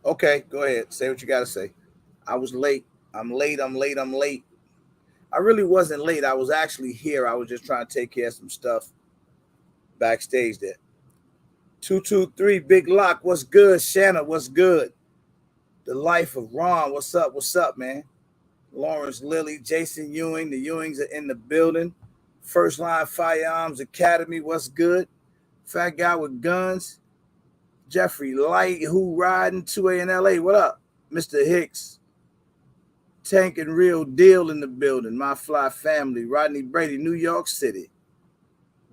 Okay, go ahead. Say what you got to say. I was late. I'm late. I'm late. I'm late. I really wasn't late. I was actually here. I was just trying to take care of some stuff backstage there. 223 Big Lock. What's good? Shanna, what's good? The life of Ron. What's up? What's up, man? Lawrence Lilly, Jason Ewing. The Ewings are in the building. First Line Firearms Academy. What's good? Fat guy with guns. Jeffrey Light, who riding 2A in LA. What up? Mr. Hicks. Tank and Real Deal in the building. My Fly family. Rodney Brady, New York City.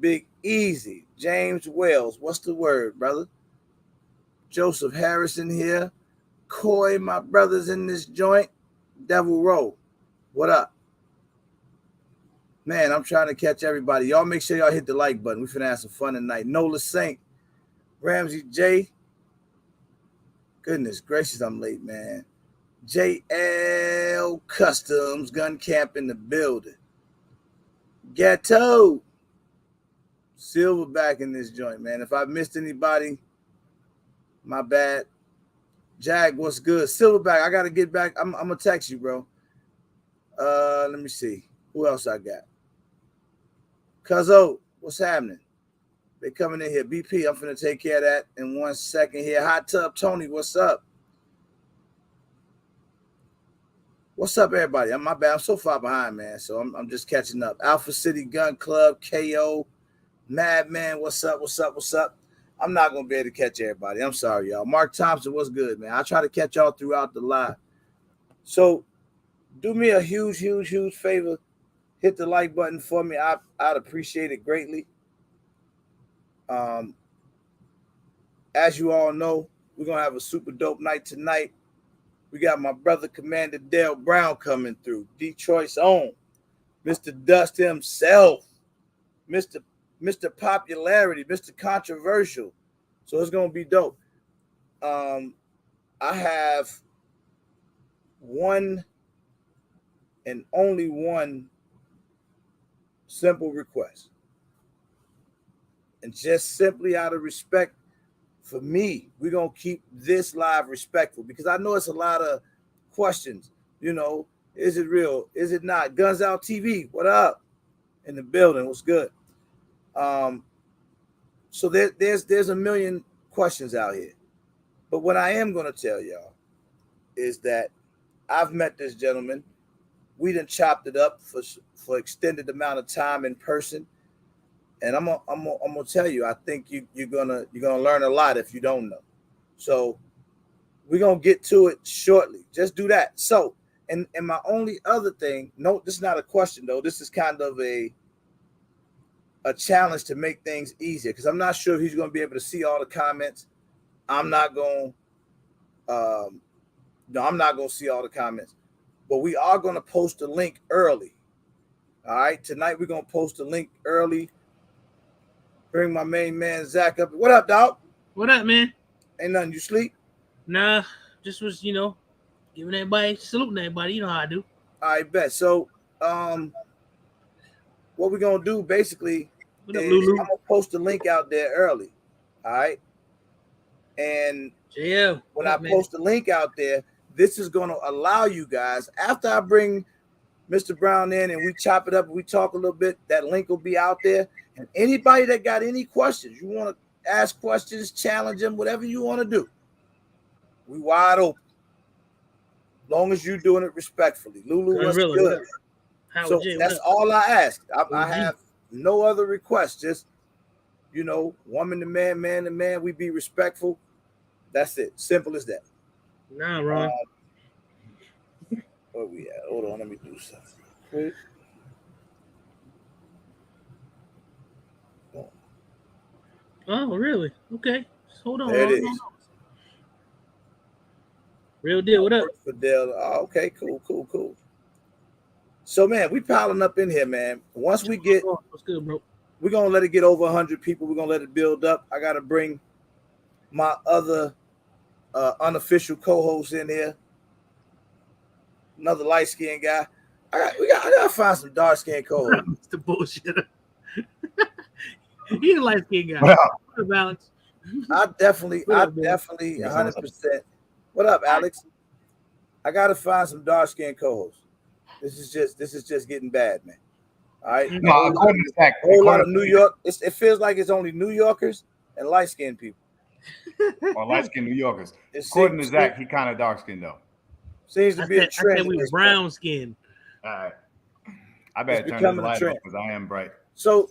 Big Easy. James Wells. What's the word, brother? Joseph Harrison here. Coy, my brothers in this joint. Devil Row. What up? Man, I'm trying to catch everybody. Y'all make sure y'all hit the like button. We finna have some fun tonight. Nola Saint. Ramsey J. Goodness gracious, I'm late, man. JL Customs. Gun Camp in the building. Ghetto. Silverback in this joint, man. If I missed anybody, my bad. Jag, what's good? Silverback, I gotta get back. I'm gonna text you, bro. Let me see. Who else I got? Cuzzo, what's happening? They coming in here. BP, I'm finna take care of that in 1 second here. Hot Tub Tony, what's up? What's up, everybody? My bad. I'm so far behind, man. So I'm just catching up. Alpha City Gun Club, KO, Madman, what's up? What's up? What's up? I'm not gonna be able to catch everybody. I'm sorry, y'all. Mark Thompson, what's good, man? I try to catch y'all throughout the live. So do me a huge favor. Hit the like button for me. I'd appreciate it greatly. As you all know, we're gonna have a super dope night tonight. We got my brother Commander Dale Brown coming through, Detroit's own, Mr. Dust himself, Mr. Popularity, Mr. Controversial. So it's gonna be dope. I have one and only one simple request. And just simply out of respect for me, we're going to keep this live respectful because I know it's a lot of questions. You know, is it real? Is it not? Guns Out TV, what up? In the building, what's good? So there's a million questions out here. But what I am going to tell y'all is that I've met this gentleman. We done chopped it up for extended amount of time in person. And I'm gonna tell you, I think you're gonna learn a lot if you don't know. So we're gonna get to it shortly. Just do that. So, and my only other thing, no, this is not a question though. This is kind of a challenge to make things easier because I'm not sure if he's gonna be able to see all the comments. I'm not gonna see all the comments, but we are gonna post a link early. All right, tonight we're gonna post a link early. Bring my main man Zach up. What up, dog? What up, man? Ain't nothing. You sleep? Nah, just was giving everybody, saluting everybody. You know how I do. I bet. So, what we're gonna do basically What up, is Lulu? I'm gonna post the link out there early. All right. And JL, when what I up, man? post the link out there, this is gonna allow you guys after I bring Mr. Brown in and we chop it up and we talk a little bit, that link will be out there. And anybody that got any questions, you want to ask questions, challenge them, whatever you want to do, we wide open. Long as you're doing it respectfully. Lulu, what's Gunrilla, good? Howard So J, that's what up? all I ask. I OG. have no other requests. Just, woman to man, man to man, we be respectful. That's it. Simple as that. Nah, Ron. Where we at? Hold on, let me do something real quick. Oh, really? Okay. Hold on, There it Ron. is. Real deal. What up? Fidel. Oh, okay, cool. So, man, we piling up in here, man. Once we get, What's good, bro? we're going to let it get over 100 people. We're going to let it build up. I got to bring my other unofficial co-host in here. Another light-skinned guy. I got to find some dark-skinned co-hosts. It's the bullshit. He's a light skinned guy. Well, What up, Alex? I definitely What up, man? 100%. What up, Alex? I gotta find some dark skinned co-hosts. This is just getting bad, man. All right, Mhm. a No, whole lot, according to Zach, a whole lot according of New York. It feels like it's only New Yorkers and light skinned people. or light skinned New Yorkers. It According to seems, Zach, he kind of dark skinned though. seems to be a I trend said at we this point. brown skinned. All right. I It's better turn this becoming a light off trend. because I am bright. So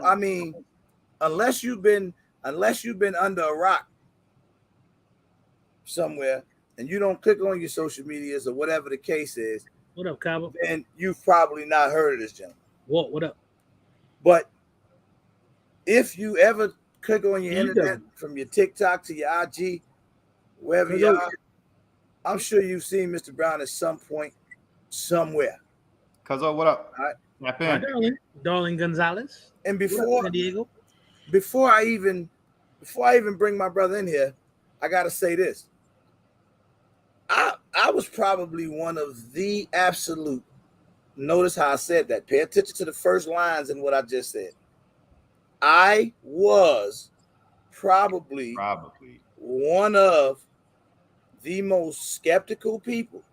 I mean, unless you've been under a rock somewhere and you don't click on your social medias or whatever the case is, What up, Cabo? then you've probably not heard of this gentleman. What up? But if you ever click on your You internet done. from your TikTok to your IG, wherever you are, I'm sure you've seen Mr. Brown at some point, somewhere. Cuz what up? All right. Tap My in. darling Gonzalez. And What up, San Diego? before I even bring my brother in here, I gotta say this. I was probably one of the absolute. Notice how I said that. Pay attention to the first lines in what I just said. I was probably one of the most skeptical people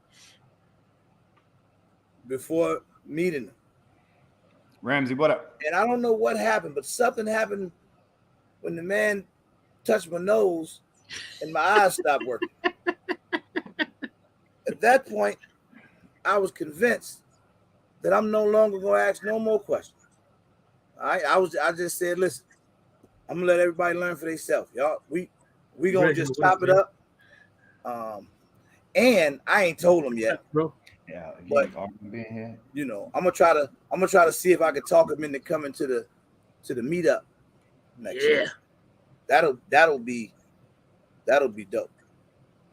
before meeting them. Ramsey, what up? And I don't know what happened, but something happened when the man touched my nose and my eyes stopped working. At that point, I was convinced that I'm no longer going to ask no more questions. I just said, listen, I'm gonna let everybody learn for themselves, y'all. We gonna just chop it up. And I ain't told them yet, bro. Yeah, but being here. you know, I'm gonna try to see if I can talk him into coming to the meetup next year. That'll be dope.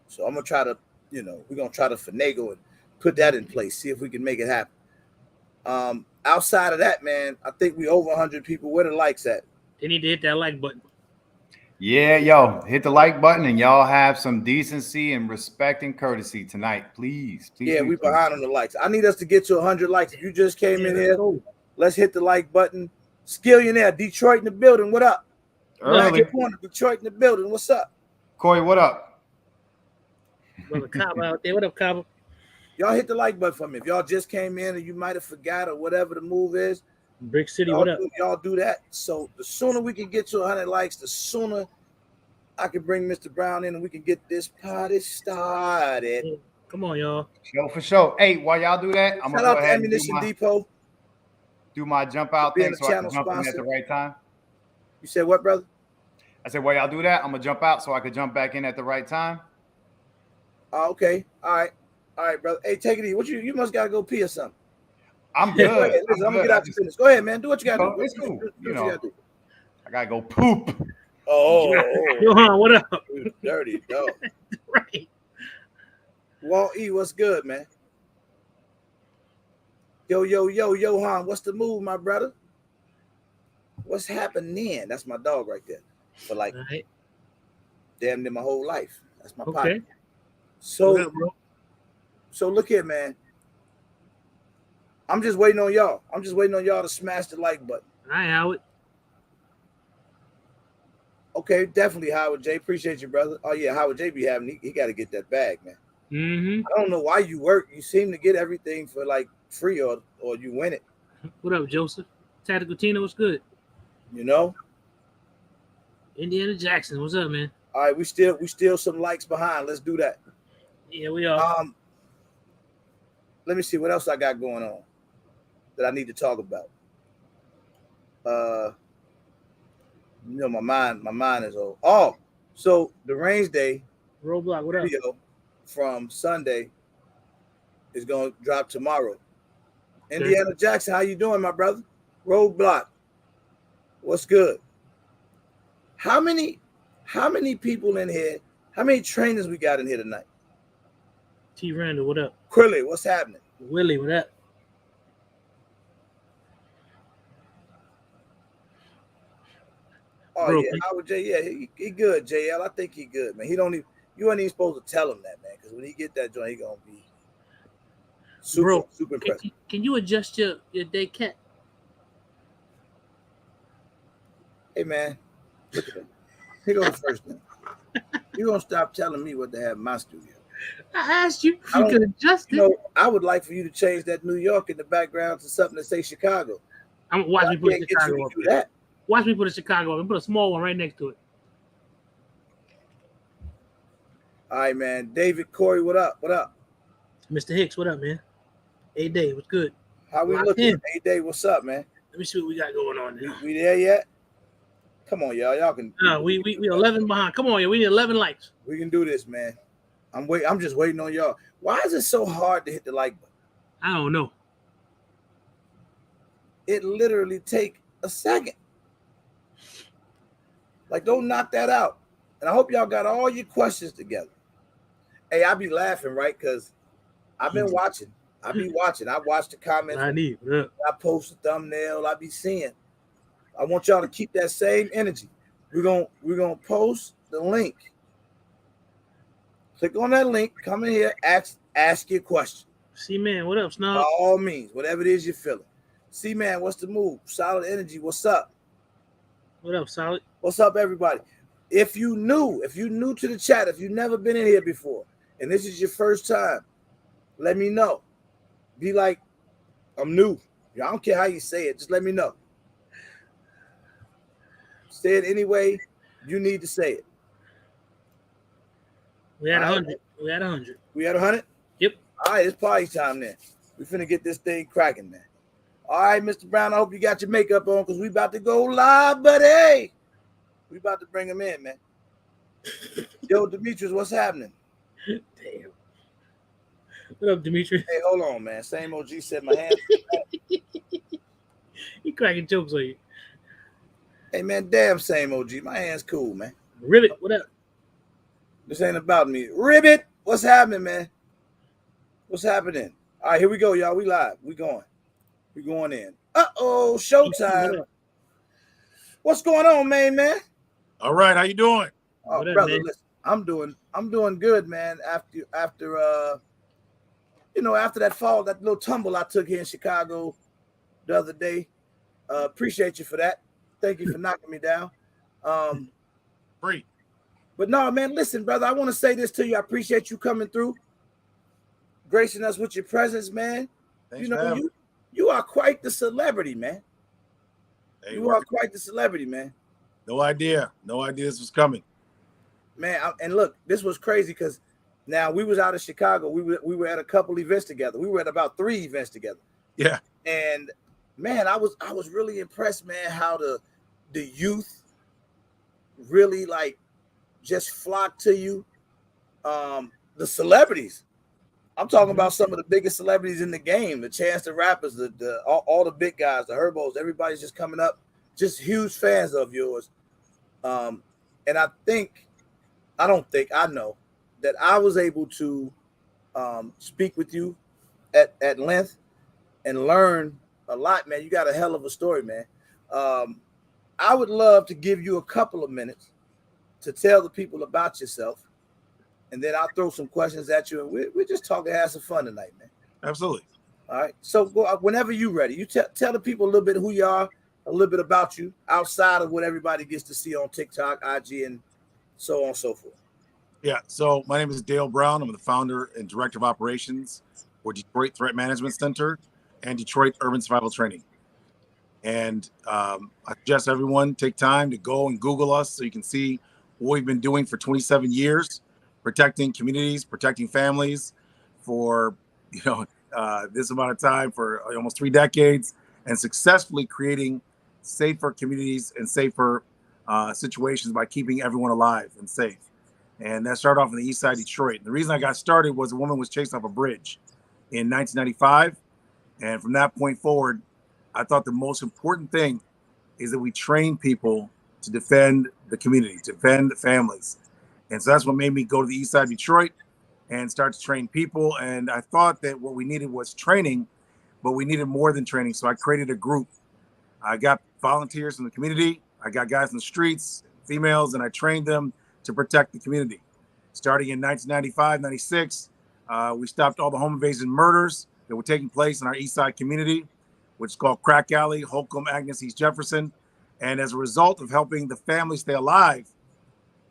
So I'm gonna try to, we're gonna try to finagle and put that in place, see if we can make it happen. Outside of that, man, I think we over 100 people. Where the likes at? They need to hit that like button. Yeah, yo, hit the like button and y'all have some decency and respect and courtesy tonight, please. Yeah, we behind on the likes. I need us to get to 100 likes. If you just came in here, let's hit the like button. Skillionaire, Detroit in the building. What up? Early. Corner, Detroit in the building. What's up? Corey, what up? Brother Cabo out there. What up, Cabo? Y'all hit the like button for me. If y'all just came in and you might have forgot or whatever the move is, Brick City, what up? Y'all do that. So the sooner we can get to 100 likes, the sooner I can bring Mr. Brown in and we can get this party started. Yeah. Come on, y'all. For sure. Hey, while y'all do that, I'm gonna go ahead and do my jump out thing so I can jump in at the right time. You said what, brother? I said, while y'all do that, I'm gonna jump out so I could jump back in at the right time. Oh, okay. All right, brother. Hey, take it easy. What you must gotta go pee or something. I'm good. Go ahead. Listen, I'm gonna get out your business. Go ahead, man. Do what you gotta do. It's cool. You know, I gotta go poop. Johan, what up? Dirty dog. Right. Walt E, what's good, man? Yo, Johan, what's the move, my brother? What's happening? That's my dog right there. For like damn near my whole life. That's my partner. So look here, man. I'm just waiting on y'all. I'm just waiting on y'all to smash the like button. Hi, Howard. Okay, definitely Howard J. Appreciate you, brother. Oh yeah, Howard J. be having he got to get that bag, man. Mm-hmm. I don't know why you work. You seem to get everything for like free or you win it. What up, Joseph? Tactical Tina, what's good? You know? Indiana Jackson, what's up, man? All right, we still some likes behind. Let's do that. Yeah, we are. Let me see what else I got going on that I need to talk about. My mind is old. Oh, so the Range Day Roadblock, what up? video from Sunday is gonna drop tomorrow. Okay. Indiana Jackson, how you doing, my brother? Roadblock, what's good? How many people in here? How many trainers we got in here tonight? T. Randall, what up? Quilly, what's happening? Willie, what up? Oh, yeah, Howard J. Yeah, he good, JL. I think he good, man. You ain't even supposed to tell him that, man, because when he get that joint, he gonna be super impressive. Can you adjust your day cat? Hey, man, look at him. Here goes the first thing. You're gonna stop telling me what to have in my studio. I asked you if you could adjust it. You know, I would like for you to change that New York in the background to something that say Chicago. Watch me put Chicago up. Do that. Watch me put a Chicago up and put a small one right next to it. All right, man. David, Corey, what up? What up? Mr. Hicks, what up, man? A-Day, what's good? How we looking? A-Day, what's up, man? Let me see what we got going on now. We there yet? Come on, y'all. Y'all can. We 11 behind. Come on, y'all. We need 11 likes. We can do this, man. I'm just waiting on y'all. Why is it so hard to hit the like button? I don't know. It literally take a second. Like, don't knock that out. And I hope y'all got all your questions together. Hey, I be laughing, right? Because I've been watching. I watch the comments. I post a thumbnail. I be seeing. I want y'all to keep that same energy. We're gonna post the link. Click on that link. Come in here. Ask your question. C-Man, what up, Snob? By all means, whatever it is you're feeling. C-Man, what's the move? Solid Energy, what's up? What up, Solid? What's up, everybody? If you new to the chat, if you've never been in here before, and this is your first time, let me know. Be like, I'm new. I don't care how you say it. Just let me know. Say it any way you need to say it. We had 100. We had 100. We had 100? Yep. All right, it's party time then. We finna get this thing cracking, man. All right, Mr. Brown, I hope you got your makeup on because we about to go live, buddy. We about to bring him in, man. Yo, Demetrius, what's happening? Damn. What up, Demetrius? Hey, hold on, man. Same OG said my hands. He cracking jokes on you. Hey, man, damn same OG. My hand's cool, man. Ribbit, what up? This ain't about me. Ribbit, what's happening, man? What's happening? All right, here we go, y'all. We live. We going in. Uh-oh, showtime. What's going on, man? All right, how you doing? Oh, what brother, up, listen, I'm doing good, man. After that fall, that little tumble I took here in Chicago the other day. Appreciate you for that. Thank you for knocking me down. Free. But no, man, listen, brother, I want to say this to you. I appreciate you coming through, gracing us with your presence, man. Thanks, you are quite the celebrity, man. Hey, you are quite the celebrity, man. No idea this was coming. Man, and look, this was crazy because now we was out of Chicago. We were at a couple events together. We were at about 3 events together. Yeah. And man, I was really impressed, man, how the youth really like just flock to you. The celebrities. I'm talking about some of the biggest celebrities in the game, the Chance the Rappers, all the big guys, the Herbos, everybody's just coming up, just huge fans of yours. And I know that I was able to speak with you at length and learn a lot, man. You got a hell of a story, man. I would love to give you a couple of minutes to tell the people about yourself, and then I'll throw some questions at you, and we're just talking, have some fun tonight, man. Absolutely. All right. So go whenever you're ready. You tell the people a little bit who you are, a little bit about you, outside of what everybody gets to see on TikTok, IG, and so on and so forth. Yeah. So my name is Dale Brown. I'm the founder and director of operations for Detroit Threat Management Center and Detroit Urban Survival Training. And I suggest everyone take time to go and Google us so you can see what we've been doing for 27 years, protecting communities, protecting families for this amount of time, for almost 3 decades, and successfully creating safer communities and safer situations by keeping everyone alive and safe. And that started off in the east side of Detroit. And the reason I got started was a woman was chased off a bridge in 1995. And from that point forward, I thought the most important thing is that we train people to defend the community, to defend the families. And so that's what made me go to the east side of Detroit and start to train people. And I thought that what we needed was training, but we needed more than training. So I created a group. I got volunteers from the community. I got guys in the streets, females, and I trained them to protect the community. Starting in 1995, 96, we stopped all the home invasion murders that were taking place in our east side community, which is called Crack Alley, Holcomb, Agnes, East Jefferson. And as a result of helping the family stay alive,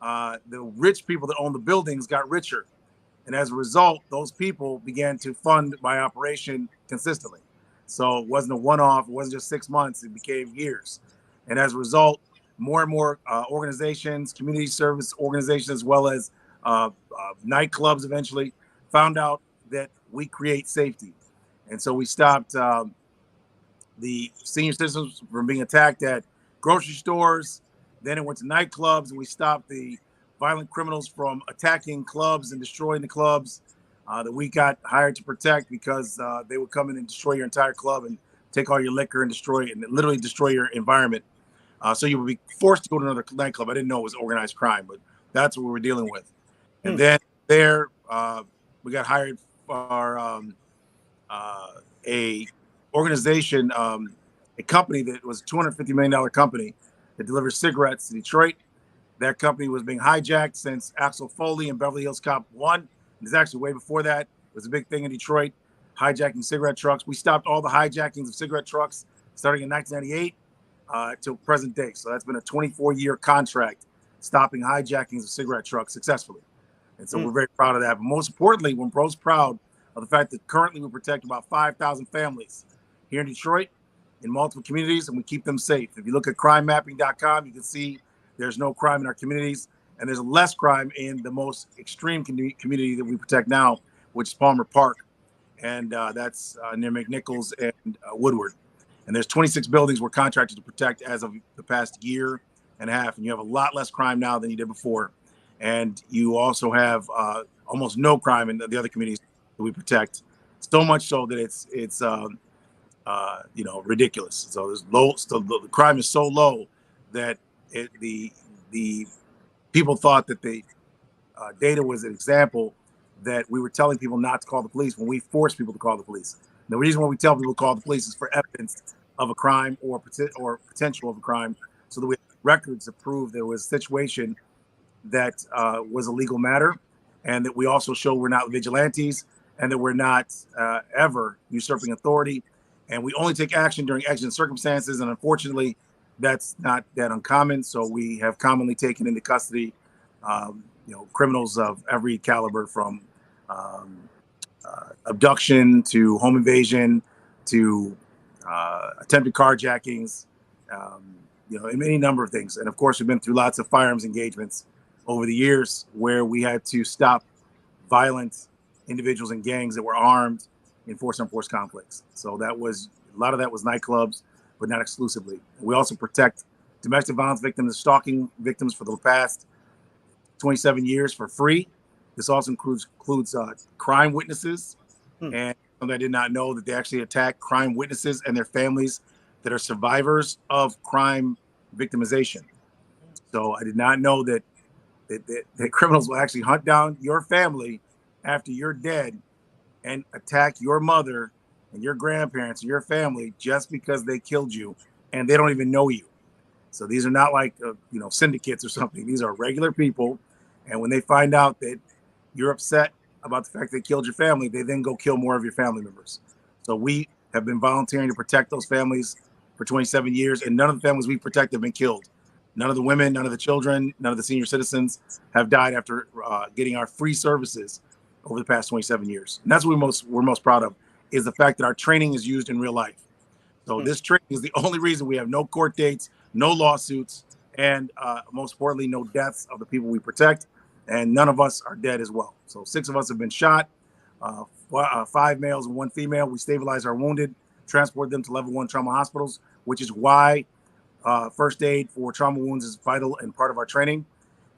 the rich people that own the buildings got richer. And as a result, those people began to fund my operation consistently. So it wasn't a one-off. It wasn't just 6 months. It became years. And as a result, more and more organizations, community service organizations, as well as nightclubs eventually found out that we create safety. And so we stopped the senior citizens from being attacked at grocery stores. Then it went to nightclubs, and we stopped the violent criminals from attacking clubs and destroying the clubs that we got hired to protect, because they would come in and destroy your entire club and take all your liquor and destroy it, and literally destroy your environment. So you would be forced to go to another nightclub. I didn't know it was organized crime, but that's what we were dealing with. And then there, we got hired for a organization, a company that was a $250 million company that delivers cigarettes to Detroit. That company was being hijacked since Axel Foley and Beverly Hills Cop 1. It's actually way before that. It was a big thing in Detroit, hijacking cigarette trucks. We stopped all the hijackings of cigarette trucks starting in 1998 till present day. So that's been a 24-year contract stopping hijackings of cigarette trucks successfully. And so we're very proud of that. But most importantly, we're most proud of the fact that currently we protect about 5,000 families here in Detroit in multiple communities, and we keep them safe. If you look at crimemapping.com, you can see there's no crime in our communities, and there's less crime in the most extreme community that we protect now, which is Palmer Park. And that's near McNichols and Woodward. And there's 26 buildings we're contracted to protect as of the past year and a half. And you have a lot less crime now than you did before. And you also have almost no crime in the other communities that we protect. So much so that it's ridiculous. So there's low. So the crime is so low that the people thought that the data was an example that we were telling people not to call the police when we force people to call the police. The reason why we tell people to call the police is for evidence of a crime or potential of a crime, so that we have records to prove there was a situation that was a legal matter, and that we also show we're not vigilantes, and that we're not ever usurping authority, and we only take action during exigent circumstances. And unfortunately, that's not that uncommon. So we have commonly taken into custody, criminals of every caliber, from abduction to home invasion to attempted carjackings, any number of things. And of course, we've been through lots of firearms engagements over the years where we had to stop violent individuals and gangs that were armed in force-on-force conflicts. So a lot of that was nightclubs, but not exclusively. We also protect domestic violence victims and stalking victims for the past 27 years for free. This also includes crime witnesses. And I did not know that they actually attack crime witnesses and their families that are survivors of crime victimization. So I did not know that criminals will actually hunt down your family after you're dead and attack your mother and your grandparents and your family just because they killed you, and they don't even know you. So these are not like syndicates or something. These are regular people, and when they find out that you're upset about the fact they killed your family, they then go kill more of your family members. So we have been volunteering to protect those families for 27 years, and none of the families we protect have been killed. None of the women, none of the children, none of the senior citizens have died after getting our free services over the past 27 years. And that's what we're most proud of, is the fact that our training is used in real life. So this training is the only reason we have no court dates, no lawsuits, and most importantly, no deaths of the people we protect. And none of us are dead as well. So 6 of us have been shot, 5 males and 1 female. We stabilize our wounded, transport them to level 1 trauma hospitals, which is why first aid for trauma wounds is vital and part of our training.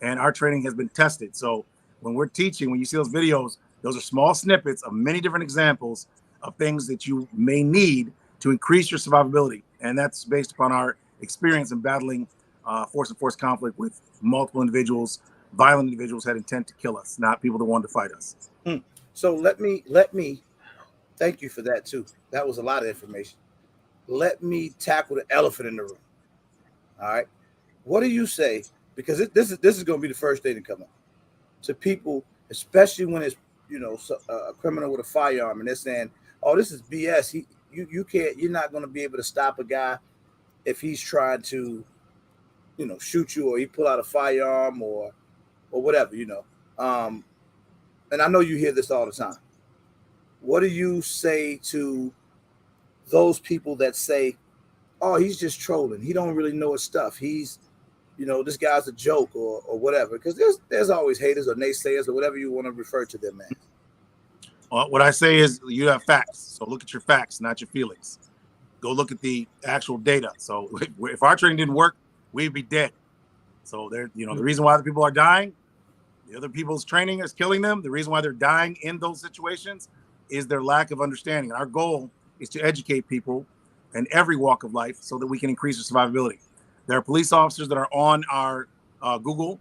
And our training has been tested. So when we're teaching, when you see those videos, those are small snippets of many different examples of things that you may need to increase your survivability. And that's based upon our experience in battling force-on-force conflict with multiple individuals, violent individuals had intent to kill us, not people that wanted to fight us. So let me thank you for that too. That was a lot of information. Let me tackle the elephant in the room. All right. What do you say? Because this is going to be the first thing to come up to people, especially when it's a criminal with a firearm and they're saying, "Oh, this is BS. You can't. You're not going to be able to stop a guy if he's trying to, shoot you, or he pull out a firearm, or or whatever, and I know you hear this all the time. What do you say to those people that say, "Oh, he's just trolling. He don't really know his stuff. He's, this guy's a joke or whatever." Because there's always haters or naysayers or whatever you want to refer to them as. Well, what I say is you have facts. So look at your facts, not your feelings. Go look at the actual data. So if our training didn't work, we'd be dead. So the reason why the people are dying, the other people's training is killing them. The reason why they're dying in those situations is their lack of understanding. And our goal is to educate people in every walk of life so that we can increase their survivability. There are police officers that are on our Google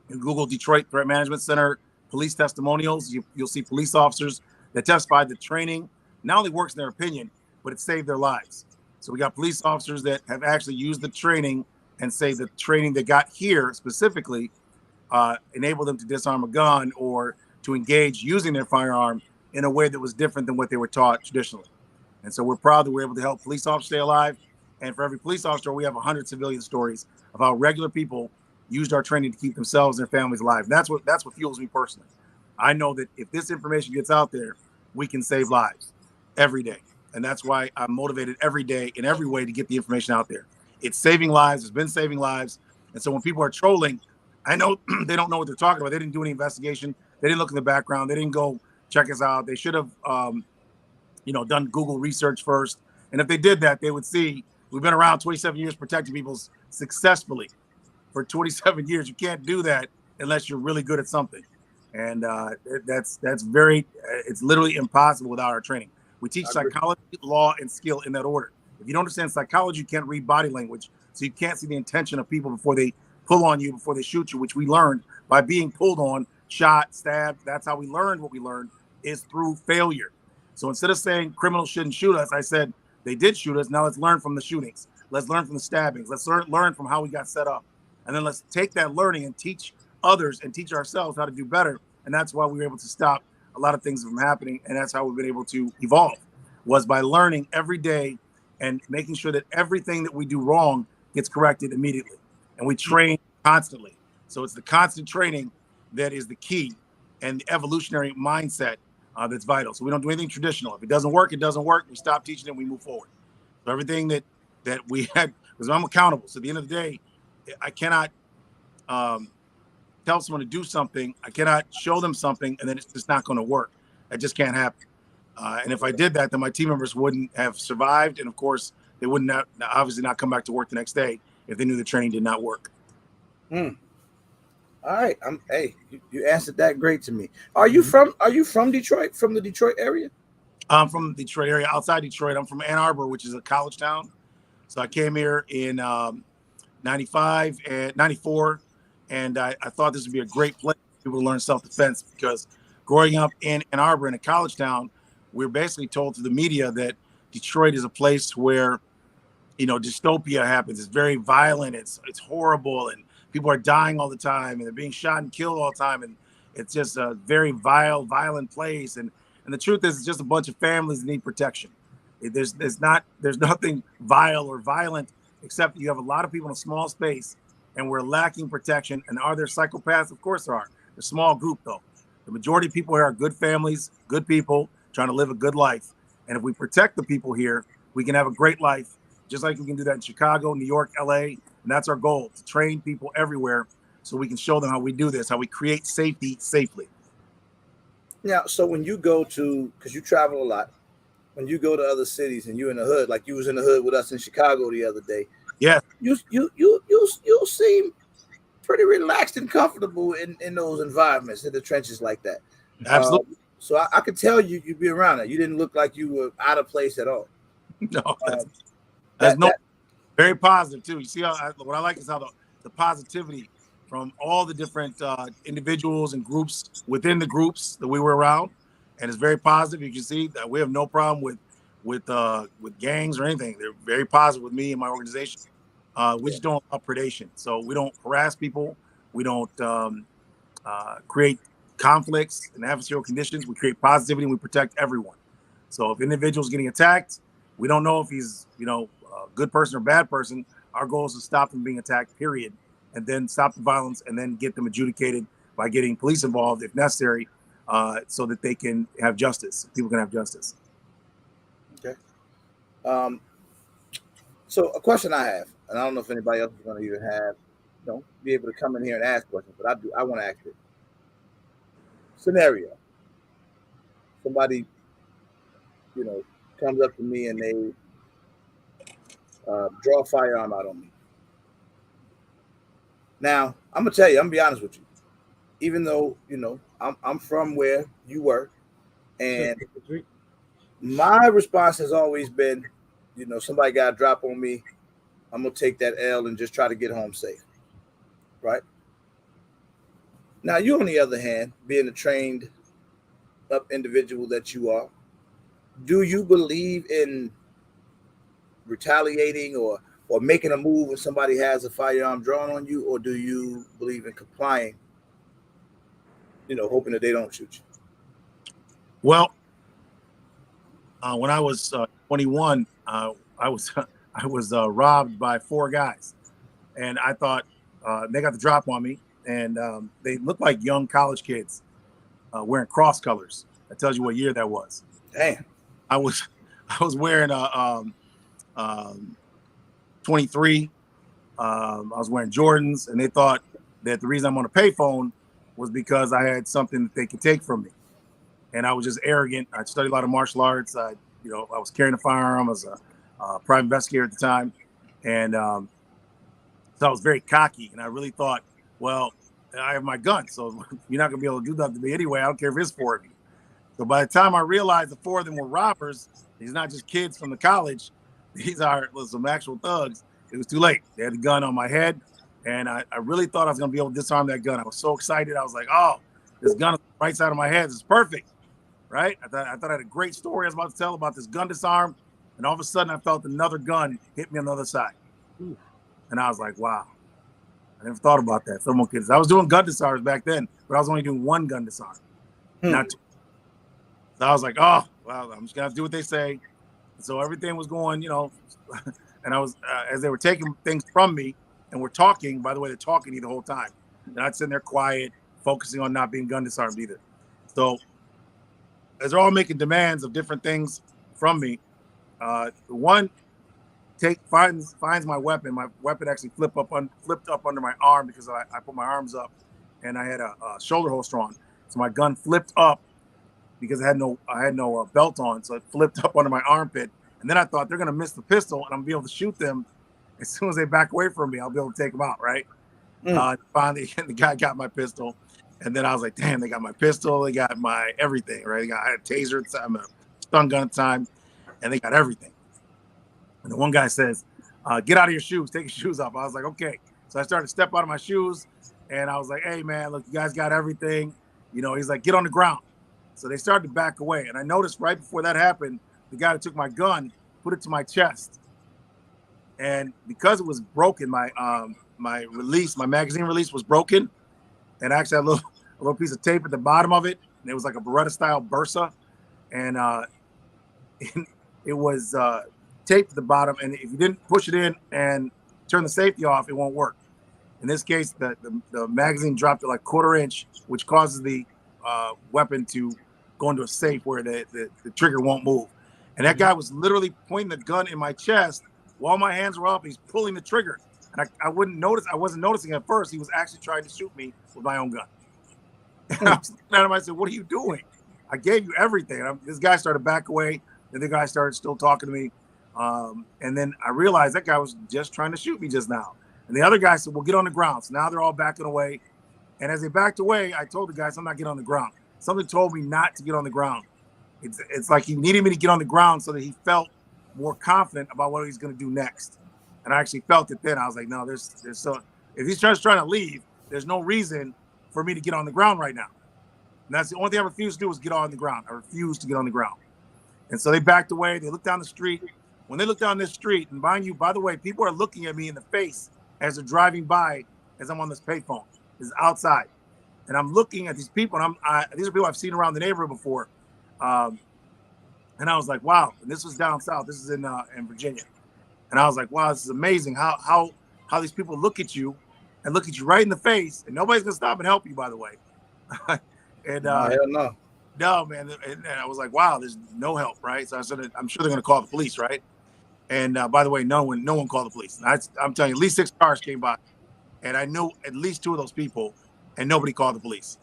Detroit Threat Management Center police testimonials. You'll see police officers that testified that training not only works in their opinion, but it saved their lives. So we got police officers that have actually used the training and say the training they got here specifically enabled them to disarm a gun or to engage using their firearm in a way that was different than what they were taught traditionally. And so we're proud that we're able to help police officers stay alive. And for every police officer, we have 100 civilian stories of how regular people used our training to keep themselves and their families alive. And that's what fuels me personally. I know that if this information gets out there, we can save lives every day. And that's why I'm motivated every day in every way to get the information out there. It's saving lives. It's been saving lives. And so when people are trolling, I know they don't know what they're talking about. They didn't do any investigation. They didn't look in the background. They didn't go check us out. They should have, done Google research first. And if they did that, they would see we've been around 27 years protecting people successfully. For 27 years, you can't do that unless you're really good at something. And it's literally impossible without our training. We teach psychology, law, and skill in that order. If you don't understand psychology, you can't read body language. So you can't see the intention of people before they pull on you, before they shoot you, which we learned by being pulled on, shot, stabbed. That's how we learned what we learned, is through failure. So instead of saying criminals shouldn't shoot us, I said they did shoot us. Now let's learn from the shootings. Let's learn from the stabbings. Let's learn from how we got set up. And then let's take that learning and teach others and teach ourselves how to do better. And that's why we were able to stop a lot of things from happening. And that's how we've been able to evolve, was by learning every day and making sure that everything that we do wrong gets corrected immediately. And we train constantly. So it's the constant training that is the key and the evolutionary mindset that's vital. So we don't do anything traditional. If it doesn't work, it doesn't work. We stop teaching it, we move forward. So everything that we had, because I'm accountable. So at the end of the day, I cannot tell someone to do something. I cannot show them something and then it's just not going to work. That just can't happen. And if I did that, then my team members wouldn't have survived. And of course, they wouldn't obviously not come back to work the next day if they knew the training did not work. All right. You answered that great to me. Are you from Detroit, from the Detroit area? I'm from the Detroit area, outside Detroit. I'm from Ann Arbor, which is a college town. So I came here in 95 and 94. And I thought this would be a great place for people to learn self-defense, because growing up in Ann Arbor in a college town, we're basically told through the media that Detroit is a place where, dystopia happens. It's very violent. It's horrible. And people are dying all the time and they're being shot and killed all the time. And it's just a very violent place. And the truth is, it's just a bunch of families that need protection. There's nothing vile or violent, except you have a lot of people in a small space and we're lacking protection. And are there psychopaths? Of course there are. They're a small group though. The majority of people here are good families, good people trying to live a good life. And if we protect the people here, we can have a great life, just like we can do that in Chicago, New York, LA. And that's our goal, to train people everywhere so we can show them how we do this, how we create safety safely. Now, so when you go to, because you travel a lot, when you go to other cities and you're in the hood, like you was in the hood with us in Chicago the other day, yeah, you seem pretty relaxed and comfortable in those environments, in the trenches like that. Absolutely. So I could tell you'd be around it. You didn't look like you were out of place at all. No, very positive too. You see what I like is how the positivity from all the different individuals and groups within the groups that we were around, and it's very positive. You can see that we have no problem with gangs or anything. They're very positive with me and my organization. We just don't allow predation, so we don't harass people. We don't create conflicts and adversarial conditions. We create positivity and we protect everyone. So if an individual's getting attacked, we don't know if he's a good person or bad person. Our goal is to stop them being attacked, period, and then stop the violence, and then get them adjudicated by getting police involved if necessary, so that they can have justice. People can have justice. Okay. So a question I have, and I don't know if anybody else is going to even have, be able to come in here and ask questions, but I want to ask it. Scenario. Somebody, comes up to me and they draw a firearm out on me. Now, I'm going to tell you, I'm going to be honest with you. Even though, I'm from where you were, and my response has always been, somebody got a drop on me, I'm going to take that L and just try to get home safe. Right? Now, you, on the other hand, being a trained up individual that you are, do you believe in retaliating or making a move when somebody has a firearm drawn on you, or do you believe in complying, hoping that they don't shoot you? Well, when I was 21, I was robbed by 4 guys, and I thought they got the drop on me, and they looked like young college kids wearing cross colors. That tells you what year that was. Damn. I was wearing a 23. I was wearing Jordans, and they thought that the reason I'm on a payphone was because I had something that they could take from me. And I was just arrogant. I studied a lot of martial arts. I was carrying a firearm. I was a private investigator at the time. And so I was very cocky. And I really thought, well, I have my gun, so you're not going to be able to do nothing to me anyway. I don't care if it's 4 of you. So by the time I realized the 4 of them were robbers, these not just kids from the college, these are some actual thugs, it was too late. They had the gun on my head, and I really thought I was going to be able to disarm that gun. I was so excited. I was like, oh, this gun on the right side of my head is perfect, right? I thought I had a great story I was about to tell about this gun disarm, and all of a sudden I felt another gun hit me on the other side. Ooh. And I was like, wow. I never thought about that. Someone could. I was doing gun disarms back then, but I was only doing 1 gun disarm, not 2. So I was like, oh, well, I'm just going to have to do what they say. So everything was going, and I was, as they were taking things from me and we're talking, by the way, they're talking to me the whole time. They're not sitting there quiet, focusing on not being gun disarmed either. So as they're all making demands of different things from me, one finds my weapon. My weapon actually flipped up under my arm because I put my arms up and I had a shoulder holster on. So my gun flipped up because I had no belt on, so it flipped up under my armpit. And then I thought they're gonna miss the pistol, and I'm gonna be able to shoot them as soon as they back away from me. I'll be able to take them out, right? Finally, the guy got my pistol, and then I was like, "Damn, they got my pistol, they got my everything, right? I had a taser at the time, a stun gun at the time, and they got everything." And the one guy says, "Get out of your shoes, take your shoes off." I was like, "Okay." So I started to step out of my shoes, and I was like, "Hey, man, look, you guys got everything." He's like, "Get on the ground." So they started to back away. And I noticed right before that happened, the guy who took my gun put it to my chest. And because it was broken, my magazine release was broken. And I actually had a little piece of tape at the bottom of it. And it was like a Beretta style Bursa. And it was taped at the bottom. And if you didn't push it in and turn the safety off, it won't work. In this case, the magazine dropped to like 1/4 inch, which causes the weapon to go into a safe where the trigger won't move. And that guy was literally pointing the gun in my chest while my hands were up. He's pulling the trigger. And I wasn't noticing at first. He was actually trying to shoot me with my own gun. And I was looking at him, I said, "What are you doing? I gave you everything." And this guy started to back away. The other guy started still talking to me. And then I realized that guy was just trying to shoot me just now. And the other guy said, "Well, get on the ground." So now they're all backing away. And as they backed away, I told the guys, "I'm not getting on the ground." Something told me not to get on the ground. It's like he needed me to get on the ground so that he felt more confident about what he's going to do next. And I actually felt it then. I was like, no, there's so if he's just trying to leave, there's no reason for me to get on the ground right now. And that's the only thing I refused to do was get on the ground. I refused to get on the ground. And so they backed away. They looked down the street. When they looked down this street, and by the way, people are looking at me in the face as they're driving by as I'm on this payphone. It's outside. And I'm looking at these people, and these are people I've seen around the neighborhood before. And I was like, wow. And this was down south. This is in Virginia. And I was like, wow, this is amazing how these people look at you and look at you right in the face, and nobody's gonna stop and help you, by the way. And hell no. No, man. And I was like, wow, there's no help, right? So I said, I'm sure they're gonna call the police, right? And by the way, no one called the police. And I'm telling you, at least 6 cars came by, and I knew at least 2 of those people, and nobody called the police.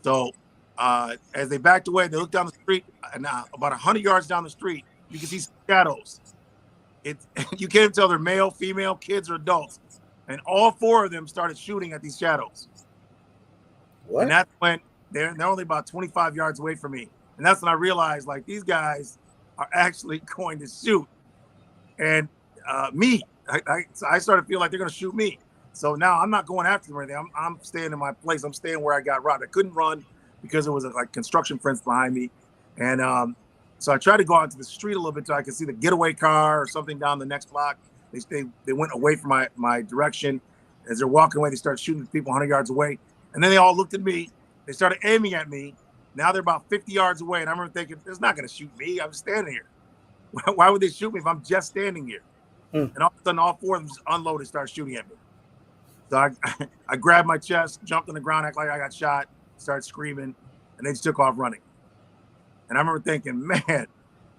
So as they backed away, they looked down the street, and about 100 yards down the street, you can see shadows. You can't tell they're male, female, kids, or adults, and all 4 of them started shooting at these shadows. What? And that's when they're only about 25 yards away from me, and that's when I realized, like, these guys are actually going to shoot. And me, I started to feel like they're going to shoot me. So now I'm not going after them or anything. I'm staying in my place. I'm staying where I got robbed. I couldn't run because there was like construction fence behind me. And so I tried to go out to the street a little bit so I could see the getaway car or something down the next block. They went away from my direction. As they're walking away, they started shooting at people 100 yards away. And then they all looked at me. They started aiming at me. Now they're about 50 yards away. And I remember thinking, they're not going to shoot me. I'm standing here. Why would they shoot me if I'm just standing here? And all of a sudden, all 4 of them just unloaded, started shooting at me. So I grabbed my chest, jumped on the ground, acted like I got shot, started screaming, and they just took off running. And I remember thinking, man,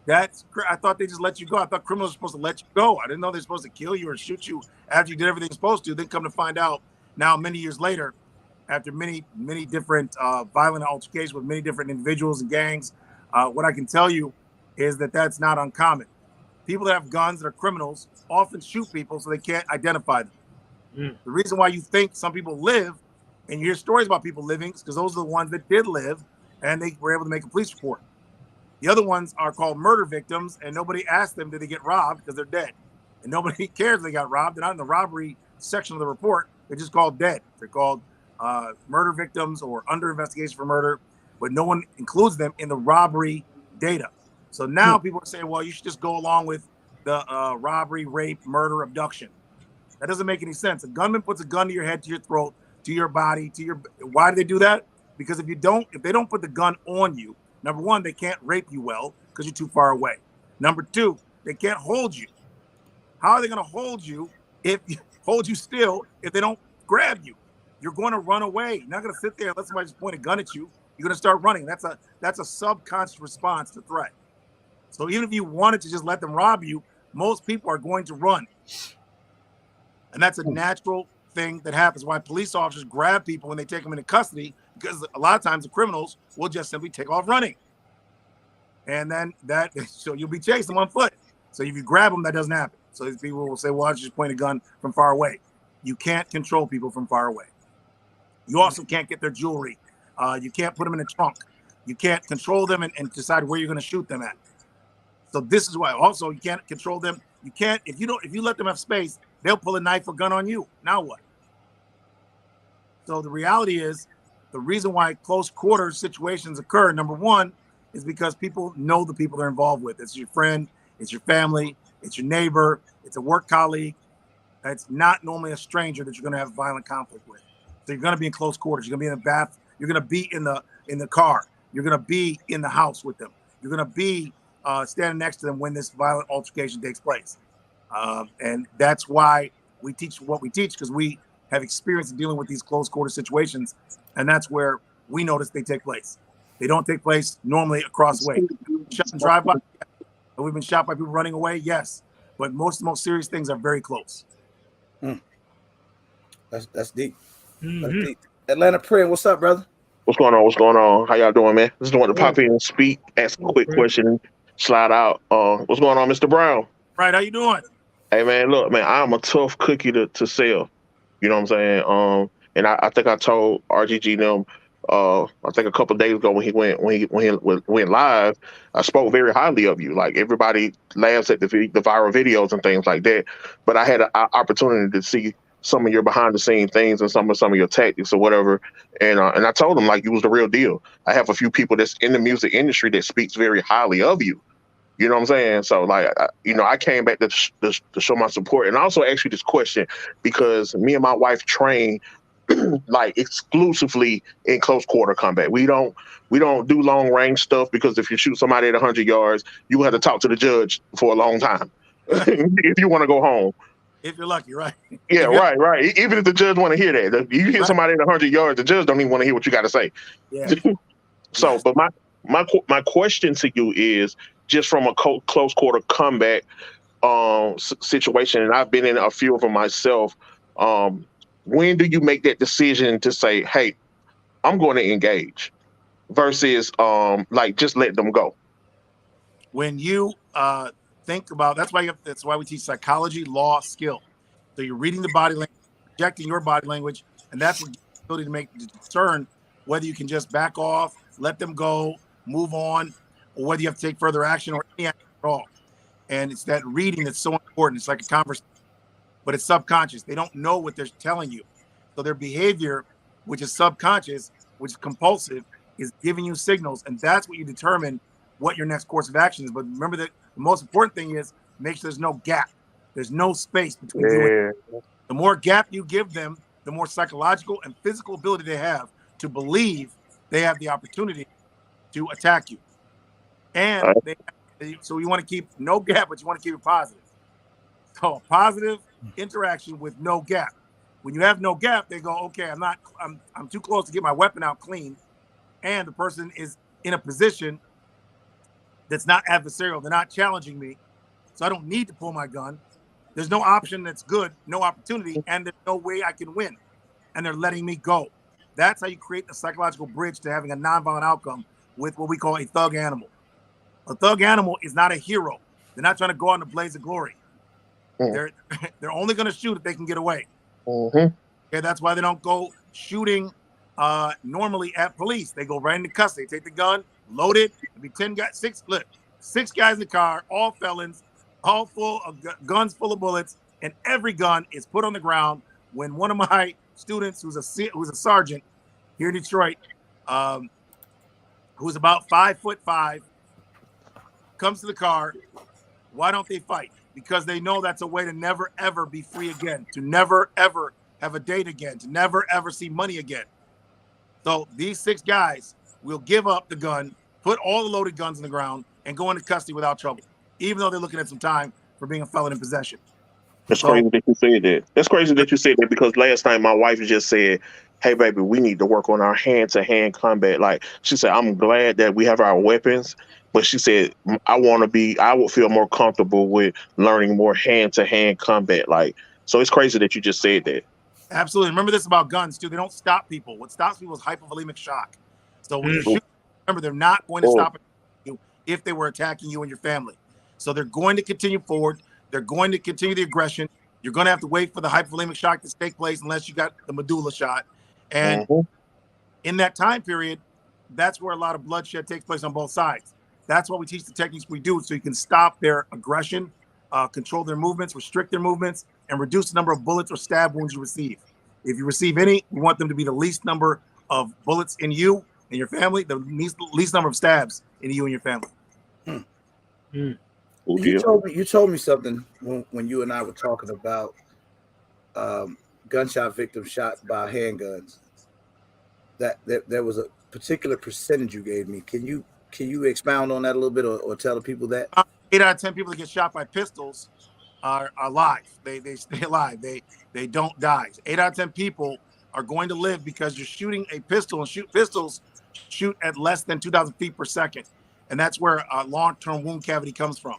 I thought they just let you go. I thought criminals were supposed to let you go. I didn't know they're supposed to kill you or shoot you after you did everything you're supposed to. Then come to find out now, many years later, after many different violent altercations with many different individuals and gangs, what I can tell you is that that's not uncommon. People that have guns that are criminals often shoot people so they can't identify them. The reason why you think some people live, and you hear stories about people living, is because those are the ones that did live, and they were able to make a police report. The other ones are called murder victims, and nobody asked them, did they get robbed, because they're dead. And nobody cares if they got robbed. They're not in the robbery section of the report. They're just called dead. They're called murder victims or under investigation for murder, but no one includes them in the robbery data. So now people are saying, well, you should just go along with the robbery, rape, murder, abduction. That doesn't make any sense. A gunman puts a gun to your head, to your throat, to your body, why do they do that? Because if they don't put the gun on you, number one, they can't rape you well because you're too far away. Number 2, they can't hold you. How are they going to hold you still if they don't grab you? You're going to run away. You're not going to sit there and let somebody just point a gun at you. You're going to start running. That's a subconscious response to threat. So even if you wanted to just let them rob you, most people are going to run. And that's a natural thing that happens. Why police officers grab people when they take them into custody, because a lot of times the criminals will just simply take off running. And then so you'll be chasing them on foot. So if you grab them, that doesn't happen. So these people will say, well, I just point a gun from far away. You can't control people from far away. You also can't get their jewelry. You can't put them in a trunk. You can't control them and decide where you're going to shoot them at. So this is why also you can't control them. You can't, if you let them have space, they'll pull a knife or gun on you. Now what? So the reality is, the reason why close quarters situations occur, number one, is because people know the people they're involved with. It's your friend, it's your family, it's your neighbor, it's a work colleague. It's not normally a stranger that you're going to have violent conflict with. So you're going to be in close quarters. You're going to be in the bath. You're going to be in the car. You're going to be in the house with them. You're going to be standing next to them when this violent altercation takes place. And that's why we teach what we teach, because we have experience in dealing with these close quarter situations. And that's where we notice they take place. They don't take place normally across the way. Shot and drive by. We've been shot by people running away. Yes. But most serious things are very close. That's deep. That's deep. Atlanta Prayer, what's up, brother? What's going on? What's going on? How y'all doing, man? Just want to pop in and speak, ask a quick question, slide out. What's going on, Mr. Brown? Right, how you doing? Hey, man, look, man, I'm a tough cookie to sell. You know what I'm saying? And I think I told RGG them, I think a couple of days ago when he went live, I spoke very highly of you. Like, everybody laughs at the viral videos and things like that, but I had an opportunity to see some of your behind the scene things and some of your tactics or whatever. And I told them, like, you was the real deal. I have a few people that's in the music industry that speaks very highly of you. You know what I'm saying? So, like, I came back to show my support, and also ask you this question because me and my wife train like exclusively in close quarter combat. We don't do long range stuff, because if you shoot somebody at 100 yards, you have to talk to the judge for a long time if you want to go home. If you're lucky, right? Yeah, right. Even if the judge want to hear that, you hit somebody at 100 yards, the judge don't even want to hear what you got to say. Yeah. So, Yes. but my question to you is just from a close quarter combat situation, and I've been in a few of them myself. When do you make that decision to say, "Hey, I'm going to engage," versus like just let them go? When you think about that's why we teach psychology, law, skill. So you're reading the body language, projecting your body language, and that's what gives you the ability to discern whether you can just back off, let them go, move on, or whether you have to take further action or any action at all. And it's that reading that's so important. It's like a conversation, but it's subconscious. They don't know what they're telling you. So their behavior, which is subconscious, which is compulsive, is giving you signals. And that's what you determine what your next course of action is. But remember that the most important thing is make sure there's no gap. There's no space between you and the more gap you give them, the more psychological and physical ability they have to believe they have the opportunity to attack you. And so you want to keep no gap, but you want to keep it positive. So a positive interaction with no gap. When you have no gap, they go, okay, I'm too close to get my weapon out clean. And the person is in a position that's not adversarial. They're not challenging me. So I don't need to pull my gun. There's no option that's good, no opportunity, and there's no way I can win. And they're letting me go. That's how you create a psychological bridge to having a nonviolent outcome with what we call a thug animal. A thug animal is not a hero. They're not trying to go out in a blaze of glory. They're only going to shoot if they can get away. Okay, that's why they don't go shooting normally at police. They go right into custody. They take the gun, load it. It'll be 10 guys, six guys in the car, all felons, all full of guns full of bullets, and every gun is put on the ground. When one of my students, who's a sergeant here in Detroit, who's about 5'5", comes to the car, why don't they fight? Because they know that's a way to never, ever be free again, to never, ever have a date again, to never, ever see money again. So these 6 guys will give up the gun, put all the loaded guns in the ground, and go into custody without trouble, even though they're looking at some time for being a felon in possession. It's crazy that you said that. That's crazy that you said that because last night my wife just said, "Hey, baby, we need to work on our hand-to-hand combat." Like she said, I'm glad that we have our weapons, but she said, I would feel more comfortable with learning more hand-to-hand combat. Like, so it's crazy that you just said that. Absolutely. Remember this about guns, too. They don't stop people. What stops people is hypovolemic shock. So when you shoot, remember, they're not going to stop you if they were attacking you and your family. So they're going to continue forward. They're going to continue the aggression. You're going to have to wait for the hypovolemic shock to take place unless you got the medulla shot. And in that time period, that's where a lot of bloodshed takes place on both sides. That's why we teach the techniques we do, so you can stop their aggression, control their movements, restrict their movements, and reduce the number of bullets or stab wounds you receive. If you receive any, we want them to be the least number of bullets in you and your family, the least number of stabs in you and your family. You told me something when you and I were talking about gunshot victims shot by handguns. That there was a particular percentage you gave me. Can you expound on that a little bit or tell the people that? 8 out of 10 people that get shot by pistols are alive. They stay alive. They don't die. 8 out of 10 people are going to live because you're shooting a pistol, and pistols shoot at less than 2,000 feet per second. And that's where a long-term wound cavity comes from.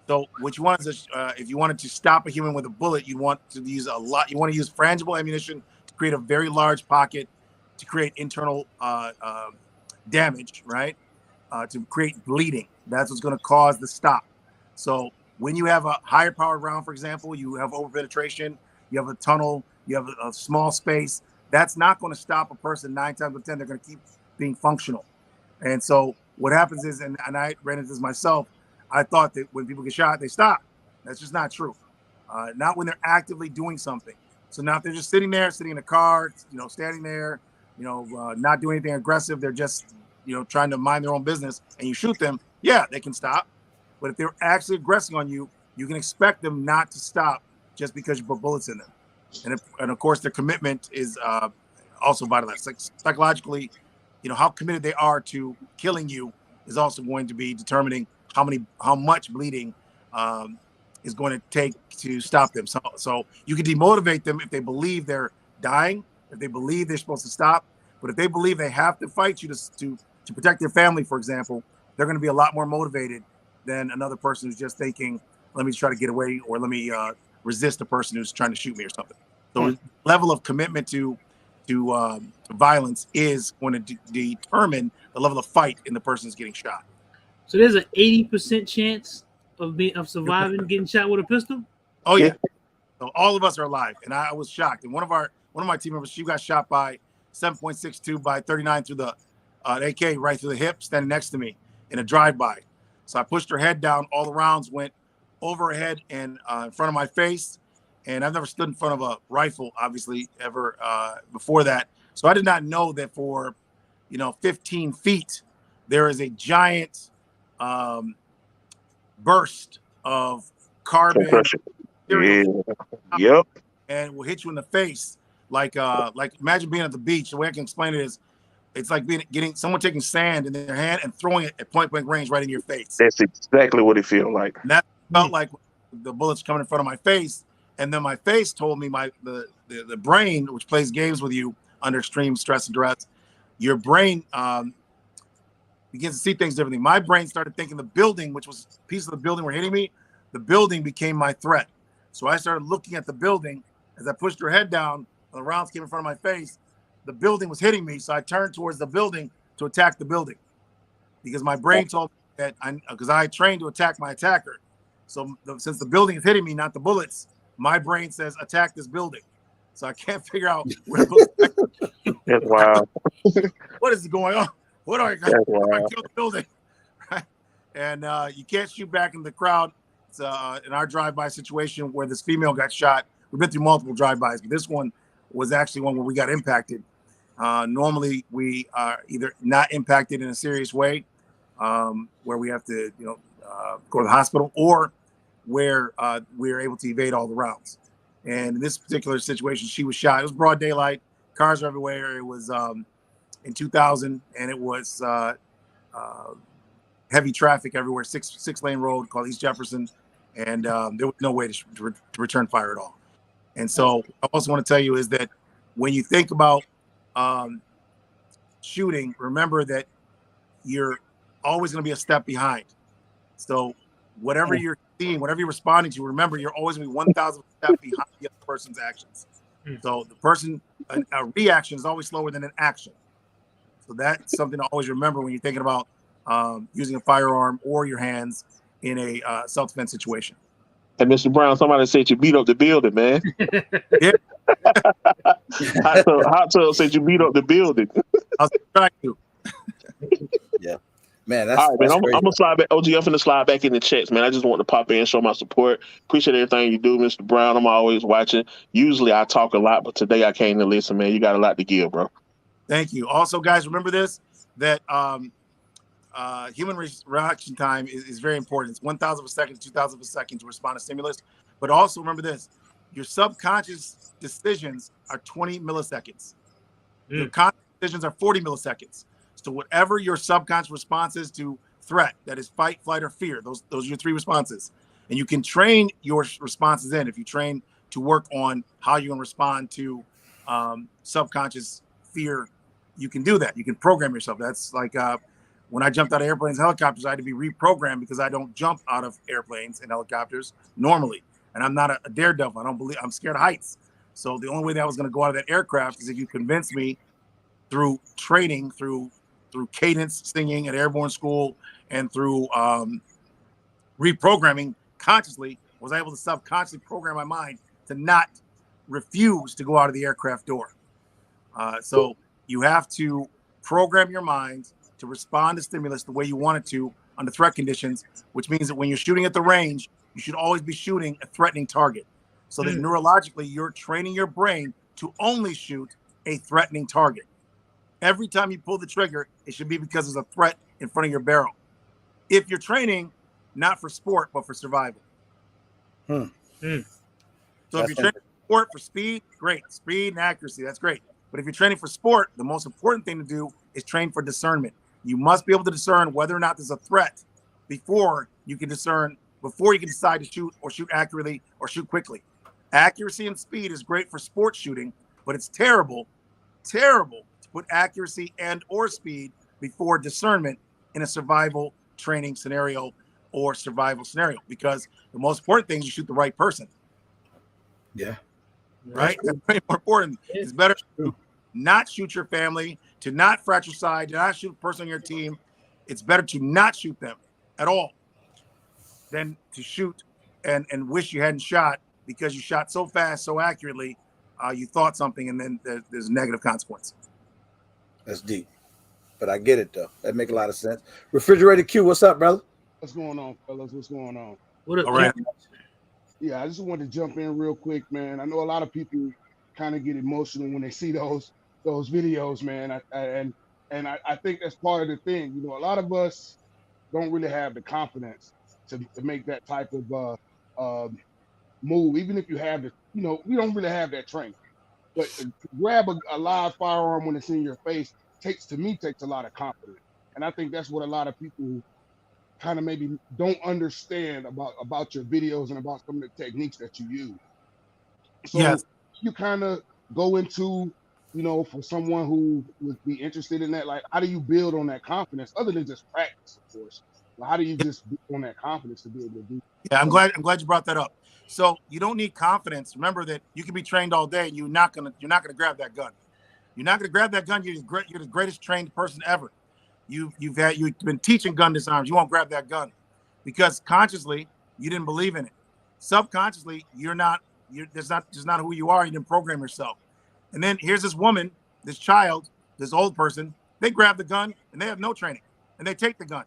So what you want is, if you wanted to stop a human with a bullet, you want to use You want to use frangible ammunition to create a very large pocket, to create internal damage, right? To create bleeding. That's what's going to cause the stop. So when you have a higher powered round, for example, you have overpenetration, you have a tunnel, you have a small space, that's not going to stop a person 9 times out of 10. They're going to keep being functional. And so what happens is, and I ran into this myself, I thought that when people get shot, they stop. That's just not true. Not when they're actively doing something. So now if they're just sitting in a car, standing there, not doing anything aggressive, they're just, trying to mind their own business, and you shoot them, yeah, they can stop. But if they're actually aggressing on you, you can expect them not to stop just because you put bullets in them. And of course, their commitment is also vitalized. Like psychologically, how committed they are to killing you is also going to be determining how much bleeding is going to take to stop them. So you can demotivate them if they believe they're dying, if they believe they're supposed to stop. But if they believe they have to fight you to protect their family, for example, they're going to be a lot more motivated than another person who's just thinking, let me try to get away, or let me resist a person who's trying to shoot me or something. So the level of commitment to violence is going to determine the level of fight in the person who's getting shot. So there's an 80% chance of surviving getting shot with a pistol? Oh yeah. So all of us are alive, and I was shocked. And one of my team members, she got shot by 7.62 by 39 through the AK right through the hip, standing next to me in a drive-by. So I pushed her head down. All the rounds went over her head and in front of my face. And I've never stood in front of a rifle, obviously, ever before that. So I did not know that for 15 feet there is a giant burst of carbon. Yeah. Yep. And it will hit you in the face like imagine being at the beach. The way I can explain it is it's like getting someone taking sand in their hand and throwing it at point blank range right in your face. That's exactly what it feels like. And that felt like the bullets coming in front of my face. And then my face told me the brain, which plays games with you under extreme stress and duress, your brain begins to see things differently. My brain started thinking the building, which was pieces of the building were hitting me, the building became my threat. So I started looking at the building. As I pushed her head down, the rounds came in front of my face. The building was hitting me, so I turned towards the building to attack the building. Because my brain told me that because I trained to attack my attacker. So since the building is hitting me, not the bullets, my brain says attack this building. So I can't figure out where That's wild. what is going on? What are I kill the building? Right? And you can't shoot back in the crowd. It's in our drive-by situation where this female got shot. We've been through multiple drive-bys, but this one was actually one where we got impacted. Normally, we are either not impacted in a serious way, where we have to, go to the hospital, or where we are able to evade all the rounds. And in this particular situation, she was shot. It was broad daylight. Cars were everywhere. It was in 2000, and it was heavy traffic everywhere. Six-lane road called East Jefferson, and there was no way to return fire at all. And so I also want to tell you is that when you think about shooting, remember that you're always going to be a step behind. So whatever you're seeing, whatever you're responding to, remember you're always going to be 1,000 steps behind the other person's actions. So the person, a reaction is always slower than an action. So that's something to always remember when you're thinking about using a firearm or your hands in a self-defense situation. Hey, Mr. Brown, somebody said you beat up the building, man. Yeah. Hot Tub said you beat up the building. I was trying to. Yeah. Man, that's all right, man. I'm crazy. gonna slide back. OG, I'm finna slide back in the chats, man. I just want to pop in and show my support. Appreciate everything you do, Mr. Brown. I'm always watching. Usually I talk a lot, but today I came to listen, man. You got a lot to give, bro. Thank you. Also, guys, remember this, that human reaction time is very important. It's 1,000 of a second, 2,000 of a second to respond to stimulus. But also remember this, your subconscious decisions are 20 milliseconds. Your conscious decisions are 40 milliseconds. So whatever your subconscious response is to threat, that is fight, flight, or fear, those are your three responses. And you can train your responses in. If you train to work on how you're going to respond to subconscious fear, you can do that. You can program yourself. That's like when I jumped out of airplanes and helicopters, I had to be reprogrammed because I don't jump out of airplanes and helicopters normally. And I'm not a daredevil. I'm scared of heights. So the only way that I was going to go out of that aircraft is if you convince me through training, through cadence singing at airborne school, and through reprogramming consciously, was able to subconsciously program my mind to not refuse to go out of the aircraft door. So you have to program your mind to respond to stimulus the way you want it to under threat conditions, which means that when you're shooting at the range, you should always be shooting a threatening target. So that neurologically, you're training your brain to only shoot a threatening target. Every time you pull the trigger, it should be because there's a threat in front of your barrel. If you're training, not for sport, but for survival. So if you're training for sport, for speed, great. Speed and accuracy, that's great. But if you're training for sport, the most important thing to do is train for discernment. You must be able to discern whether or not there's a threat before you can discern before you can decide to shoot or shoot accurately or shoot quickly. Accuracy and speed is great for sports shooting, but it's terrible to put accuracy and or speed before discernment in a survival training scenario or survival scenario, because the most important thing is you shoot the right person. Yeah. Right? That's way more important. It's better to not shoot your family, to not fratricide, to not shoot a person on your team. It's better to not shoot them at all than to shoot and wish you hadn't shot because you shot so fast, so accurately, you thought something, and then there's a negative consequence. That's deep, but I get it though. That make a lot of sense. Refrigerator Q, what's up, brother? What's going on, fellas? What's going on? What up? All right. Yeah, I just wanted to jump in real quick, man. I know a lot of people kind of get emotional when they see those videos, man. I think that's part of the thing. You know, a lot of us don't really have the confidence to make that type of move, even if you have the, you know, we don't really have that training. But to grab a live firearm when it's in your face takes a lot of confidence. And I think that's what a lot of people kind of maybe don't understand about your videos and about some of the techniques that you use. So yes. You kind of go into, you know, for someone who would be interested in that, like, how do you build on that confidence other than just practice, of course? Well, how do you just build on that confidence to be able to do? Yeah, I'm glad you brought that up. So you don't need confidence. Remember that you can be trained all day and you're not gonna grab that gun. You're not gonna grab that gun. You're the greatest trained person ever. You've been teaching gun disarms. You won't grab that gun because consciously you didn't believe in it. Subconsciously, that's not who you are. You didn't program yourself. And then here's this woman, this child, this old person. They grab the gun and they have no training, and they take the gun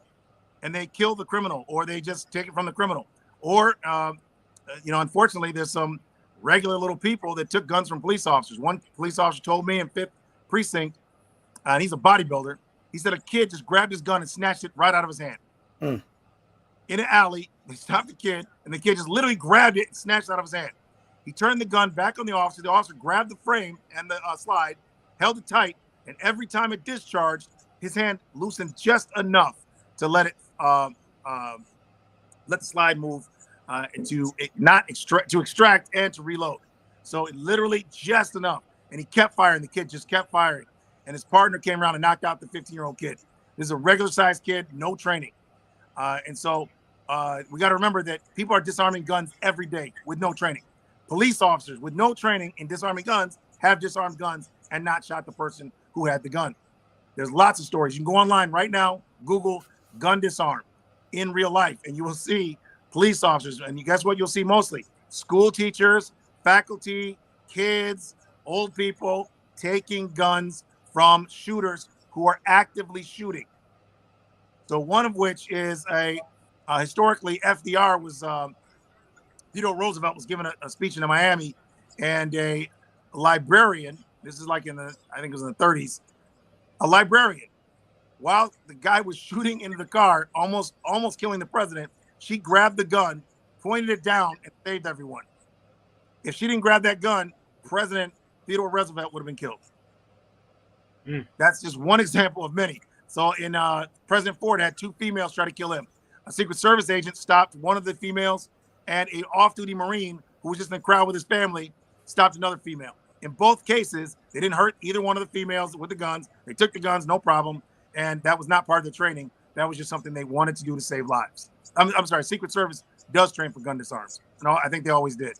and they kill the criminal, or they just take it from the criminal. Or, unfortunately, there's some regular little people that took guns from police officers. One police officer told me in 5th Precinct, and he's a bodybuilder, he said a kid just grabbed his gun and snatched it right out of his hand. In an alley, they stopped the kid, and the kid just literally grabbed it and snatched it out of his hand. He turned the gun back on the officer. The officer grabbed the frame and the slide, held it tight, and every time it discharged, his hand loosened just enough to let the slide move to extract and to reload. So it literally just enough. And he kept firing. The kid just kept firing. And his partner came around and knocked out the 15-year-old kid. This is a regular-sized kid, no training. And so we got to remember that people are disarming guns every day with no training. Police officers with no training in disarming guns have disarmed guns and not shot the person who had the gun. There's lots of stories. You can go online right now, Google gun disarm in real life, and you will see police officers. And guess what you'll see mostly? School teachers, faculty, kids, old people taking guns from shooters who are actively shooting. So one of which is historically FDR was Theodore Roosevelt was giving a speech in Miami, and a librarian, this is like I think it was in the 30s, a librarian, while the guy was shooting into the car, almost killing the president, she grabbed the gun, pointed it down, and saved everyone. If she didn't grab that gun, President Theodore Roosevelt would have been killed. That's just one example of many. So President Ford had 2 females try to kill him. A Secret Service agent stopped one of the females, and an off-duty Marine who was just in the crowd with his family stopped another female. In both cases, they didn't hurt either one of the females with the guns. They took the guns, no problem, and that was not part of the training. That was just something they wanted to do to save lives. I'm sorry, Secret Service does train for gun disarms. And I think they always did.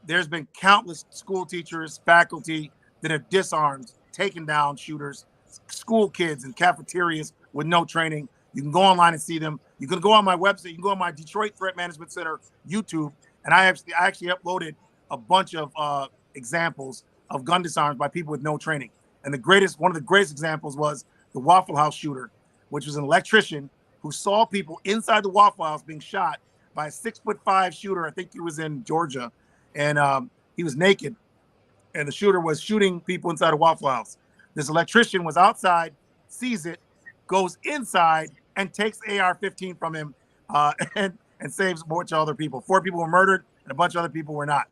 There's been countless school teachers, faculty that have disarmed, taken down shooters, school kids in cafeterias with no training. You can go online and see them. You can go on my website. You can go on my Detroit Threat Management Center YouTube, and I actually uploaded a bunch of examples of gun disarms by people with no training. And one of the greatest examples was the Waffle House shooter, which was an electrician who saw people inside the Waffle House being shot by a 6'5" shooter. I think he was in Georgia, and he was naked, and the shooter was shooting people inside a Waffle House. This electrician was outside, sees it, goes inside, and takes AR-15 from him and saves a bunch of other people. 4 people were murdered, and a bunch of other people were not.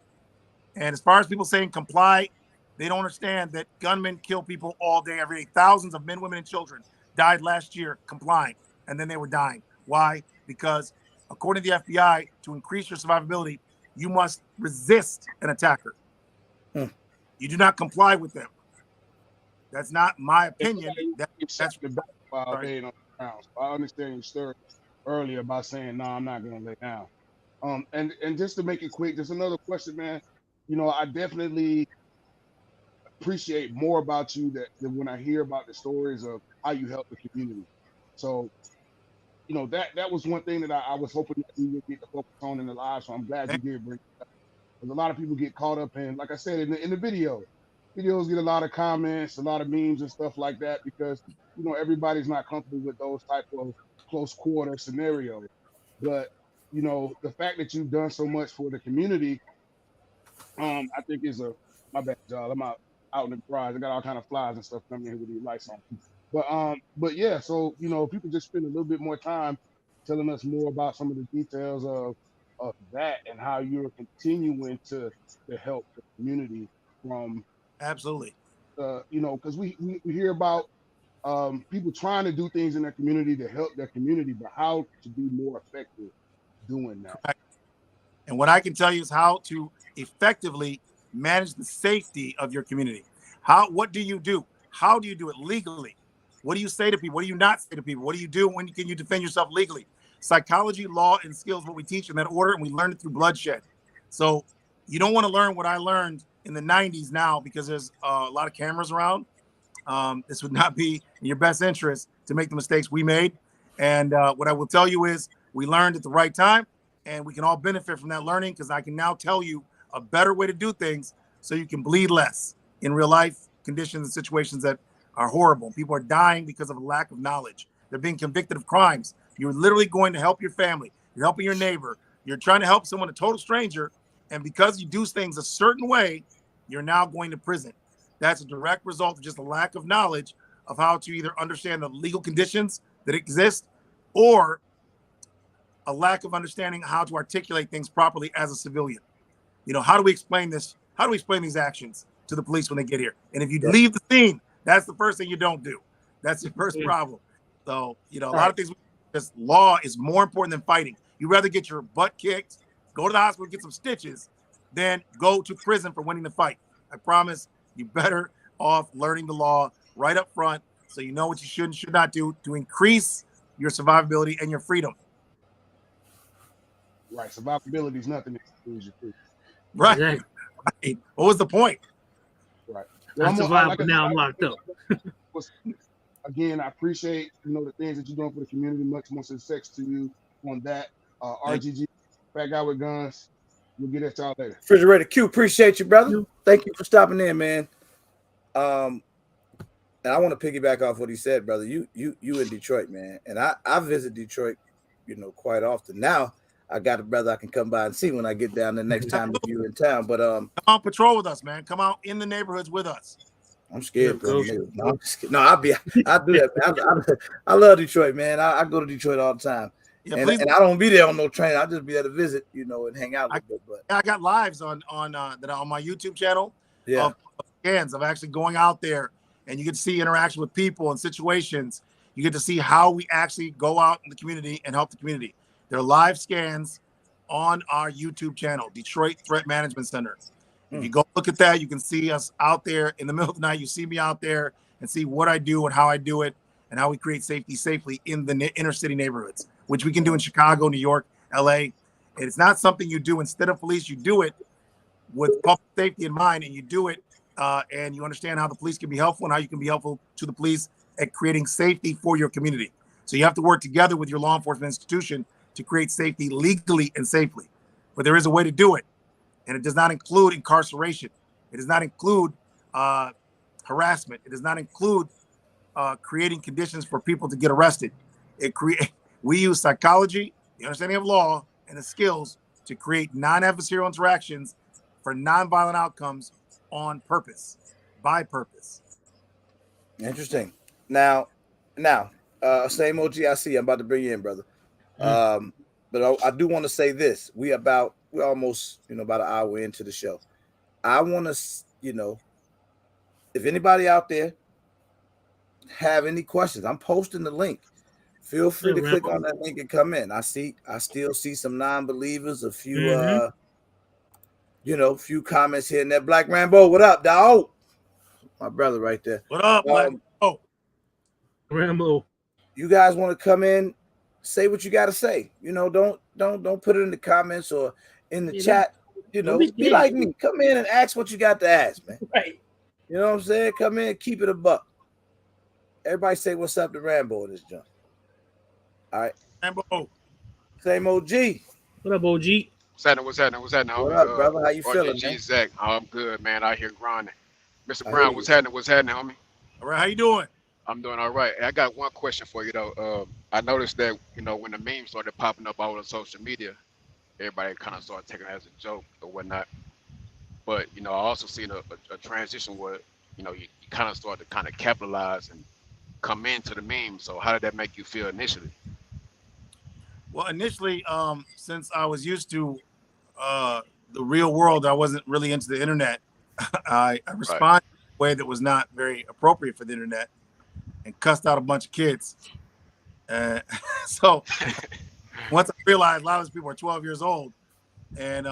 And as far as people saying comply, they don't understand that gunmen kill people all day, every day. Thousands of men, women, and children died last year complying. and then they were dying. Why? Because according to the FBI, to increase your survivability, you must resist an attacker. You do not comply with them. That's not my opinion. That's the back while laying on the ground. So I understand your story earlier by saying, "No, I'm not going to lay down." And just to make it quick, just another question, man. You know, I definitely appreciate more about you than when I hear about the stories of how you help the community. So, you know, that was one thing that I was hoping that we would get to focus on in the live. So I'm glad you did bring it up. Because a lot of people get caught up in, like I said, in the video. Videos get a lot of comments, a lot of memes and stuff like that because, you know, everybody's not comfortable with those type of close quarter scenarios. But, you know, the fact that you've done so much for the community, I think is my bad, y'all. I'm out in the garage. I got all kind of flies and stuff coming in with these lights on. But yeah, so you know, if people just spend a little bit more time telling us more about some of the details of that and how you're continuing to help the community from absolutely. You know, because we hear about people trying to do things in their community to help their community, but how to be more effective doing that. Correct. And what I can tell you is how to effectively manage the safety of your community. What do you do? How do you do it legally? What do you say to people? What do you not say to people? What do you do when can you defend yourself legally? Psychology, law, and skills, what we teach in that order, and we learn it through bloodshed. So you don't want to learn what I learned in the 90s now because there's a lot of cameras around. This would not be in your best interest to make the mistakes we made. And what I will tell you is we learned at the right time, and we can all benefit from that learning because I can now tell you a better way to do things so you can bleed less in real life conditions and situations that are horrible. People are dying because of a lack of knowledge. They're being convicted of crimes. You're literally going to help your family. You're helping your neighbor. You're trying to help someone, a total stranger. And because you do things a certain way, you're now going to prison. That's a direct result of just a lack of knowledge of how to either understand the legal conditions that exist or a lack of understanding how to articulate things properly as a civilian. You know, how do we explain this? How do we explain these actions to the police when they get here? And if you leave the scene, that's the first thing you don't do. That's your first problem. So, you know, a lot of things, just law is more important than fighting. You'd rather get your butt kicked, go to the hospital, get some stitches, than go to prison for winning the fight. I promise you're better off learning the law right up front so you know what you should and should not do to increase your survivability and your freedom. Right. Survivability is nothing to lose your freedom. Right. Exactly. Right. What was the point? Right. Well, I survived, but now I'm locked up. Again, I appreciate, you know, the things that you're doing for the community. Much more success to you on that. RGG, Fat Guy with Guns. We'll get at y'all later. Refrigerator Q, appreciate you, brother. Thank you for stopping in, man. And I want to piggyback off what he said, brother. You in Detroit, man. And I visit Detroit, you know, quite often. Now I got a brother I can come by and see when I get down the next time that you're in town. But come on patrol with us, man. Come out in the neighborhoods with us. I'm scared, bro. No, I'll do that. I love Detroit, man. I go to Detroit all the time. Yeah, and I don't be there on no train. I just be there to visit, you know, and hang out a little bit. But I got lives on that on my YouTube channel of scans of actually going out there, and you get to see interaction with people and situations. You get to see how we actually go out in the community and help the community. There are live scans on our YouTube channel, Detroit Threat Management Center. If you go look at that, you can see us out there in the middle of the night. You see me out there and see what I do and how I do it and how we create safety safely in the inner city neighborhoods, which we can do in Chicago, New York, LA. And it's not something you do instead of police. You do it with public safety in mind, and you do it and you understand how the police can be helpful and how you can be helpful to the police at creating safety for your community. So you have to work together with your law enforcement institution to create safety legally and safely. But there is a way to do it. And it does not include incarceration. It does not include harassment. It does not include creating conditions for people to get arrested. We use psychology, the understanding of law, and the skills to create non-adversarial interactions for non-violent outcomes on purpose, by purpose. Interesting. Now, same OG I see. I'm about to bring you in, brother. But I do want to say this. We're almost, about an hour into the show. I want to, if anybody out there have any questions, I'm posting the link Feel free to click on that link and come in. I still see some non-believers, a few few comments here and there. Black Rambo, what up, dog? My brother right there. What up, Black? Rambo. You guys want to come in, say what you got to say. Don't put it in the comments or in the chat. Be like me. Come in and ask what you got to ask, man. Right. You know what I'm saying? Come in, keep it a buck. Everybody say what's up to Rambo in this jump. All right. Rambo. Same OG. What up, OG? What's happening? What up, brother? How you feeling, man? Zach. Oh, I'm good, man. Out here grinding. Mr. Brown, what's happening, homie? All right, how you doing? I'm doing all right. I got one question for you, though. I noticed that, when the memes started popping up all over social media, everybody kind of started taking it as a joke or whatnot. But, I also seen a transition where, you kind of started to kind of capitalize and come into the meme. So how did that make you feel initially? Well, initially, since I was used to the real world, I wasn't really into the internet. I responded in a way that was not very appropriate for the internet and cussed out a bunch of kids. So once I realized a lot of these people are 12 years old, and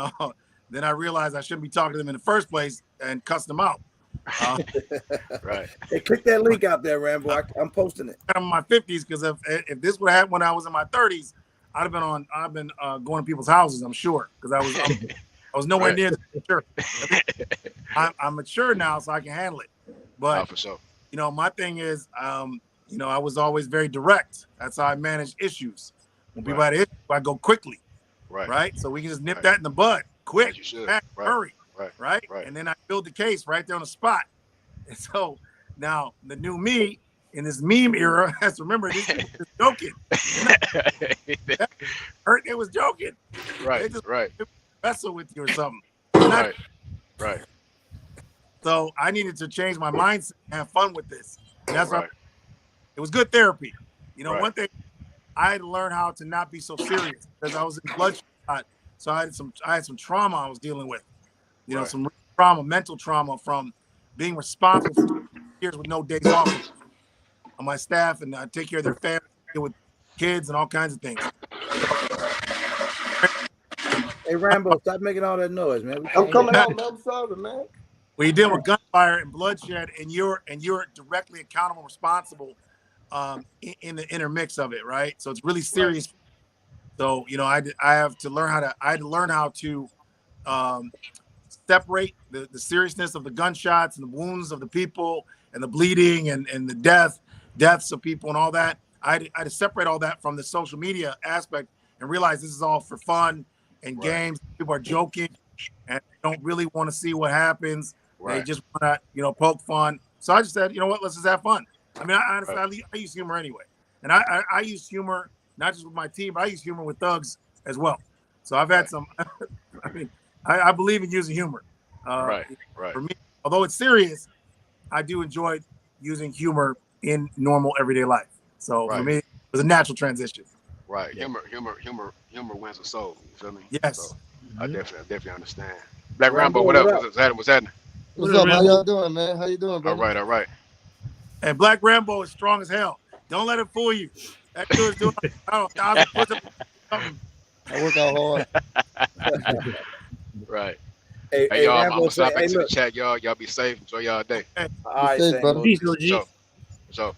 then I realized I shouldn't be talking to them in the first place and cuss them out. Right. Hey, click that link out there, Rambo. I'm posting it. I'm in my 50s because if this would have happened when I was in my 30s, I've been going to people's houses, I'm sure, because I was nowhere near mature. I'm mature now, so I can handle it. But for sure. My thing is, I was always very direct. That's how I manage issues. When people had an issue, I go quickly. Right. So we can just nip that in the bud, quick, hurry. Right. And then I build the case right there on the spot. And so now the new me in this meme era has to remember this is joking. They was joking. Right. They just right. Wrestle with you or something. Right. So I needed to change my mindset and have fun with this. And that's why it was good therapy. One thing I had to learn how to not be so serious because I was in bloodshot. So I had some trauma I was dealing with. Some trauma, mental trauma from being responsible for 2 years with no days off on my staff, and I take care of their family, deal with kids and all kinds of things. Hey Rambo, stop making all that noise, man. I'm coming out, man. I'm sorry, man. When you deal with gunfire and bloodshed, and you're directly accountable, responsible in the intermix of it, right? So it's really serious. So I had to learn how to separate the seriousness of the gunshots and the wounds of the people and the bleeding and the deaths of people and all that. I had to separate all that from the social media aspect and realize this is all for fun and games. People are joking and don't really want to see what happens. They just want to, poke fun. So I just said, you know what, let's just have fun. I mean, I use humor anyway. And I use humor, not just with my team, but I use humor with thugs as well. So I've had some, I believe in using humor. For me, although it's serious, I do enjoy using humor in normal everyday life. So for me, it was a natural transition. Right. Yeah. Humor wins the soul. You feel me? Yes. So I definitely understand. Black Rambo, what up? What's happening? What's up? How y'all doing, man? How you doing, bro? All right. And Black Rambo is strong as hell. Don't let it fool you. That dude's doing I work out hard. Right. Hey, y'all, Rambo, I'm gonna stop into the chat, y'all. Y'all be safe. Enjoy y'all day. All right, safe, brother. So.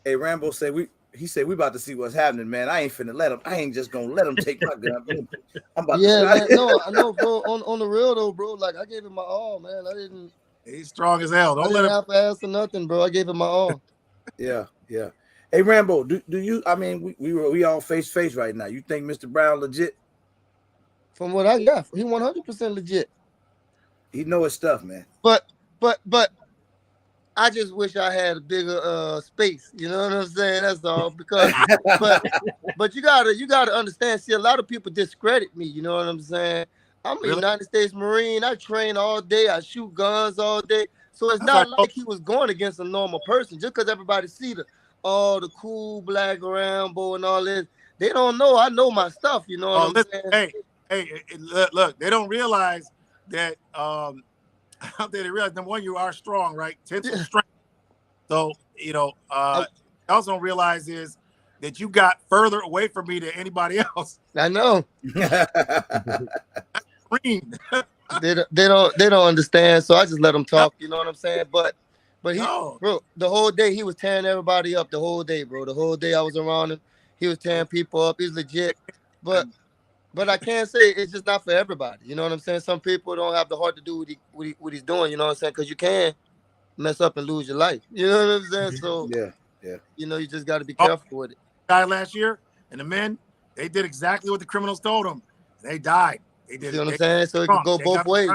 Hey, Rambo said he said we about to see what's happening, man. I ain't just gonna let him take my gun. I'm about man. No, I know, bro. On the real though, bro. Like I gave it my all, man. I didn't. He's strong as hell. Don't let him half-ass or nothing, bro. I gave it my all. Yeah. Hey, Rambo, do you? I mean, we all face right now. You think Mr. Brown legit? From what I got, he 100% legit. He know his stuff, man. But I just wish I had a bigger space. You know what I'm saying? That's all. Because but you gotta understand. See, a lot of people discredit me. You know what I'm saying? I'm a United States Marine. I train all day. I shoot guns all day. So it's not like he was going against a normal person. Just because everybody see the cool Black Rambo and all this, they don't know. I know my stuff. You know what I'm saying? Hey, look, they don't realize that. They realize number one, you are strong, right? Tensile strength. So also don't realize is that you got further away from me than anybody else. I know. Green. They don't understand. So I just let them talk. You know what I'm saying? But he, No. bro, the whole day he was tearing everybody up. The whole day, bro. The whole day I was around him, he was tearing people up. He's legit. But I can't say it's just not for everybody. You know what I'm saying? Some people don't have the heart to do what he's doing. You know what I'm saying? Because you can mess up and lose your life. You know what I'm saying? So yeah. You know, you just got to be careful with it. Guy last year, and the men, they did exactly what the criminals told them. They died. They did. You know what I'm saying? So it could go both ways.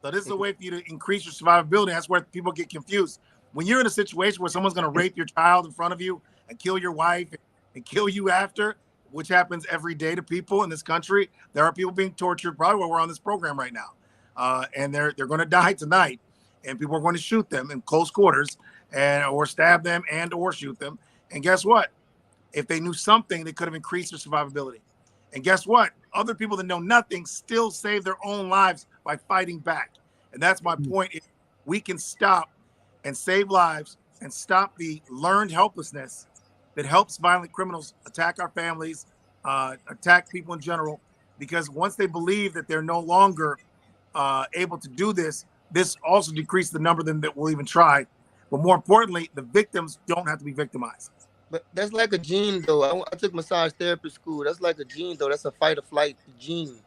So this is a way for you to increase your survivability. That's where people get confused. When you're in a situation where someone's going to rape your child in front of you and kill your wife and kill you after, which happens every day to people in this country, there are people being tortured probably while we're on this program right now. And they're going to die tonight, and people are going to shoot them in close quarters or stab them or shoot them. And guess what? If they knew something, they could have increased their survivability. And guess what? Other people that know nothing still save their own lives by fighting back. And that's my point. Is we can stop and save lives and stop the learned helplessness that helps violent criminals attack our families, attack people in general. Because once they believe that they're no longer able to do this, this also decreases the number of them that will even try. But more importantly, the victims don't have to be victimized. But that's like a gene, though. I took massage therapy school. That's like a gene, though. That's a fight or flight gene.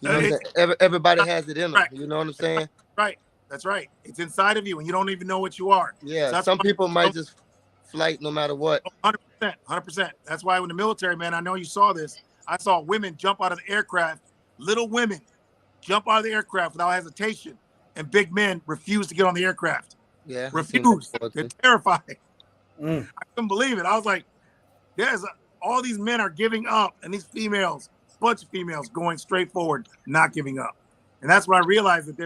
You know what I'm saying? Everybody has it in them. Right. You know what I'm saying? Right. That's right. It's inside of you, and you don't even know what you are. Yeah. So some people might just flight no matter what. 100%. That's why in the military, man, I know you saw this. I saw women jump out of the aircraft, little women jump out of the aircraft without hesitation, and big men refuse to get on the aircraft. Yeah. Refuse. They're terrified. I couldn't believe it. I was like, all these men are giving up, and these females, bunch of females going straight forward, not giving up. And that's when I realized that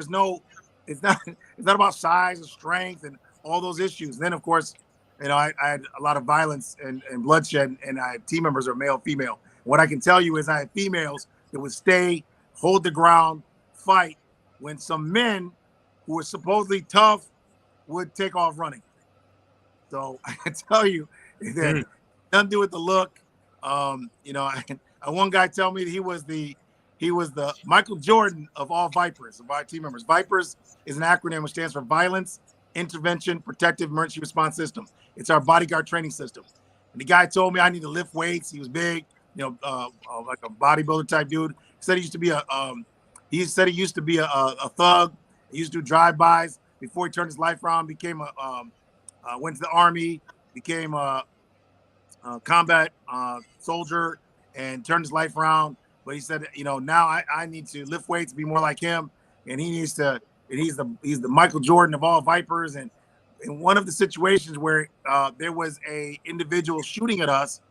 it's not about size or strength and all those issues. And then, of course, you know, I had a lot of violence and bloodshed, and I had team members are male, female. What I can tell you is I had females that would stay, hold the ground, fight, when some men who were supposedly tough would take off running. So I can tell you that nothing to do with the look. You know, I one guy tell me that he was the Michael Jordan of all Vipers, of our team members. Vipers is an acronym which stands for Violence, Intervention, Protective Emergency Response System. It's our bodyguard training system. And the guy told me I need to lift weights. He was big, you know, like a bodybuilder type dude. He said he used to be a thug. He used to do drive-bys before he turned his life around. Became went to the Army, became a combat soldier, and turned his life around. But he said, you know, now I need to lift weights, be more like him, and he's the Michael Jordan of all Vipers. And in one of the situations where there was a individual shooting at us,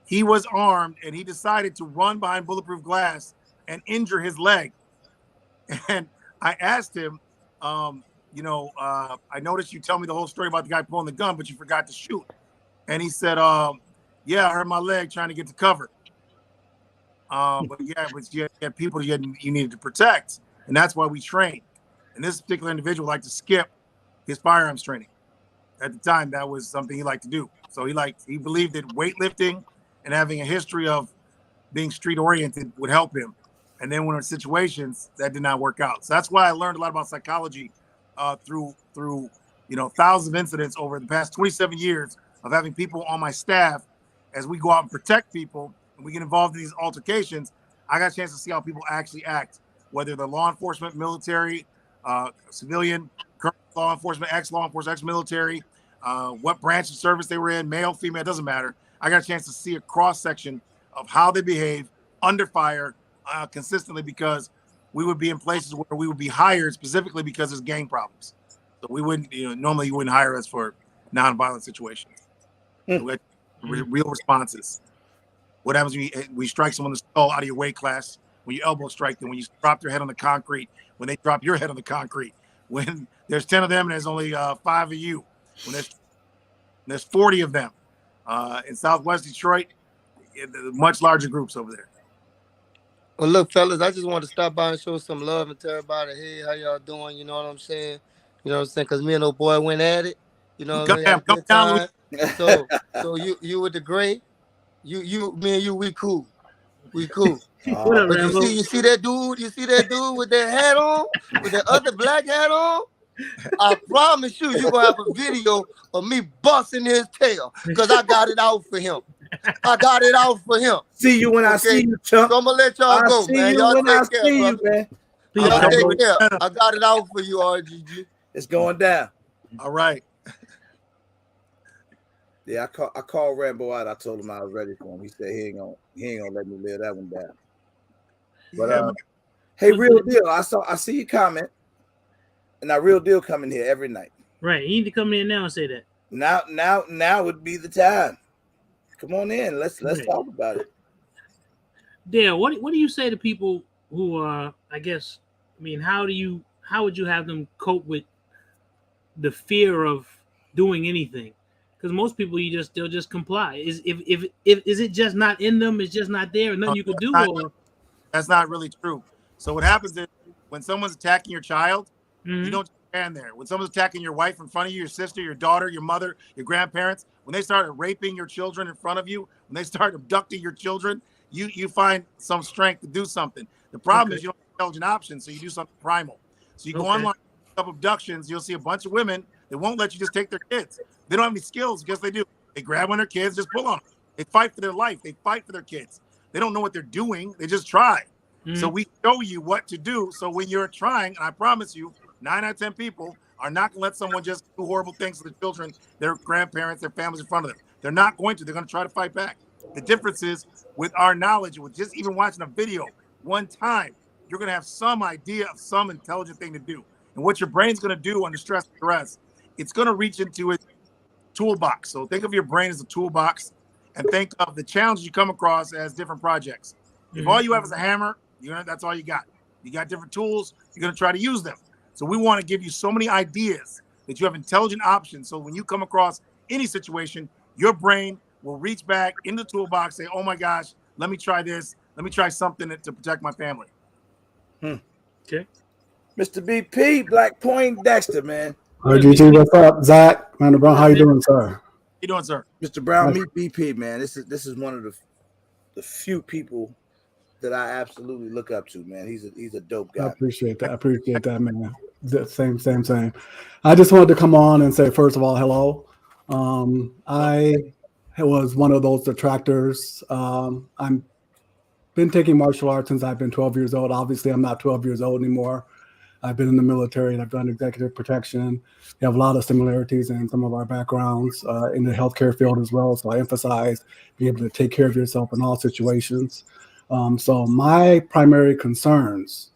he was armed, and he decided to run behind bulletproof glass and injure his leg. And I asked him, you know, I noticed you tell me the whole story about the guy pulling the gun, but you forgot to shoot. And he said, yeah, I hurt my leg trying to get to cover. But you had people you needed to protect. And that's why we train. And this particular individual liked to skip his firearms training. At the time, that was something he liked to do. So he believed that weightlifting and having a history of being street oriented would help him. And then when in situations that did not work out. So that's why I learned a lot about psychology through you know, thousands of incidents over the past 27 years of having people on my staff. As we go out and protect people and we get involved in these altercations, I got a chance to see how people actually act, whether they're law enforcement, military, civilian, current law enforcement, ex-law enforcement, ex-military, what branch of service they were in, male, female, it doesn't matter. I got a chance to see a cross-section of how they behave under fire consistently, because we would be in places where we would be hired specifically because there's gang problems. So we wouldn't, you know, normally you wouldn't hire us for non-violent situations. So we had real responses. What happens when we strike someone in the skull out of your weight class? When you elbow strike them, when you drop their head on the concrete, when they drop your head on the concrete, when there's 10 of them and there's only 5 of you, when there's 40 of them in Southwest Detroit, much larger groups over there. Well, look, fellas, I just wanted to stop by and show some love and tell everybody, hey, how y'all doing? You know what I'm saying? You know what I'm saying? Because me and old boy went at it. You know, we had a good time. So you with the gray. me and you, we cool. We cool. What up, But Rambo? you see that dude? You see that dude with that hat on, with that other black hat on? I promise you, you're gonna have a video of me busting his tail because I got it out for him. I got it out for him. See you when I see you, chump. So I'm gonna let y'all go, man. Y'all take care, brother. Man. Y'all take care. I got it out for you, RGG. It's going down. All right. Yeah, I called Rambo out. I told him I was ready for him. He said he ain't gonna let me live that one down. But hey, Real Deal, I see your comment, and Real Deal coming here every night. Right, you need to come in now and say that. Now would be the time. Come on in. Let's talk about it. Dale, what do you say to people who I guess, I mean, how would you have them cope with the fear of doing anything? Because most people they'll just comply. Is it just not in them? It's just not there, and nothing you could do. That's not really true. So what happens is when someone's attacking your child, you don't stand there. When someone's attacking your wife in front of you, your sister, your daughter, your mother, your grandparents, when they start raping your children in front of you, when they start abducting your children, you find some strength to do something. The problem is you don't have intelligent options, so you do something primal. So you go online, up abductions, you'll see a bunch of women that won't let you just take their kids. They don't have any skills. Yes, they do. They grab one of their kids, just pull on them. They fight for their life. They fight for their kids. They don't know what they're doing. They just try. So we show you what to do. So when you're trying, and I promise you, 9 out of 10 people are not going to let someone just do horrible things to the children, their grandparents, their families in front of them. They're not going to. They're going to try to fight back. The difference is with our knowledge, with just even watching a video one time, you're going to have some idea of some intelligent thing to do. And what your brain's going to do under stress and duress, it's going to reach into its toolbox. So think of your brain as a toolbox and think of the challenges you come across as different projects. If all you have is a hammer, that's all you got. You got different tools. You're going to try to use them. So we want to give you so many ideas that you have intelligent options. So when you come across any situation, your brain will reach back in the toolbox, say, oh my gosh, let me try this. Let me try something to protect my family. Okay. Mr. BP, Black Point Dexter, man. RGG, what's up? Zach, man, Brown, how you doing, sir? How you doing, sir? Mr. Brown, meet BP, man. This is one of the few people that I absolutely look up to, man. He's a dope guy. I appreciate that, man. Same. I just wanted to come on and say, first of all, hello. I was one of those detractors. I'm been taking martial arts since I've been 12 years old. Obviously, I'm not 12 years old anymore. I've been in the military and I've done executive protection. We have a lot of similarities in some of our backgrounds in the healthcare field as well. So I emphasize being able to take care of yourself in all situations. So my primary concerns,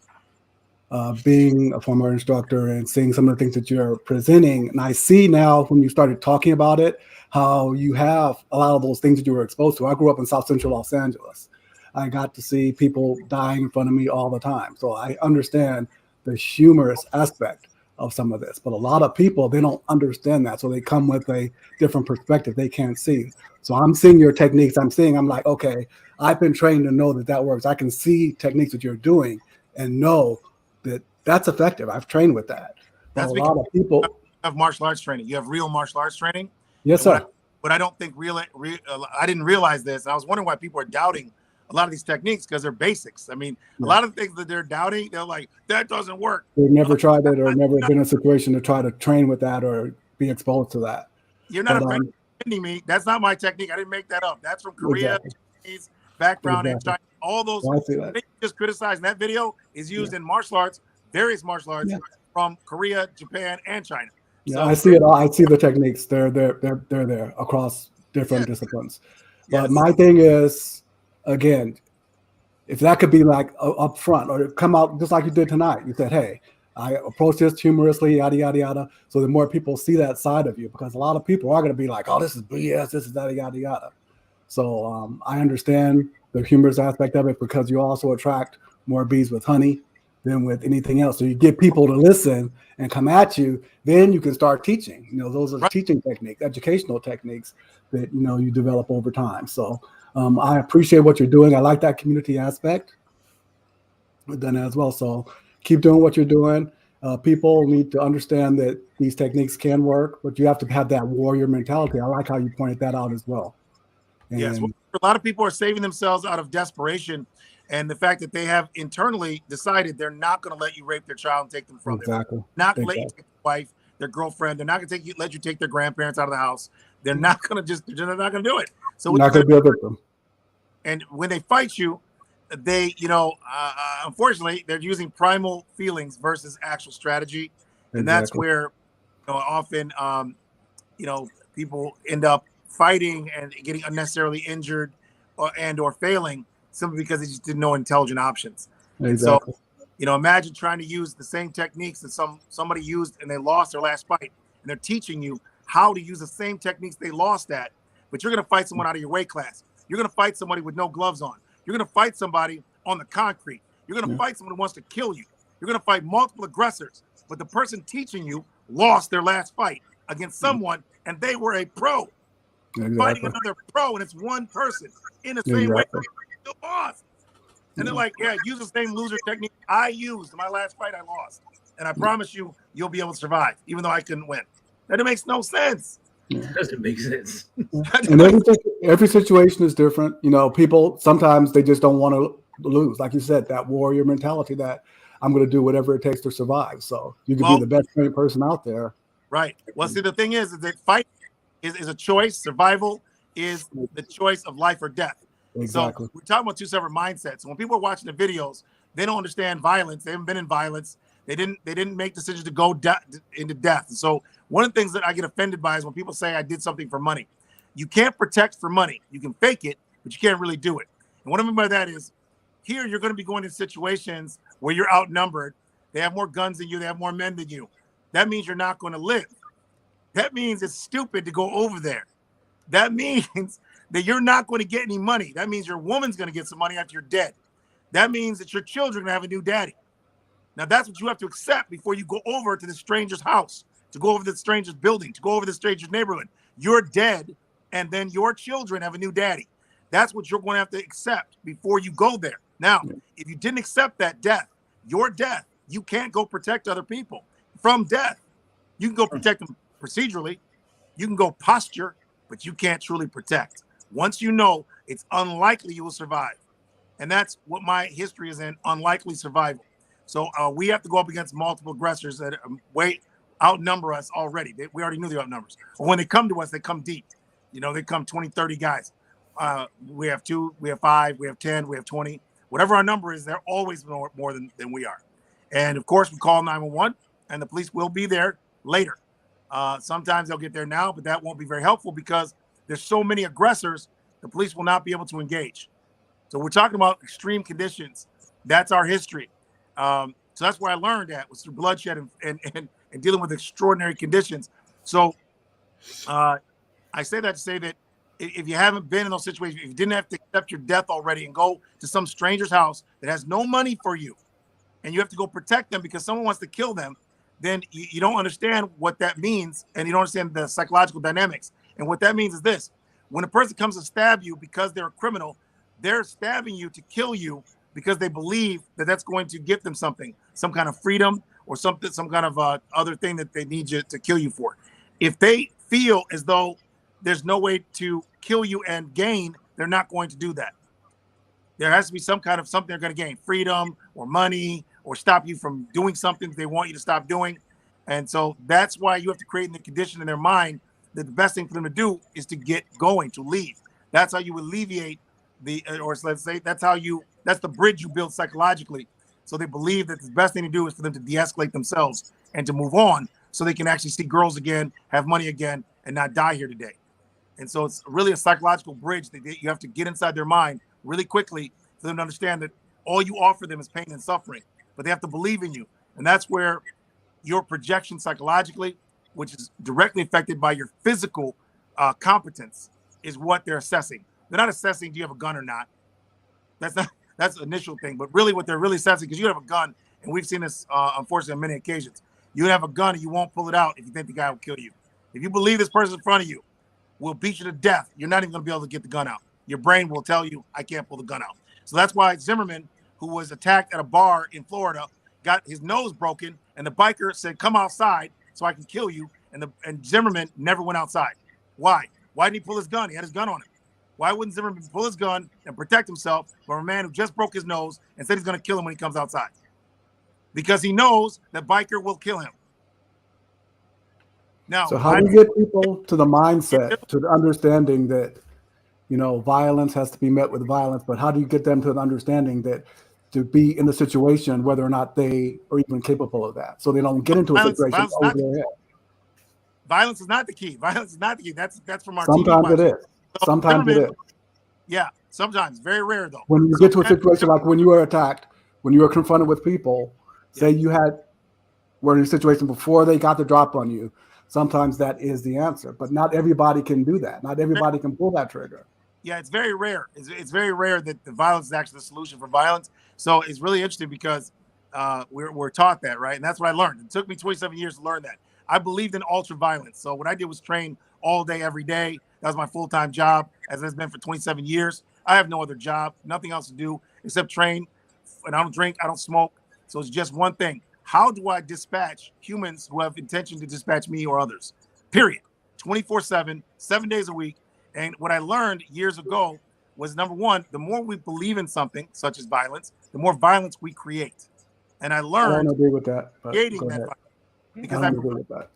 being a former instructor and seeing some of the things that you're presenting, and I see now when you started talking about it, how you have a lot of those things that you were exposed to. I grew up in South Central Los Angeles. I got to see people dying in front of me all the time. So I understand the humorous aspect of some of this, but a lot of people, they don't understand that. So they come with a different perspective they can't see. So I'm seeing your techniques. I'm like, okay, I've been trained to know that works. I can see techniques that you're doing and know that that's effective. I've trained with that. That's a lot of people have martial arts training. You have real martial arts training. Yes, sir. But I don't think I didn't realize this. I was wondering why people are doubting a lot of these techniques because they're basics. I mean, a lot of things that they're doubting, they're like, that doesn't work. They've never tried it or never been in a situation to try to train with that or be exposed to that. You're not offending me. That's not my technique. I didn't make that up. That's from Korea, Chinese background, and China. All those things just criticized in that video is used in martial arts, various martial arts from Korea, Japan, and China. Yeah, so, I see it all. I see the techniques. They're there across different disciplines. But my thing is, again, if that could be like up front or come out just like you did tonight, you said, hey, I approach this humorously, yada, yada, yada. So the more people see that side of you, because a lot of people are going to be like, oh, this is BS, this is yada, yada, yada. So I understand the humorous aspect of it because you also attract more bees with honey than with anything else. So you get people to listen and come at you, then you can start teaching. You know, those are teaching techniques, educational techniques that, you know, you develop over time. So I appreciate what you're doing. I like that community aspect. We've done that as well. So keep doing what you're doing. People need to understand that these techniques can work, but you have to have that warrior mentality. I like how you pointed that out as well. Yes, well, And a lot of people are saving themselves out of desperation, and the fact that they have internally decided they're not going to let you rape their child and take them from them. exactly. Not going to let you take their wife, their girlfriend. They're not going to let you take their grandparents out of the house. They're not going to they're not going to do it. So You're not going to be a victim. And when they fight you, they, unfortunately, they're using primal feelings versus actual strategy, and that's Exactly. where, often, people end up fighting and getting unnecessarily injured, or failing simply because they just didn't know intelligent options. Exactly. And so, imagine trying to use the same techniques that somebody used and they lost their last fight, and they're teaching you how to use the same techniques they lost at, but you're going to fight someone out of your weight class. You're going to fight somebody with no gloves on. You're going to fight somebody on the concrete. You're going to fight someone who wants to kill you. You're going to fight multiple aggressors, but the person teaching you lost their last fight against someone, and they were a pro fighting another pro, and it's one person in the same way. Still lost. And they're like, yeah, use the same loser technique I used in my last fight I lost. And I promise you, you'll be able to survive, even though I couldn't win. That makes no sense. Doesn't make sense. And every situation is different. People sometimes they just don't want to lose. Like you said, that warrior mentality that I'm going to do whatever it takes to survive. So you can be the best trained person out there. Right. Well, see, the thing is that fight is a choice. Survival is the choice of life or death. Exactly. So we're talking about two separate mindsets. When people are watching the videos, they don't understand violence. They haven't been in violence. They didn't make decisions to go into death. And so one of the things that I get offended by is when people say I did something for money. You can't protect for money. You can fake it, but you can't really do it. And what I mean by that is, here you're going to be going in situations where you're outnumbered. They have more guns than you. They have more men than you. That means you're not going to live. That means it's stupid to go over there. That means that you're not going to get any money. That means your woman's going to get some money after you're dead. That means that your children are going to have a new daddy. Now, that's what you have to accept before you go over to the stranger's house, to go over to the stranger's building, to go over to the stranger's neighborhood. You're dead, and then your children have a new daddy. That's what you're going to have to accept before you go there. Now, if you didn't accept that death, your death, you can't go protect other people from death. You can go protect them procedurally. You can go posture, but you can't truly protect. Once you know, it's unlikely you will survive. And that's what my history is in, unlikely survival. So we have to go up against multiple aggressors that way outnumber us already. We already knew the outnumbers. But when they come to us, they come deep. They come 20, 30 guys. We have 2, we have 5, we have 10, we have 20. Whatever our number is, they're always more than we are. And, of course, we call 911, and the police will be there later. Sometimes they'll get there now, but that won't be very helpful because there's so many aggressors, the police will not be able to engage. So we're talking about extreme conditions. That's our history. So that's where I learned that was through bloodshed and dealing with extraordinary conditions. So I say that to say that if you haven't been in those situations, if you didn't have to accept your death already and go to some stranger's house that has no money for you, and you have to go protect them because someone wants to kill them, then you don't understand what that means, and you don't understand the psychological dynamics. And what that means is this: when a person comes to stab you because they're a criminal, they're stabbing you to kill you because they believe that that's going to give them something, some kind of freedom or some kind of other thing that they need you to kill you for. If they feel as though there's no way to kill you and gain, they're not going to do that. There has to be some kind of something they're going to gain, freedom or money, or stop you from doing something they want you to stop doing. And so that's why you have to create the condition in their mind that the best thing for them to do is to get going, to leave. That's how you alleviate or let's say that's the bridge you build psychologically. So they believe that the best thing to do is for them to de-escalate themselves and to move on so they can actually see girls again, have money again, and not die here today. And so it's really a psychological bridge that you have to get inside their mind really quickly for them to understand that all you offer them is pain and suffering, but they have to believe in you. And that's where your projection psychologically, which is directly affected by your physical competence, is what they're assessing. They're not assessing, do you have a gun or not? That's the initial thing. But really what they're really assessing, because you have a gun, and we've seen this, unfortunately, on many occasions. You have a gun and you won't pull it out if you think the guy will kill you. If you believe this person in front of you will beat you to death, you're not even going to be able to get the gun out. Your brain will tell you, I can't pull the gun out. So that's why Zimmerman, who was attacked at a bar in Florida, got his nose broken, and the biker said, come outside so I can kill you. And Zimmerman never went outside. Why? Why didn't he pull his gun? He had his gun on him. Why wouldn't Zimmerman pull his gun and protect himself from a man who just broke his nose and said he's going to kill him when he comes outside? Because he knows that biker will kill him. Now, so how do you get people to the mindset, to the understanding that, you know, violence has to be met with violence, but how do you get them to the understanding that to be in the situation, whether or not they are even capable of that, so they don't get into a situation over their head? Violence is not the key. Violence is not the key. That's from our Sometimes TV it is. So Sometimes it is. Yeah, sometimes. Very rare, though. When you get to a situation like when you were attacked, when you were confronted with people, say you were in a situation before they got the drop on you, sometimes that is the answer. But not everybody can do that. Not everybody can pull that trigger. Yeah, it's very rare. It's very rare that the violence is actually the solution for violence. So it's really interesting because we're taught that, right? And that's what I learned. It took me 27 years to learn that. I believed in ultra violence. So what I did was train all day, every day. That was my full-time job, as it's been for 27 years. I have no other job, nothing else to do except train. And I don't drink, I don't smoke. So it's just one thing. How do I dispatch humans who have intention to dispatch me or others? Period. 24/7, 7 days a week. And what I learned years ago was, number one, the more we believe in something, such as violence, the more violence we create. And I learned I don't agree with that. creating that violence because I don't agree with that.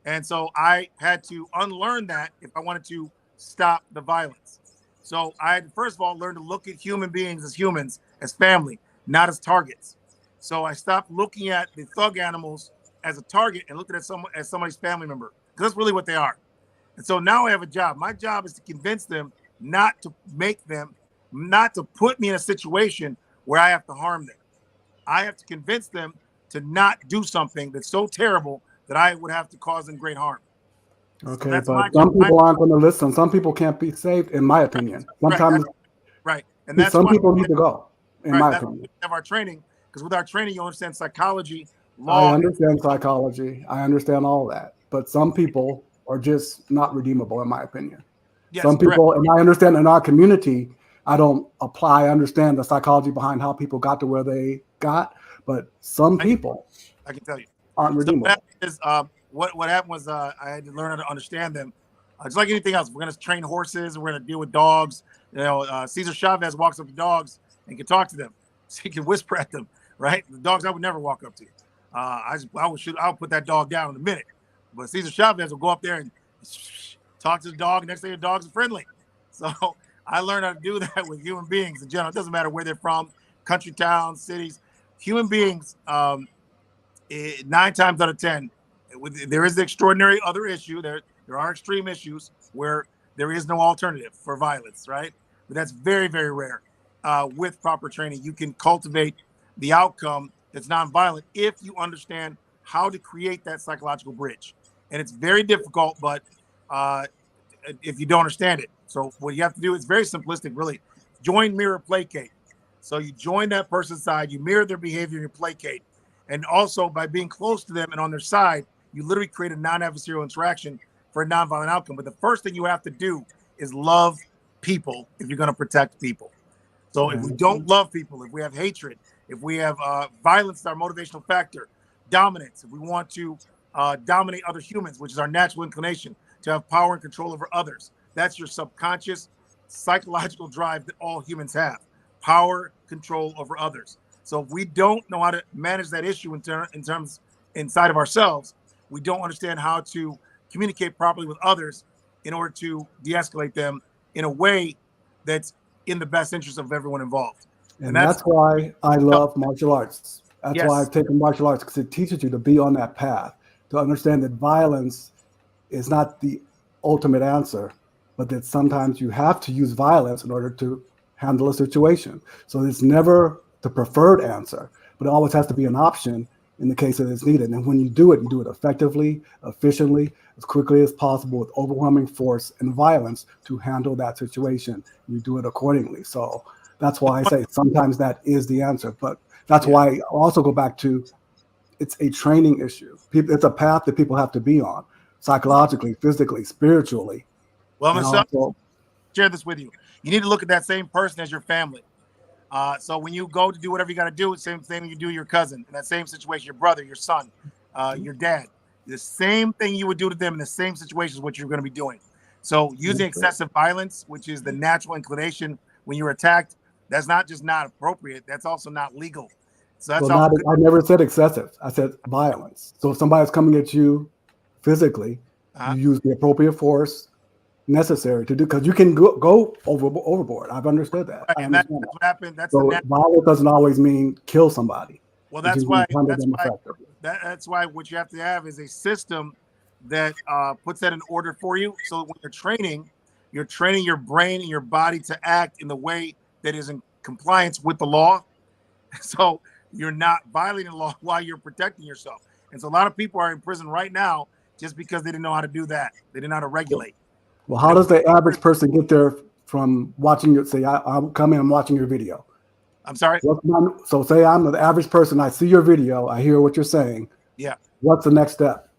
And so I had to unlearn that if I wanted to stop the violence. So I had to, first of all, learn to look at human beings as humans, as family, not as targets. So I stopped looking at the thug animals as a target and looked at it as somebody's family member, because that's really what they are. And so now I have a job. My job is to convince them not to put me in a situation where I have to harm them. I have to convince them to not do something that's so terrible that I would have to cause them great harm. Okay, so but some people aren't going to listen. Some people can't be saved, in my opinion. Sometimes, right. And that's some people need to go, in my opinion. We have our training, because with our training, you understand psychology, law. I understand psychology. I understand all that. But some people are just not redeemable, in my opinion. Yes, some people, and I understand in our community, I don't understand the psychology behind how people got to where they got, but some people, I can tell you, aren't redeemable. What happened was I had to learn how to understand them. Just like anything else, we're going to train horses. We're going to deal with dogs. You know, Cesar Chavez walks up to dogs and can talk to them. So he can whisper at them, right? The dogs I would never walk up to. I'll put that dog down in a minute. But Cesar Chavez will go up there and talk to the dog. Next thing, the dogs are friendly. So I learned how to do that with human beings in general. It doesn't matter where they're from, country towns, cities. Human beings, 9 times out of 10, there is the extraordinary other issue. There are extreme issues where there is no alternative for violence, right? But that's very, very rare. With proper training, you can cultivate the outcome that's nonviolent if you understand how to create that psychological bridge. And it's very difficult, but if you don't understand it. So what you have to do is very simplistic, really. Join, mirror, placate. So you join that person's side, you mirror their behavior, you placate. And also by being close to them and on their side, you literally create a non-adversarial interaction for a nonviolent outcome. But the first thing you have to do is love people if you're going to protect people. So if we don't love people, if we have hatred, if we have violence is our motivational factor, dominance, if we want to dominate other humans, which is our natural inclination to have power and control over others, that's your subconscious psychological drive that all humans have, power, control over others. So if we don't know how to manage that issue in terms inside of ourselves, we don't understand how to communicate properly with others in order to de-escalate them in a way that's in the best interest of everyone involved. And that's why I love martial arts. That's why I've taken martial arts, because it teaches you to be on that path, to understand that violence is not the ultimate answer, but that sometimes you have to use violence in order to handle a situation. So it's never the preferred answer, but it always has to be an option in the case that it's needed. And when you do it effectively, efficiently, as quickly as possible, with overwhelming force and violence to handle that situation, you do it accordingly. So that's why I say sometimes that is the answer. But that's why I also go back to, it's a training issue. It's a path that people have to be on, psychologically, physically, spiritually. Well, I'll share this with you. You need to look at that same person as your family. So when you go to do whatever you got to do, it's the same thing you do your cousin in that same situation, your brother, your son, your dad. The same thing you would do to them in the same situation is what you're going to be doing. So using excessive violence, which is the natural inclination when you're attacked, that's not just not appropriate. That's also not legal. So that's I never said excessive. I said violence. So if somebody's coming at you physically, you use the appropriate force necessary to do, because you can go overboard. I've understood that. Right, and that's what happened. That's so violence doesn't always mean kill somebody. Well, that's why what you have to have is a system that puts that in order for you. So when you're training your brain and your body to act in the way that is in compliance with the law. So you're not violating the law while you're protecting yourself. And so a lot of people are in prison right now just because they didn't know how to do that. They didn't know how to regulate. Well, how does the average person get there from watching it? Say, I'm coming and watching your video. I'm sorry. So say I'm the average person. I see your video. I hear what you're saying. Yeah. What's the next step?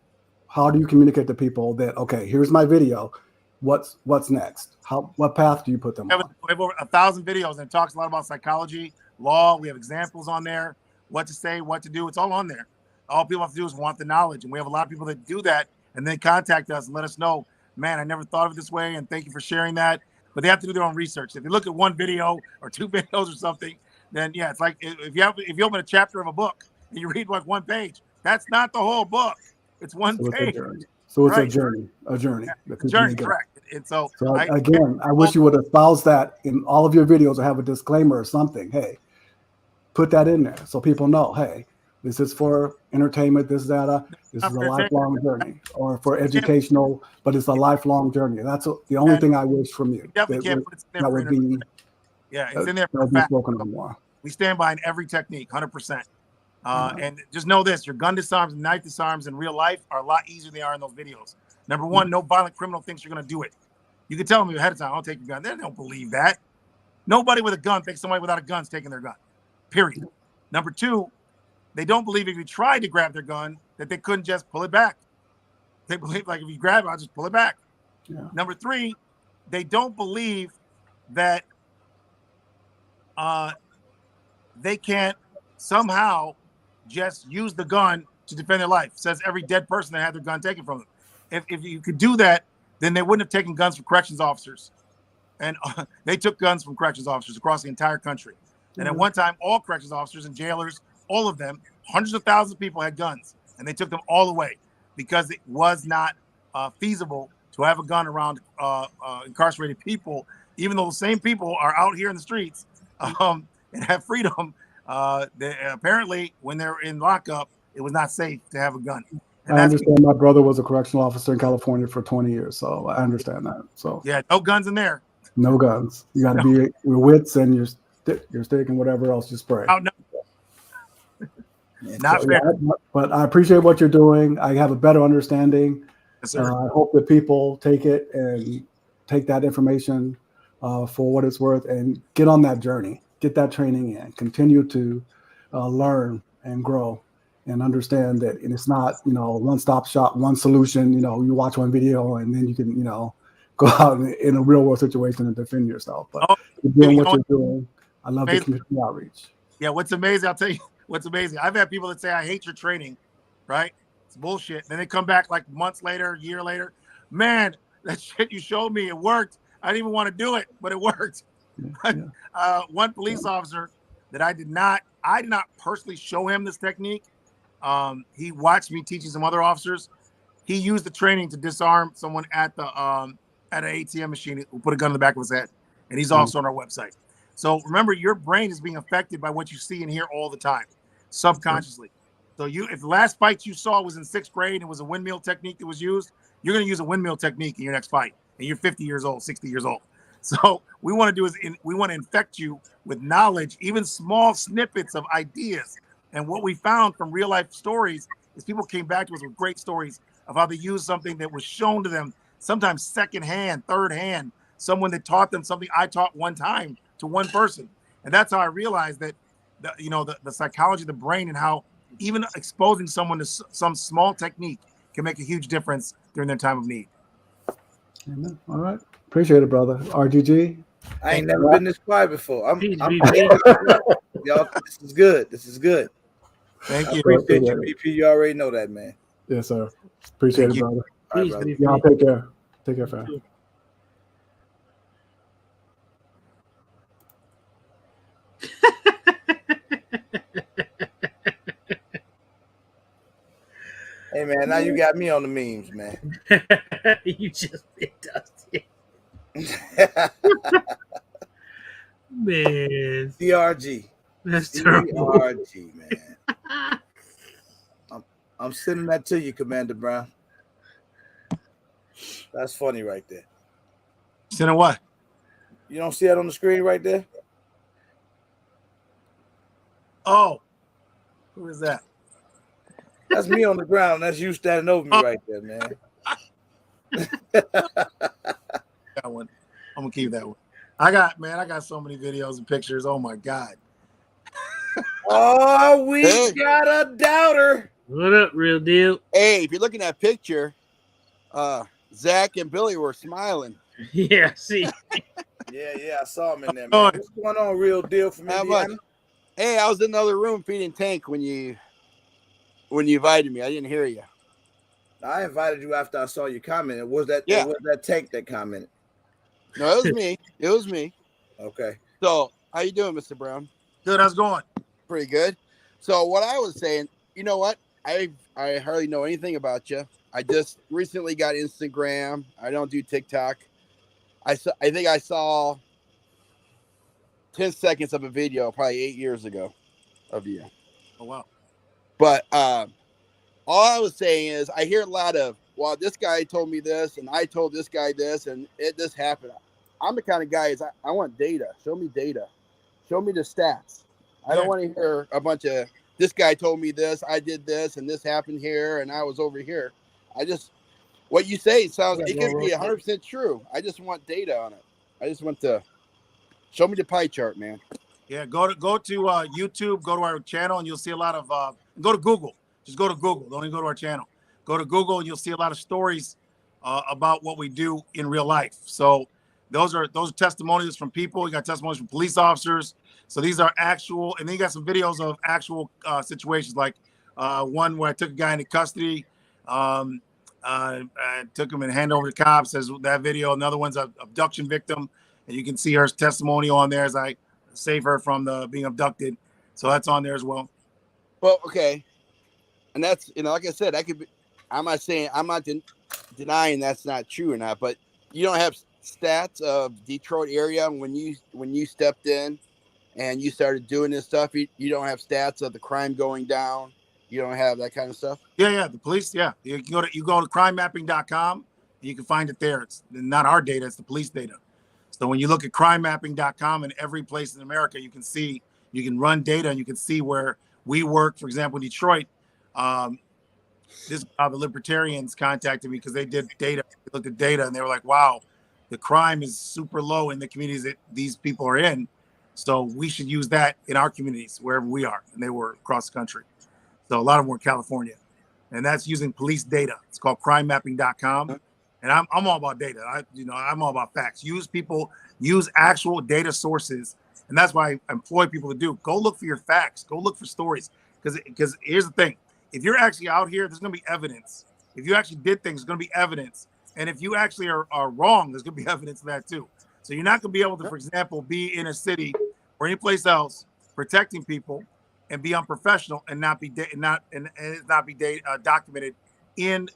How do you communicate to people that, okay, here's my video. What's next? What path do you put them on? We have over 1,000 videos, and it talks a lot about psychology, law. We have examples on there, what to say, what to do. It's all on there. All people have to do is want the knowledge. And we have a lot of people that do that and then contact us and let us know, man, I never thought of it this way, and thank you for sharing that. But they have to do their own research. If they look at one video or 2 videos or something, then yeah, it's like if you open a chapter of a book and you read like one page, that's not the whole book. It's one page. So it's a journey. A journey, correct. And so I wish you would espouse that in all of your videos or have a disclaimer or something. Hey, put that in there so people know, hey, this is for entertainment, this is a lifelong journey, or for educational, but it's a lifelong journey. That's the only thing I wish from you. That would be, yeah, it's in there for fact. We stand behind every technique, 100%. And just know this: your gun disarms and knife disarms in real life are a lot easier than they are in those videos. Number one, no violent criminal thinks you're going to do it. You can tell them ahead of time, I'll take your gun. They don't believe that. Nobody with a gun thinks somebody without a gun's taking their gun, period. Number two, they don't believe if you tried to grab their gun that they couldn't just pull it back. They believe, like, if you grab it, I'll just pull it back. Yeah. Number three, they don't believe that they can't somehow just use the gun to defend their life. Says every dead person that had their gun taken from them. If you could do that, then they wouldn't have taken guns from corrections officers. And they took guns from corrections officers across the entire country. And at one time, all corrections officers and jailers, all of them, hundreds of thousands of people had guns. And they took them all away because it was not feasible to have a gun around incarcerated people, even though the same people are out here in the streets and have freedom. Apparently, when they're in lockup, it was not safe to have a gun. And I understand. My brother was a correctional officer in California for 20 years, so I understand that. So yeah, no guns in there. No guns. You got to be your wits and your stick and whatever else you spray. Oh, no. Not fair. Yeah, but I appreciate what you're doing. I have a better understanding. Yes, sir. I hope that people take it and take that information for what it's worth and get on that journey. Get that training in. Continue to learn and grow and understand that it's not, one-stop shop, one solution. You watch one video and then you can, go out in a real world situation and defend yourself. But doing what you're doing, I love the community outreach. Yeah, what's amazing, I'll tell you what's amazing. I've had people that say, I hate your training, right? It's bullshit. Then they come back like months later, a year later. Man, that shit you showed me, it worked. I didn't even want to do it, but it worked. Yeah. One police officer that I did not personally show him this technique. He watched me teaching some other officers. He used the training to disarm someone at an ATM machine who put a gun in the back of his head. And he's also on our website. So remember, your brain is being affected by what you see and hear all the time, subconsciously. So if the last fight you saw was in 6th grade and it was a windmill technique that was used, you're going to use a windmill technique in your next fight. And you're 50 years old, 60 years old. So we want to infect you with knowledge, even small snippets of ideas. And what we found from real life stories is people came back to us with great stories of how they used something that was shown to them, sometimes secondhand, third hand, someone that taught them something I taught one time to one person. And that's how I realized that the psychology of the brain and how even exposing someone to some small technique can make a huge difference during their time of need. Amen. All right. Appreciate it, brother. RGG. I ain't never been this quiet before. I'm y'all, this is good. This is good. Thank you. I appreciate you, BP. You already know that, man. Yes, sir. Appreciate it, brother. All right, brother. Y'all take care. Take care, fam. Hey man, now you got me on the memes, man. You just did, Dusty. Man. CRG. That's terrible. CRG, man. I'm sending that to you, Commander Brown. That's funny right there. Sending what? You don't see that on the screen right there? Oh, who is that? That's me on the ground. That's you standing over me right there, man. That one. I'm gonna keep that one. I got so many videos and pictures. Oh my God. Oh, we got a doubter. What up, real deal? Hey, if you're looking at that picture, Zach and Billy were smiling. Yeah, see. Yeah, I saw him in there, man. What's going on, real deal from How Indiana? much? Hey, I was in another room feeding Tank when you invited me. I didn't hear you. I invited you after I saw you comment. It was that Tank that commented. No, it was me. It was me. Okay. So, how you doing, Mr. Brown? Good. How's it going? Pretty good. So, what I was saying, you know what? I hardly know anything about you. I just recently got Instagram. I don't do TikTok. I think I saw 10 seconds of a video probably 8 years ago of you. Oh wow. But all I was saying is I hear a lot of, well, this guy told me this and I told this guy this and this happened. I'm the kind of guy I want data. Show me data. Show me the stats. I don't want to hear a bunch of, this guy told me this, I did this, and this happened here, and I was over here. What you say sounds, it could be 100% true. I just want data on it. I just want to, show me the pie chart, man. Yeah, go to YouTube, go to our channel, and you'll see a lot of, go to Google. Just go to Google. Don't even go to our channel. Go to Google, and you'll see a lot of stories about what we do in real life. So those are testimonials from people. You got testimonies from police officers. So these are actual, and then you got some videos of actual situations, like one where I took a guy into custody. I took him and handed over to cops, as that video. Another one's an abduction victim, and you can see her testimonial on there as I save her from being abducted. So that's on there as well. Well, okay. And that's, like I said, I'm not denying that's not true or not, but you don't have stats of Detroit area when you stepped in and you started doing this stuff. You don't have stats of the crime going down. You don't have that kind of stuff. Yeah. The police. Yeah. You go to crimemapping.com. And you can find it there. It's not our data. It's the police data. So when you look at crimemapping.com in every place in America, you can run data and you can see where we work. For example, in Detroit, the libertarians contacted me because they did data. They looked at data and they were like, wow, the crime is super low in the communities that these people are in. So we should use that in our communities, wherever we are. And they were across the country. So a lot of them were in California. And that's using police data. It's called crimemapping.com. And I'm all about data. I'm all about facts. Use actual data sources. And that's why I employ people to do. Go look for your facts. Go look for stories. Because here's the thing. If you're actually out here, there's going to be evidence. If you actually did things, there's going to be evidence. And if you actually are wrong, there's going to be evidence of that too. So you're not going to be able to, for example, be in a city or any place else protecting people and be unprofessional and not be documented in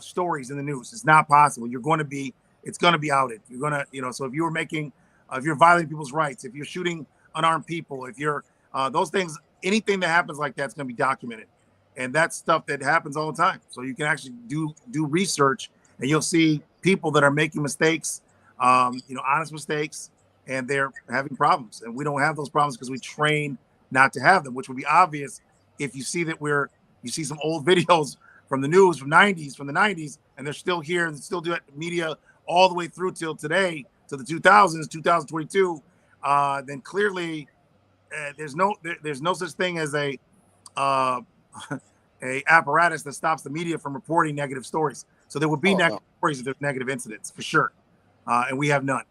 stories in the news. It's not possible. It's going to be outed. You're going to, so if you're violating people's rights, if you're shooting unarmed people, if you're those things, anything that happens like that's going to be documented. And that's stuff that happens all the time. So you can actually do research and you'll see people that are making mistakes, honest mistakes, and they're having problems. And we don't have those problems because we train not to have them, which would be obvious if you see that you see some old videos from the news from the 90s, and they're still here and still do it media all the way through till today, to the 2000s, 2022. Then clearly there's no such thing as a apparatus that stops the media from reporting negative stories. So there would be negative stories if there's negative incidents, for sure. And we have none.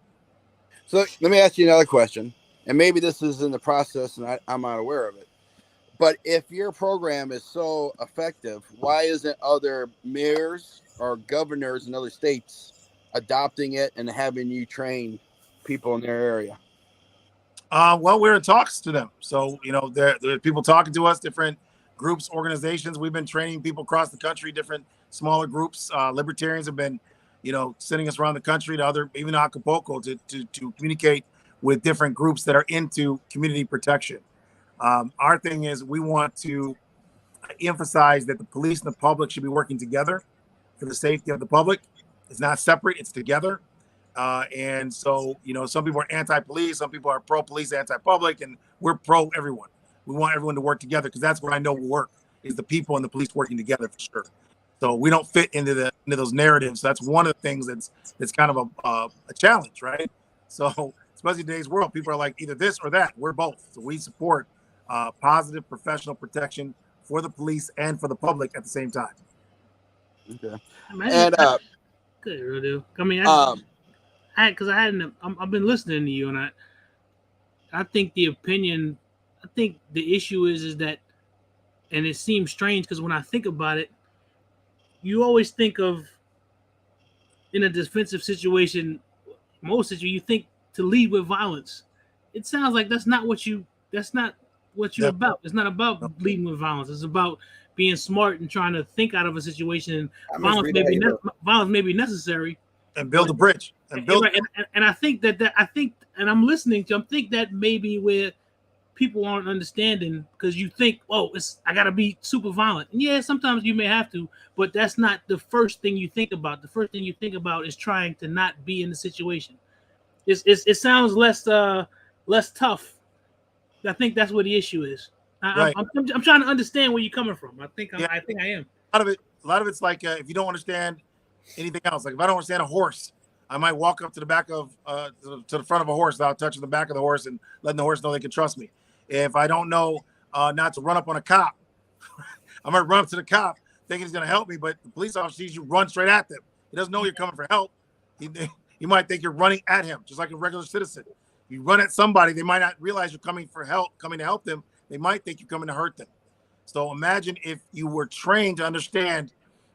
So let me ask you another question. And maybe this is in the process and I'm not aware of it. But if your program is so effective, why isn't other mayors or governors in other states adopting it and having you train people in their area? Well, we're in talks to them. So, there are people talking to us, different groups, organizations. We've been training people across the country, different smaller groups. Libertarians have been, sending us around the country to other, even Acapulco, to communicate with different groups that are into community protection. Our thing is we want to emphasize that the police and the public should be working together for the safety of the public. It's not separate, it's together. And so, some people are anti-police, some people are pro-police, anti-public, and we're pro-everyone. We want everyone to work together because that's what I know will work, is the people and the police working together for sure. So we don't fit into those narratives. So that's one of the things that's kind of a challenge, right? So especially in today's world, people are like either this or that. We're both. So we support positive professional protection for the police and for the public at the same time. Okay. And good, Rudu. I mean, I've been listening to you, and I think the issue is that, and it seems strange because when I think about it, you always think of in a defensive situation, you think to lead with violence. It sounds like that's not what you're about. It's not about leading with violence. It's about being smart and trying to think out of a situation. And violence may be necessary. And build a bridge. And I think and I'm listening to. I think that maybe where people aren't understanding because you think, I gotta be super violent. And yeah, sometimes you may have to, but that's not the first thing you think about. The first thing you think about is trying to not be in the situation. It sounds less tough. I think that's what the issue is. I'm trying to understand where you're coming from. I think I am. A lot of it's like if you don't understand anything else. Like if I don't understand a horse, I might walk up to the back of to the front of a horse without touching the back of the horse and letting the horse know they can trust me. If I don't know not to run up on a cop, I might run up to the cop thinking he's going to help me, but the police officer sees you run straight at them. He doesn't know you're coming for help. He might think you're running at him, just like a regular citizen. You run at somebody, they might not realize you're coming to help them. They might think you're coming to hurt them. So imagine if you were trained to understand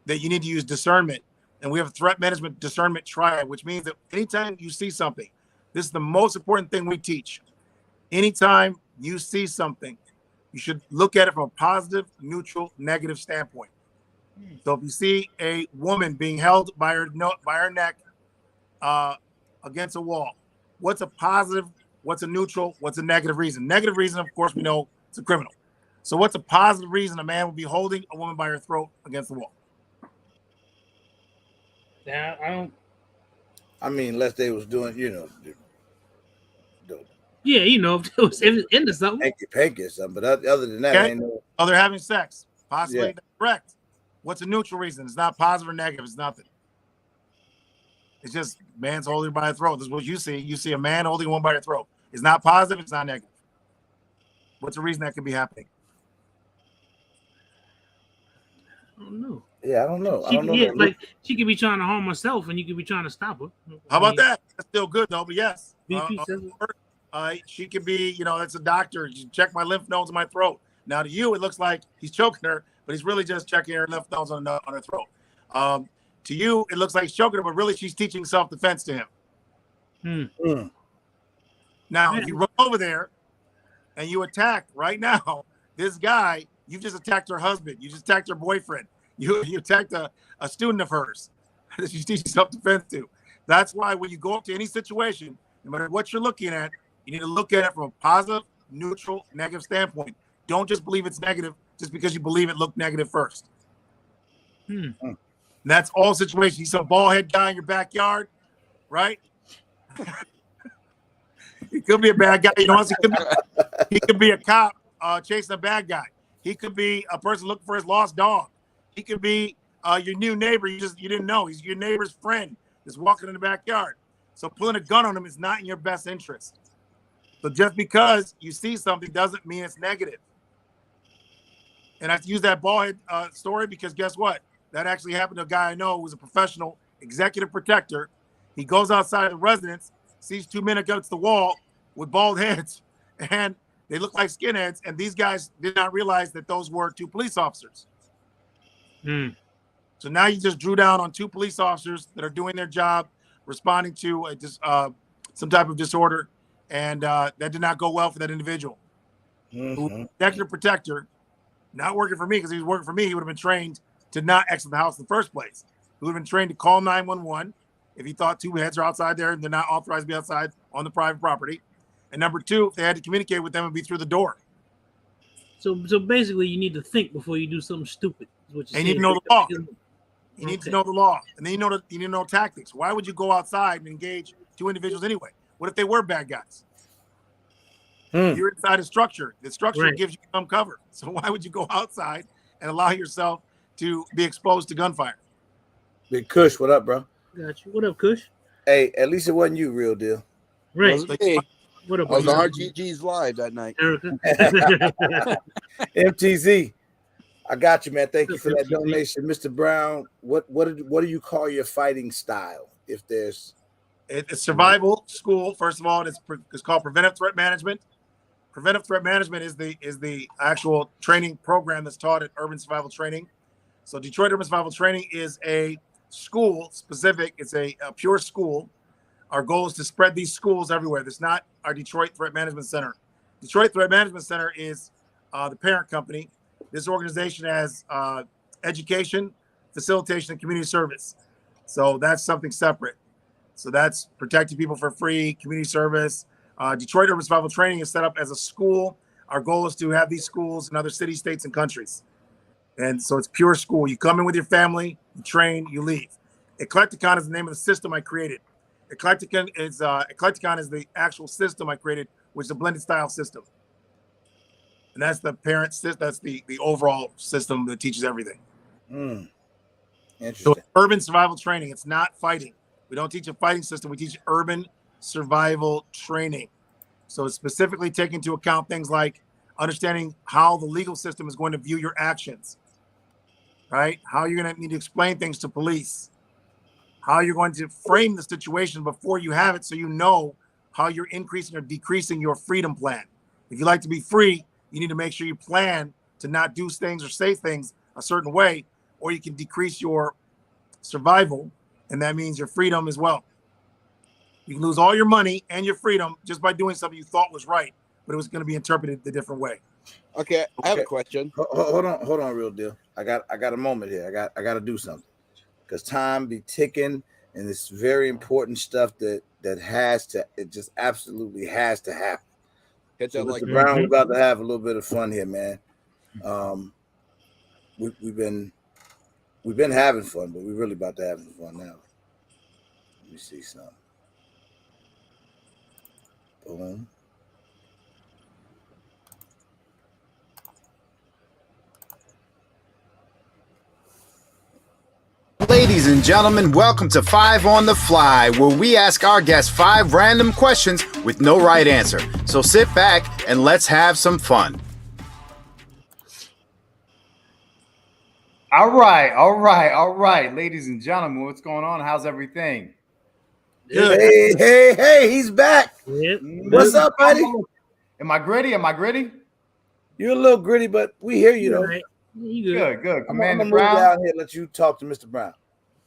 that you need to use discernment. And we have a threat management discernment triad, which means that anytime you see something, this is the most important thing we teach. Anytime you see something, you should look at it from a positive, neutral, negative standpoint. So if you see a woman being held by her neck against a wall, what's a positive, what's a neutral, what's a negative reason? Negative reason, of course, we know it's a criminal. So what's a positive reason a man would be holding a woman by her throat against the wall? Yeah, I mean, unless they was doing, yeah, if it was into something. Hanky or something. But other than that, I ain't no. Oh, they're having sex. Possibly correct. What's a neutral reason? It's not positive or negative. It's nothing. It's just man's holding her by the throat. This is what you see. You see a man holding a woman by the throat. It's not positive. It's not negative. What's the reason that could be happening? I don't know. Yeah, I don't know. Like she could be trying to harm herself, and you could be trying to stop her. How about that? That's still good though. But yes, she could be. That's a doctor. You check my lymph nodes in my throat. Now to you, it looks like he's choking her, but he's really just checking her lymph nodes on her throat. To you, it looks like he's choking her, but really she's teaching self-defense to him. Now, if you run over there and you attack right now, this guy, you just attacked her husband. You just attacked her boyfriend. You attacked a student of hers that she's teaching self-defense to. That's why when you go up to any situation, no matter what you're looking at, you need to look at it from a positive, neutral, negative standpoint. Don't just believe it's negative just because you believe it looked negative first. And that's all situations. You see a bald head guy in your backyard, right? He could be a bad guy. He could be a cop chasing a bad guy. He could be a person looking for his lost dog. He could be your new neighbor. You didn't know. He's your neighbor's friend that's walking in the backyard. So pulling a gun on him is not in your best interest. So just because you see something doesn't mean it's negative. And I use that bald head story because guess what? That actually happened to a guy I know who was a professional executive protector. He goes outside the residence, sees two men against the wall with bald heads, and they look like skinheads. And these guys did not realize that those were two police officers. So now you just drew down on two police officers that are doing their job, responding to some type of disorder, and that did not go well for that individual. Executive protector not working for me, because if he was working for me, he would have been trained to not exit the house in the first place. He would have been trained to call 911 if he thought two heads are outside there and they're not authorized to be outside on the private property. And number two, if they had to communicate with them, it'd be through the door. So basically, you need to think before you do something stupid. Is what you And you need to know the law. You need to know the law, and then you need to know tactics. Why would you go outside and engage two individuals anyway? What if they were bad guys? You're inside a structure. The structure gives you some cover. So why would you go outside and allow yourself to be exposed to gunfire? Big Kush, what up, bro? Got you. What up, Kush? Hey, at least it wasn't you, real deal. Right. What up? I was on RGG's live that night. Erica. MTZ. I got you, man. Thank you for that donation, Mr. Brown. What do you call your fighting style? If there's, it's survival school. First of all, it's called preventive threat management. Preventive threat management is the actual training program that's taught at Urban Survival Training. So Detroit Urban Survival Training is a school specific. It's a pure school. Our goal is to spread these schools everywhere. That's not our Detroit Threat Management Center. Detroit Threat Management Center is the parent company. This organization has education, facilitation, and community service. So that's something separate. So that's protecting people for free, community service. Detroit Urban Survival Training is set up as a school. Our goal is to have these schools in other cities, states, and countries. And so it's pure school. You come in with your family, you train, you leave. Eclecticon is the name of the system I created. Eclecticon is the actual system I created, which is a blended style system. And that's the parent system. That's the overall system that teaches everything. Interesting. So urban survival training. It's not fighting. We don't teach a fighting system. We teach urban survival training. So it's specifically taking into account things like understanding how the legal system is going to view your actions, right? How you're going to need to explain things to police, how you're going to frame the situation before you have it, so you know how you're increasing or decreasing your freedom plan. If you like to be free, you need to make sure you plan to not do things or say things a certain way, or you can decrease your survival, and that means your freedom as well. You can lose all your money and your freedom just by doing something you thought was right, but it was going to be interpreted a different way. Okay, I have a question. Hold on, real deal. I got a moment here. I got to do something because time be ticking, and it's very important stuff that it just absolutely has to happen. So Mr. Brown, we're about to have a little bit of fun here, man. We've been having fun, but we're really about to have some fun now. Let me see something. Boom. Ladies and gentlemen, welcome to 5 on the Fly, where we ask our guests 5 random questions with no right answer. So sit back and let's have some fun. All right. Ladies and gentlemen, what's going on? How's everything? Good. Hey, he's back. Yep. What's up, buddy? Am I gritty? You're a little gritty, but we hear you, though. Right. Good. I'm gonna move down here and let you talk to Mr. Brown.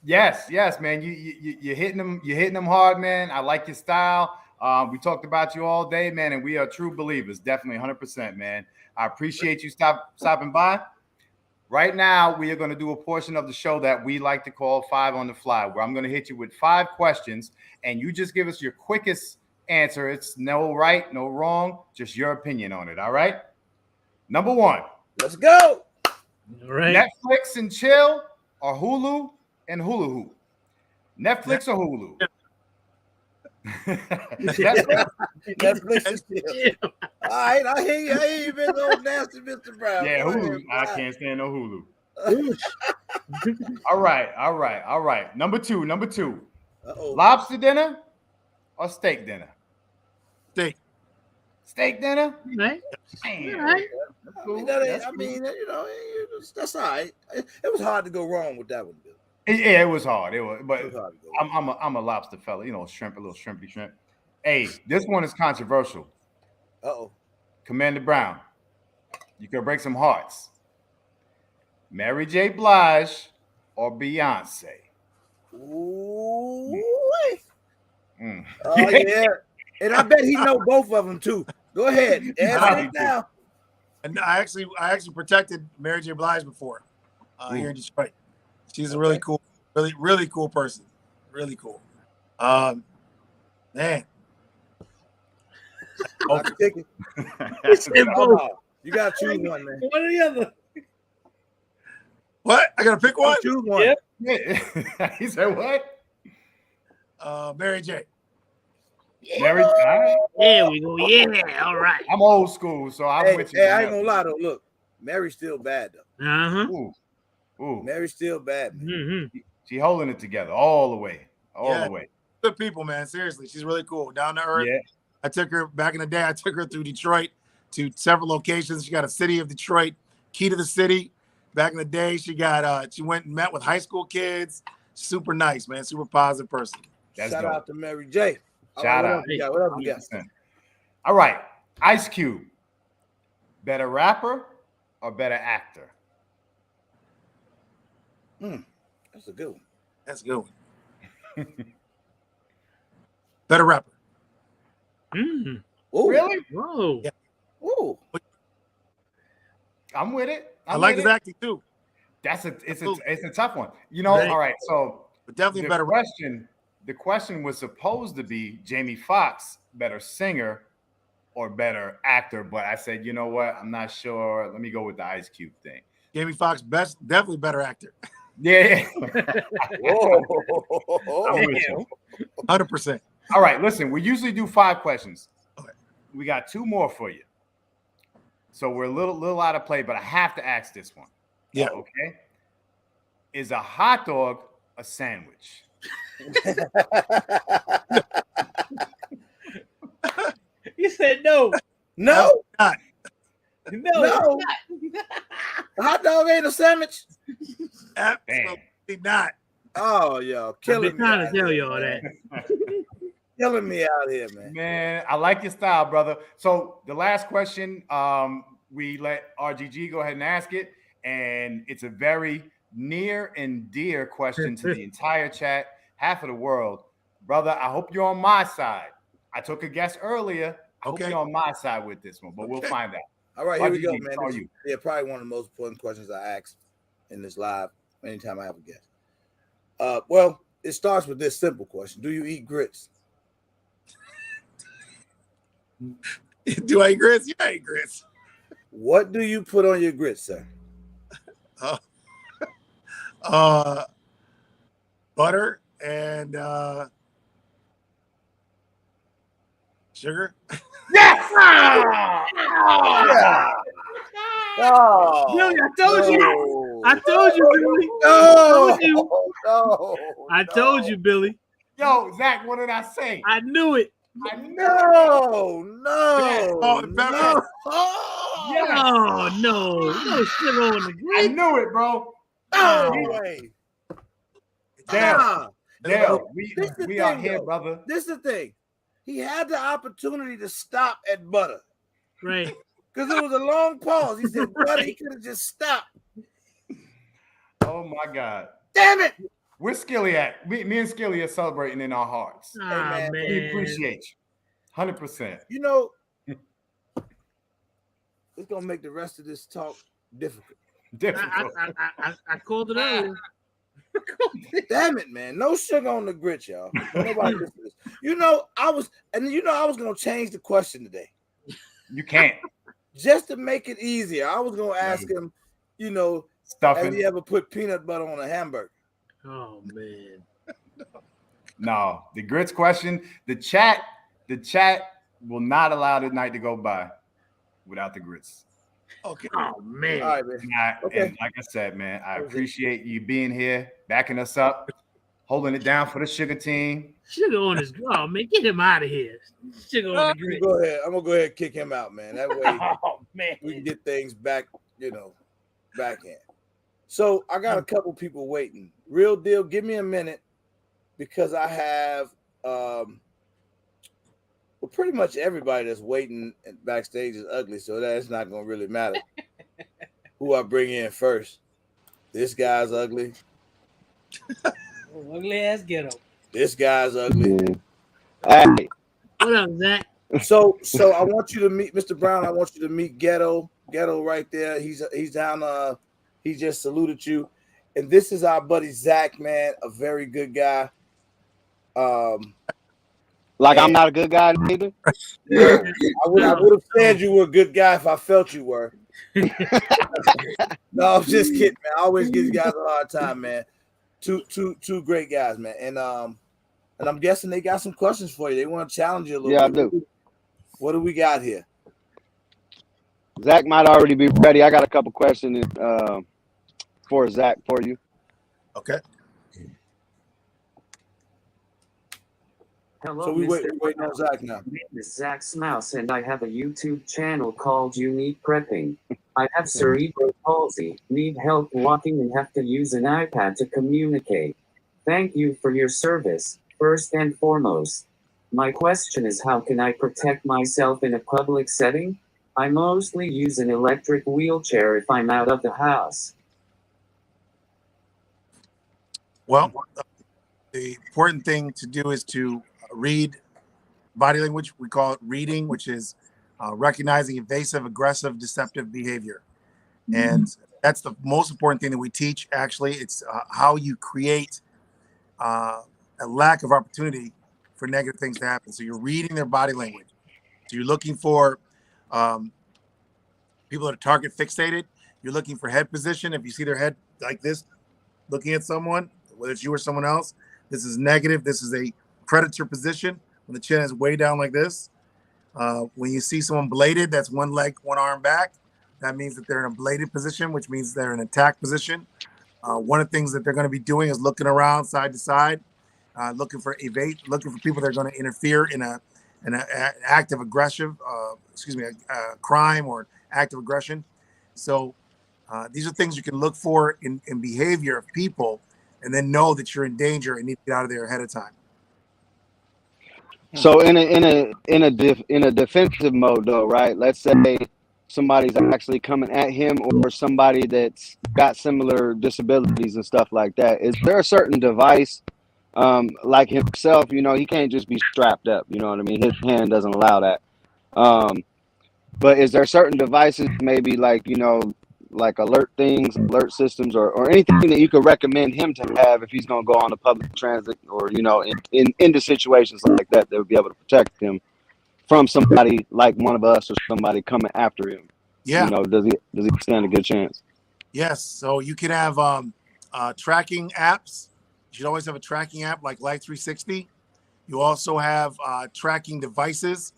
Yes, man. You're hitting them hard, man. I like your style. We talked about you all day, man, and we are true believers. Definitely 100%, man. I appreciate you stopping by. Right now, we are going to do a portion of the show that we like to call 5 on the Fly, where I'm going to hit you with 5 questions, and you just give us your quickest answer. It's no right, no wrong, just your opinion on it. All right. Number 1. Let's go. All right. Netflix and chill, or Hulu and hula hoop? Netflix or Hulu? Netflix and chill. All right, I hear you, been old nasty Mr. Brown. Yeah, Hulu. I can't stand no Hulu. All right. Number two. Uh-oh. Lobster dinner or steak dinner? Steak dinner? Right. Man. That's all right. It was hard to go wrong with that one, Bill. Yeah, it was hard. But I'm a lobster fella. You know, shrimp, a little shrimpy shrimp. Hey, this one is controversial. Uh-oh. Commander Brown, you can break some hearts. Mary J. Blige or Beyonce? Ooh. Oh yeah. And I bet he know both of them too. Go ahead. Answer it now. And I actually protected Mary J. Blige before here in Detroit. She's a really cool, really cool person. Really cool. Man. Dr. Kicky. You gotta choose one, man. One or the other. What? I gotta pick one? Choose one. Yep. He said what? Mary J. Mary J. There we go. Yeah, all right. I'm old school, so I'm with you. Hey, I ain't gonna lie though. Look, Mary's still bad though. Uh-huh. Ooh. Mary's still bad, man. Mm-hmm. She holding it together all the way. All the way. Good people, man. Seriously, she's really cool. Down to earth. Yeah. I took her back in the day. I took her through Detroit to several locations. She got a city of Detroit, key to the city. Back in the day, she went and met with high school kids. Super nice, man. Super positive person. Shout out to Mary J. Shout out. What else you got? All right. Ice Cube. Better rapper or better actor? That's a good one. That's a good one. Better rapper. Mm. Ooh. Really? Whoa. Yeah. Ooh. I'm with it. I like his acting too. It's a tough one. You know, all right. So but definitely better question. The question was supposed to be Jamie Foxx, better singer or better actor, but I said, you know what? I'm not sure. Let me go with the Ice Cube thing. Jamie Foxx, definitely better actor. Yeah. Whoa. 100%. All right, listen, we usually do 5 questions. Okay. We got 2 more for you. So we're a little out of play, but I have to ask this one. Yeah. Okay. Is a hot dog a sandwich? You said no. No. Not. No. A hot dog ain't a sandwich. Absolutely not. Oh, yo, I've killing been me. trying to tell y'all that. Killing me out here, man. Man, I like your style, brother. So the last question, we let RGG go ahead and ask it, and it's a very near and dear question to the entire chat, half of the world. Brother, I hope you're on my side. I took a guess earlier. I hope you're on my side with this one, but we'll find out. All right, here we go, RGG, man. how are you? Yeah, probably one of the most important questions I ask in this live anytime I have a guest. Well, it starts with this simple question. Do you eat grits? Do I eat grits? Yeah, I eat grits. What do you put on your grits, sir? Butter and sugar. Yes! Yeah. Oh, Billy, I told you. I told you, Billy. I told you, Billy. Yo, Zach, what did I say? I knew it. No. Oh, no sugar on the I grits. knew it, bro. No way. Dale, This the we thing, are here, though. brother. This is the thing. He had the opportunity to stop at butter. Right. Because it was a long pause. He said butter, he could have just stopped. Oh my God. Damn it. Where's Skilly at? Me and Skilly are celebrating in our hearts. Ah, man. man. We appreciate you. 100%. You know, it's gonna make the rest of this talk difficult. Difficult. I called it earlier. Damn it, man. No sugar on the grits, y'all. Nobody listen to this. You know, I was gonna change the question today. You can't. Just to make it easier. I was gonna ask him, you know, Stuffing. have you ever put peanut butter on a hamburger? Oh man. No, the grits question. The chat will not allow the night to go by without the grits. Okay. Oh man. All right, man. And like I said, man, I appreciate you being here, backing us up, holding it down for the sugar team. Sugar on his oh man, get him out of here. Sugar on the grits. Go ahead. I'm gonna go ahead and kick him out, man. That way Oh man. we can get things back, backhand. So I got a couple people waiting. Real deal, give me a minute because I have pretty much everybody that's waiting backstage is ugly, so that's not gonna really matter who I bring in first. This guy's ugly. Ugly ass ghetto. This guy's ugly. Hey, What up, Zach? So I want you to meet Mr. Brown. I want you to meet Ghetto right there. He's down. He just saluted you, and this is our buddy Zach, man, a very good guy. Like I'm And not a good guy either. I would have said you were a good guy if I felt you were. No, I'm just kidding, man. I always give you guys a hard time, man. Two great guys, man. And I'm guessing they got some questions for you. They want to challenge you a little Yeah, I bit. do. What do we got here? Zach might already be ready. I got a couple questions for Zach for you. Okay. Hello, So we Mr. waiting on Zach now. My name is Zach Smouse, and I have a YouTube channel called Unique Prepping. I have cerebral palsy, need help walking, and have to use an iPad to communicate. Thank you for your service, first and foremost. My question is, how can I protect myself in a public setting? I mostly use an electric wheelchair if I'm out of the house. Well, the important thing to do is to read body language. We call it reading, which is recognizing evasive, aggressive, deceptive behavior. And that's the most important thing that we teach. Actually, it's how you create a lack of opportunity for negative things to happen. So you're reading their body language. So you're looking for people that are target fixated. You're looking for head position. If you see their head like this, looking at someone, whether it's you or someone else, this is negative. This is a predator position when the chin is way down like this. When you see someone bladed, that's one leg, one arm back. That means that they're in a bladed position, which means they're in attack position. One of the things that they're going to be doing is looking around side to side, looking for people that are going to interfere in an active aggressive, crime or active aggression. So these are things you can look for in behavior of people, and then know that you're in danger and need to get out of there ahead of time. So in a defensive mode though, right? Let's say somebody's actually coming at him, or somebody that's got similar disabilities and stuff like that. Is there a certain device, like himself? You know, he can't just be strapped up. You know what I mean? His hand doesn't allow that. But is there certain devices, maybe like, you know, like alert things, alert systems, or anything that you could recommend him to have if he's going to go on the public transit, or, you know, into situations like that would be able to protect him from somebody like one of us or somebody coming after him? Yeah. You know, does he stand a good chance? Yes. So you can have tracking apps. You should always have a tracking app like Life 360. You also have tracking devices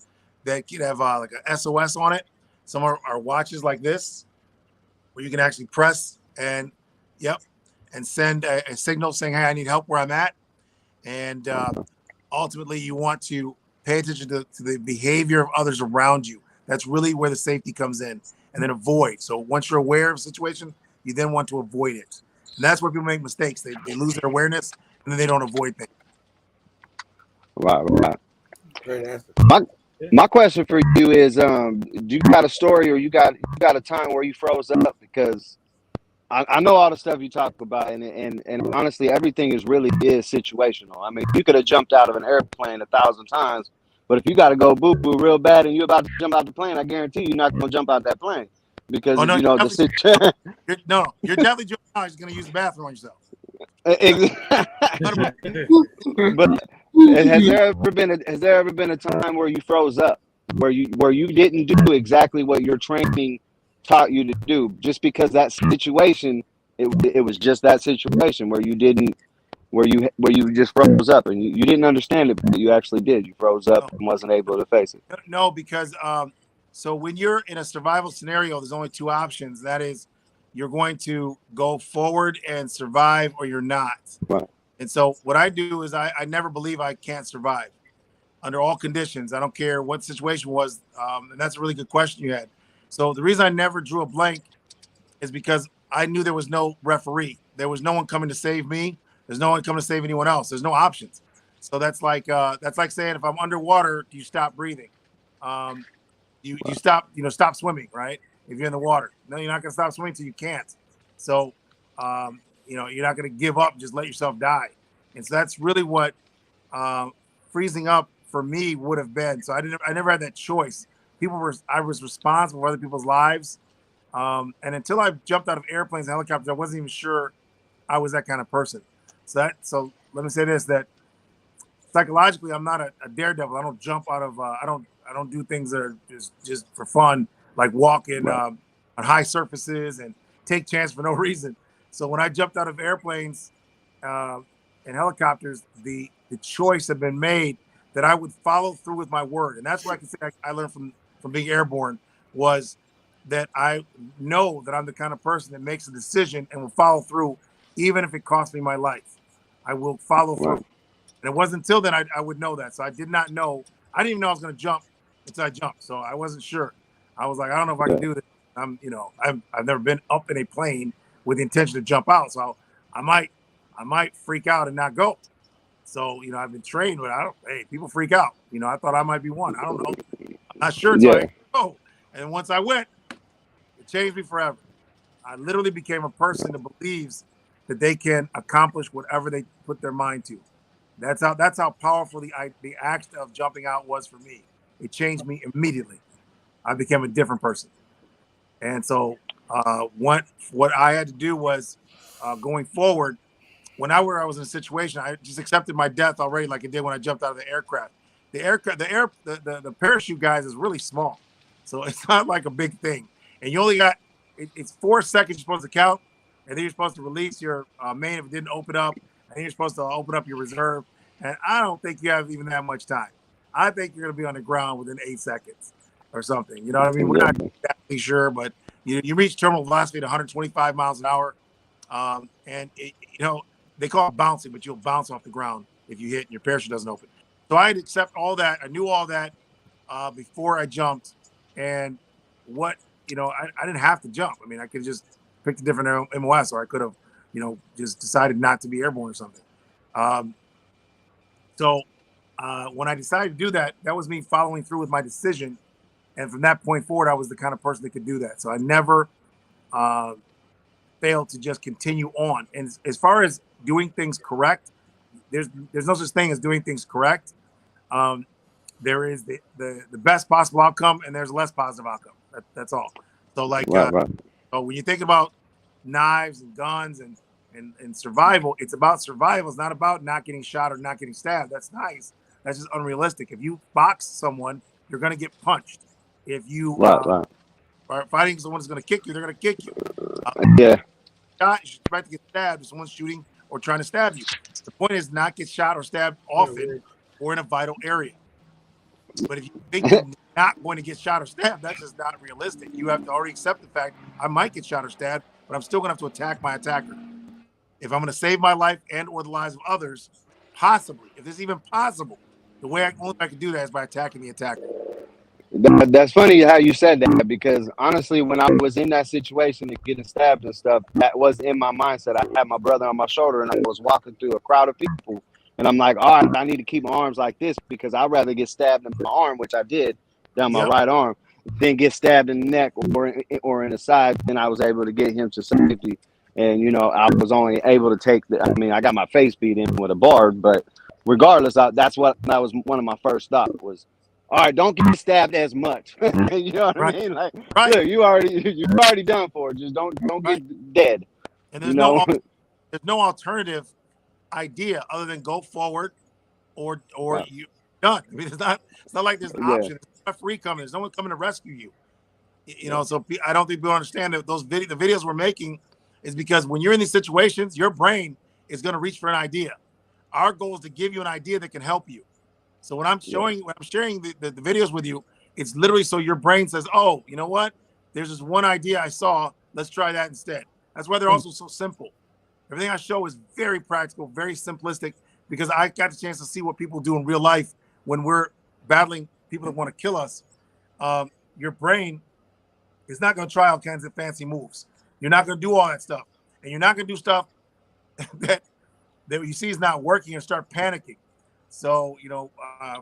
that could have like a SOS on it. Some are watches like this, where you can actually press and send a signal saying, hey, I need help where I'm at. And ultimately, you want to pay attention to the behavior of others around you. That's really where the safety comes in. And then avoid. So once you're aware of a situation, you then want to avoid it. And that's where people make mistakes. They lose their awareness, and then they don't avoid things. Right. Great answer. My question for you is, do you got a story, or you got a time where you froze up? Because I know all the stuff you talk about, and honestly, everything is situational. I mean, you could have jumped out of an airplane 1,000 times, but if you got to go boo boo real bad and you're about to jump out the plane, I guarantee you're not going to jump out that plane because Oh, no, you know the situation. you're definitely jumping out. You're going to use the bathroom on yourself. But has there ever been a time where you froze up, where you didn't do exactly what your training taught you to do, just because that situation, it was just that situation where you just froze up and you didn't understand it, but you actually did. You froze up and wasn't able to face it. No, because so when you're in a survival scenario, there's only two options. That is, you're going to go forward and survive, or you're not. Right. And so what I do is I never believe I can't survive under all conditions. I don't care what situation was. And that's a really good question you had. So the reason I never drew a blank is because I knew there was no referee. There was no one coming to save me. There's no one coming to save anyone else. There's no options. So that's like saying, if I'm underwater, do you stop breathing? You stop swimming, right? If you're in the water, no, you're not going to stop swimming till you can't. So, you're not going to give up, just let yourself die. And so that's really what freezing up for me would have been. So I never had that choice. I was responsible for other people's lives. And until I jumped out of airplanes and helicopters, I wasn't even sure I was that kind of person. So let me say this, that psychologically, I'm not a daredevil. I don't jump out of, I don't do things that are just for fun, like walking on high surfaces and take chances for no reason. So when I jumped out of airplanes uh, and helicopters, the choice had been made that I would follow through with my word. And that's what I can say I learned from being airborne, was that I know that I'm the kind of person that makes a decision and will follow through, even if it costs me my life. I will follow through. Right. And it wasn't until then I would know that. So I did not know. I didn't even know I was going to jump until I jumped. So I wasn't sure. I was like, I don't know if I can Yeah. do this. I've never been up in a plane with the intention to jump out. So I might freak out and not go. So, I've been trained, but hey, people freak out. I thought I might be one. I don't know. I'm not sure until I Yeah. go. And once I went, it changed me forever. I literally became a person that believes that they can accomplish whatever they put their mind to. That's how powerful the act of jumping out was for me. It changed me immediately. I became a different person. And so what I had to do was going forward, whenever I was in a situation, I just accepted my death already, like I did when I jumped out of the aircraft. The parachute guys is really small, so it's not like a big thing. And you only got it's 4 seconds you're supposed to count, and then you're supposed to release your main if it didn't open up, and then you're supposed to open up your reserve. And I don't think you have even that much time. I think you're going to be on the ground within 8 seconds or something. You know what I mean? We're not Exactly. exactly sure, but you reach terminal velocity at 125 miles an hour, and they call it bouncing, but you'll bounce off the ground if you hit and your parachute doesn't open. So I had to accept all that. I knew all that before I jumped. And I didn't have to jump. I mean, I could just pick a different MOS, or I could have, just decided not to be airborne or something. So when I decided to do that, that was me following through with my decision. And from that point forward, I was the kind of person that could do that. So I never failed to just continue on. And as far as doing things correct, there's no such thing as doing things correct. There is the best possible outcome, and there's less positive outcome. That's all. So Right. so when you think about knives and guns and survival, it's about survival. It's not about not getting shot or not getting stabbed. That's nice. That's just unrealistic. If you box someone, you're going to get punched. If you Right. are fighting someone who's going to kick you, they're going to kick you. Yeah. Shot, you should expect to get stabbed if someone's shooting or trying to stab you. The point is not get shot or stabbed often or in a vital area. But if you think you're not going to get shot or stabbed, that's just not realistic. You have to already accept the fact I might get shot or stabbed, but I'm still going to have to attack my attacker. If I'm going to save my life and or the lives of others, possibly, if it's even possible, the way only way I can do that is by attacking the attacker. That's funny how you said that, because honestly, when I was in that situation and getting stabbed and stuff, that was in my mindset. I had my brother on my shoulder and I was walking through a crowd of people, and I'm like, all right, I need to keep my arms like this because I'd rather get stabbed in my arm, which I did, down my right arm, than get stabbed in the neck or in the side. And I was able to get him to safety. And I was only able to take I got my face beat in with a bar, but regardless, that was one of my first thoughts was, all right, don't get stabbed as much. You know what I mean? Like, look, you're already done for. Just don't get dead. And there's no alternative idea other than go forward or you're done. I mean, it's not like there's an option. There's no referee coming. There's no one coming to rescue you. So I don't think people understand that the videos we're making is because when you're in these situations, your brain is going to reach for an idea. Our goal is to give you an idea that can help you. So when I'm sharing the videos with you, it's literally so your brain says, oh, you know what? There's this one idea I saw. Let's try that instead. That's why they're also so simple. Everything I show is very practical, very simplistic, because I got the chance to see what people do in real life when we're battling people that want to kill us. Your brain is not going to try all kinds of fancy moves. You're not going to do all that stuff. And you're not going to do stuff that you see is not working and start panicking. So,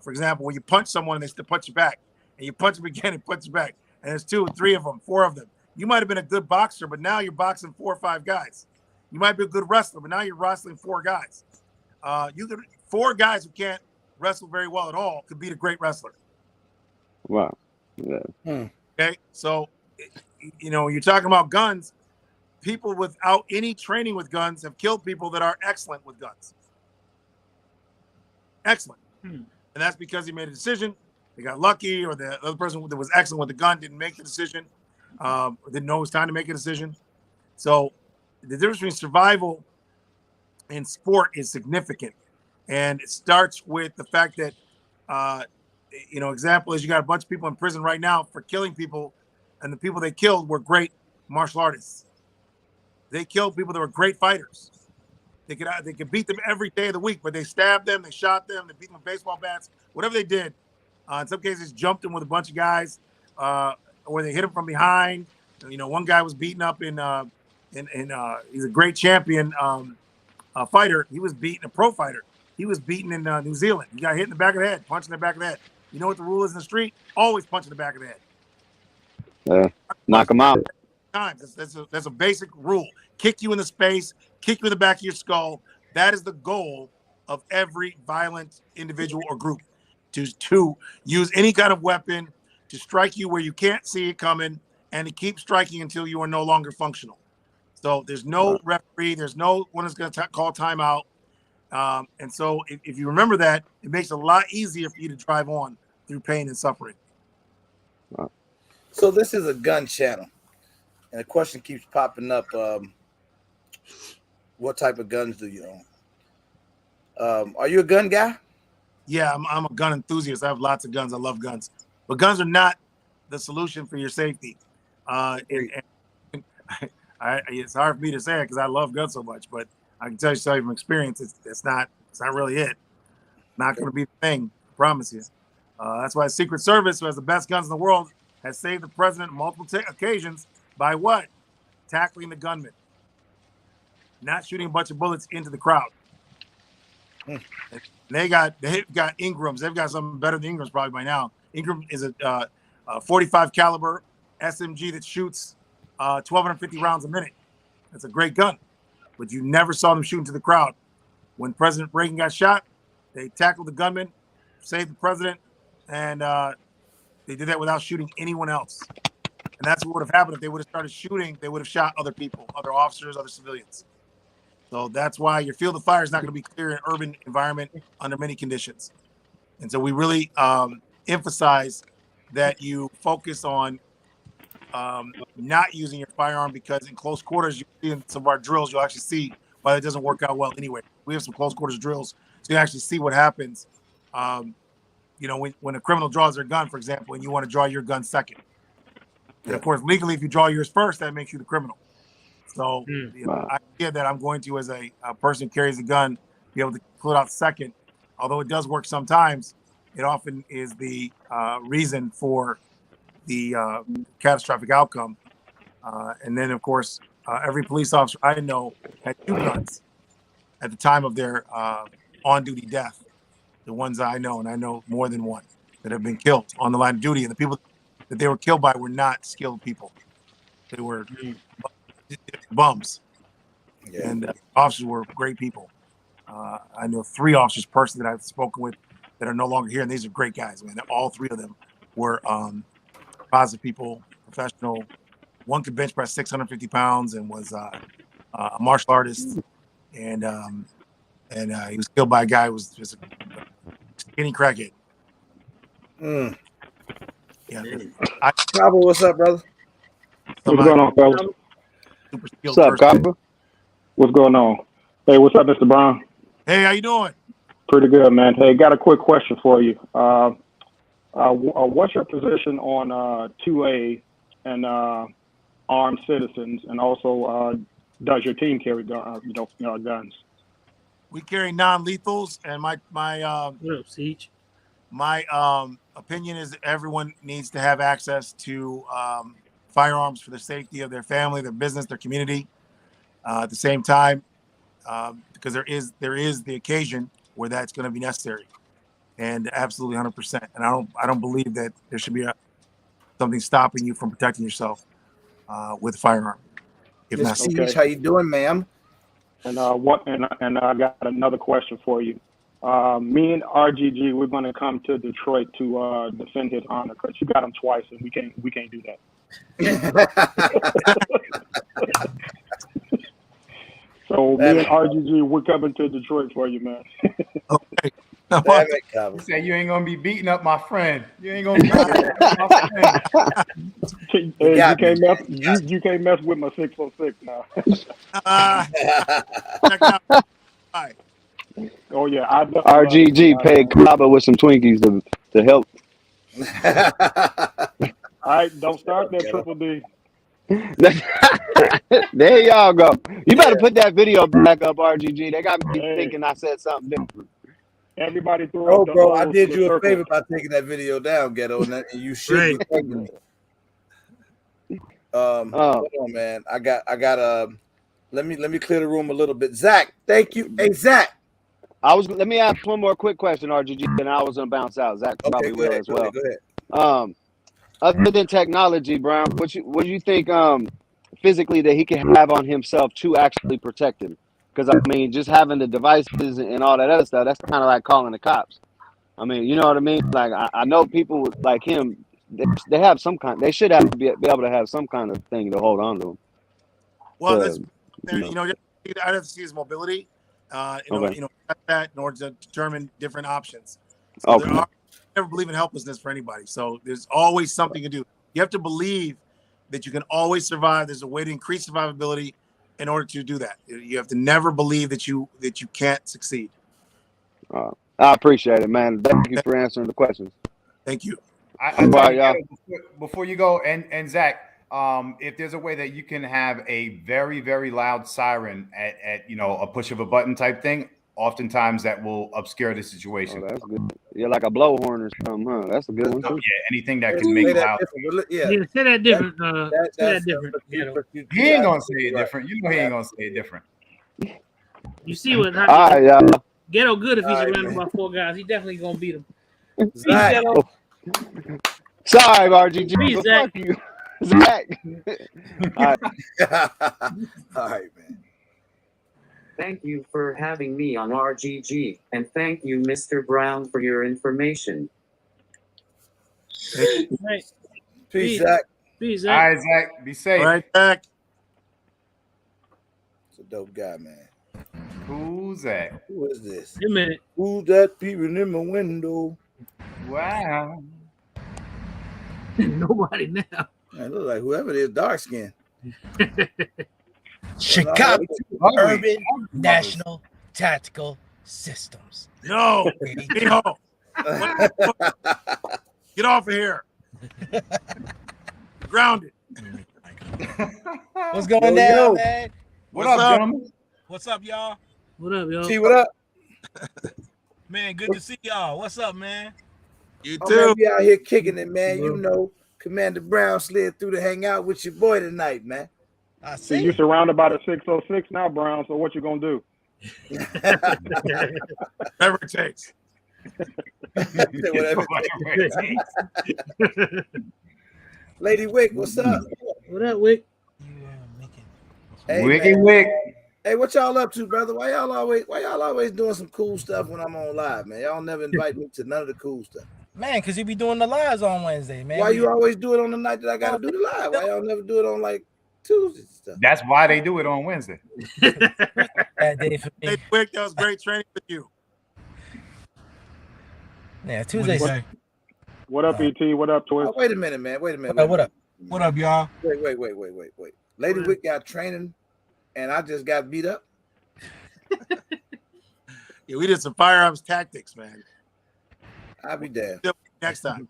for example, when you punch someone and they still punch you back, and you punch them again and punch you back, and there's 2, 3 of them, 4 of them. You might have been a good boxer, but now you're boxing 4 or 5 guys. You might be a good wrestler, but now you're wrestling 4 guys. You could 4 guys who can't wrestle very well at all could beat a great wrestler. Wow. Yeah. Okay, so you're talking about guns. People without any training with guns have killed people that are excellent with guns. Excellent. And that's because he made a decision. They got lucky, or the other person that was excellent with the gun didn't make the decision, didn't know it was time to make a decision. So the difference between survival and sport is significant. And it starts with the fact that, example is you got a bunch of people in prison right now for killing people, and the people they killed were great martial artists. They killed people that were great fighters. They could beat them every day of the week, but they stabbed them, they shot them, they beat them with baseball bats, whatever they did. In some cases, jumped them with a bunch of guys, or they hit them from behind. One guy was beaten up in he's a great champion fighter. He was beaten, a pro fighter. He was beaten in New Zealand. He got hit in the back of the head, punched in the back of the head. You know what the rule is in the street? Always punch in the back of the head. Knock him out. Times. That's a basic rule. Kick you in the space, kick you in the back of your skull. That is the goal of every violent individual or group, to use any kind of weapon to strike you where you can't see it coming, and to keep striking until you are no longer functional. So there's no referee, there's no one that's going to call timeout. And so if you remember that, it makes it a lot easier for you to drive on through pain and suffering. So this is a gun channel, and the question keeps popping up. What type of guns do you own? Are you a gun guy? Yeah, I'm a gun enthusiast. I have lots of guns. I love guns. But guns are not the solution for your safety. It's hard for me to say it because I love guns so much, but I can tell you from experience, it's not really it. Not going to be the thing, I promise you. That's why the Secret Service, who has the best guns in the world, has saved the president on multiple occasions by what? Tackling the gunman. Not shooting a bunch of bullets into the crowd. They've got Ingrams. They've got something better than Ingrams probably by now. Ingram is a 45 caliber SMG that shoots 1,250 rounds a minute. That's a great gun, but you never saw them shoot into the crowd. When President Reagan got shot, they tackled the gunman, saved the president, and they did that without shooting anyone else. And that's what would have happened if they would have started shooting. They would have shot other people, other officers, other civilians. So that's why your field of fire is not going to be clear in an urban environment under many conditions. And so we really emphasize that you focus on not using your firearm, because in close quarters, you see in some of our drills, you'll actually see why it doesn't work out well anyway. We have some close quarters drills, so you actually see what happens. When a criminal draws their gun, for example, and you want to draw your gun second. And of course, legally, if you draw yours first, that makes you the criminal. So I idea that I'm going to, as a person who carries a gun, be able to pull it out second, although it does work sometimes, it often is the reason for the catastrophic outcome. And then, of course, every police officer I know had 2 guns at the time of their on-duty death. The ones that I know, and I know more than one, that have been killed on the line of duty. And the people that they were killed by were not skilled people. They were bums. Yeah. And officers were great people. I know 3 officers personally that I've spoken with that are no longer here, and these are great guys, man. All 3 of them were positive people, professional. One could bench press 650 pounds and was a martial artist, and he was killed by a guy who was just a skinny crackhead. Yeah. Cabo, what's up, brother? What's going on, fellas? What's up, Cabo? What's going on? Hey, what's up, Mr. Brown? Hey, how you doing? Pretty good, man. Hey, got a quick question for you. What's your position on 2A and armed citizens, and also does your team carry guns? We carry non-lethals, and my opinion is that everyone needs to have access to firearms for the safety of their family, their business, their community. At the same time, because there is the occasion where that's going to be necessary, and absolutely 100%. And I don't believe that there should be something stopping you from protecting yourself with a firearm. If necessary. How you doing, ma'am? And I got another question for you. Me and RGG, we're gonna come to Detroit to defend his honor because you got him twice, and we can't do that. So me and RGG, we're coming to Detroit for you, man. Okay. Damn it, Cabo. You say you ain't gonna be beating up my friend. You ain't gonna be beating up my friend. You can't mess with my 606 now. Check out. Right. Oh yeah, RGG paid Cabo with some Twinkies to help. All right, don't start that, Triple D. There y'all go. You better put that video back up, RGG. They got me thinking I said something different. Everybody threw Oh, up the bro, I O's did to the you a circle. favor by taking that video down, Ghetto, and you should be thanking me. Hold on, man. I got let me clear the room a little bit. Zach, thank you. Hey, Zach. Let me ask one more quick question, RGG, and I was gonna bounce out. Zach probably will as well. Go ahead. Other than technology, Brown, what do you think physically that he can have on himself to actually protect him? Because I mean, just having the devices and all that other stuff, that's kind of like calling the cops. I mean, you know what I mean? Like I know people like him, they have some kind. They should have to be able to have some kind of thing to hold on to him. Well, that's I'd have to see his mobility. That in order to determine different options. So I never believe in helplessness for anybody. So there's always something to do. You have to believe that you can always survive. There's a way to increase survivability in order to do that. You have to never believe that you can't succeed. I appreciate it, man. Thank you for answering the questions. Thank you. Before you go, and Zach, if there's a way that you can have a very, very loud siren at a push of a button type thing, oftentimes that will obscure the situation. Oh, that's good. Yeah, like a blowhorn or something, huh? That's a good one too. Yeah, anything that can make it loud. Say that different. Say that different. He ain't gonna say it different. You know he ain't gonna say it different. You see what? All right, y'all. Ghetto good if he's surrounded by 4 guys. He definitely gonna beat him. Zach. Sorry, RGG. Please, Zach. Fuck you. Zach. All right. All right, man. Thank you for having me on RGG, and thank you, Mr. Brown, for your information. Peace, Zach. Peace, Zach. All right, Zach. Be safe. All right, Zach. It's a dope guy, man. Who's that? Who is this? Wait a minute. Who's that peeping in my window? Wow. Nobody now. Man, look like whoever it is, dark skin. Chicago Urban National Tactical Systems. No. Get off of here. Grounded. What's going down, man? What up, gentlemen? What's up, y'all? What up, y'all? T, what up? Man, good to see y'all. What's up, man? You Oh, too. man, we out here kicking it, man. You know, Commander Brown slid through to hang out with your boy tonight, man. I see. You're surrounded by the 606 now, Brown. So what you gonna do? Whatever it takes. Whatever it takes. Lady Wick, what's up? What up, Wick? Hey, Wick. Hey, what y'all up to, brother? Why y'all always doing some cool stuff when I'm on live, man? Y'all never invite me to none of the cool stuff. Man, because you be doing the lives on Wednesday, man. Why you always do it on the night that I gotta do the live? Why y'all never do it on like Tuesday stuff? That's why they do it on Wednesday. That day for me. Hey, Wick, that was great training with you. Yeah, Tuesday. What up, ET? What up, Twist? Oh, wait a minute, man. Wait a minute. What up? What up, y'all? Wait. Lady Wick got training, and I just got beat up. Yeah, we did some firearms tactics, man. I'll be damned. Next time.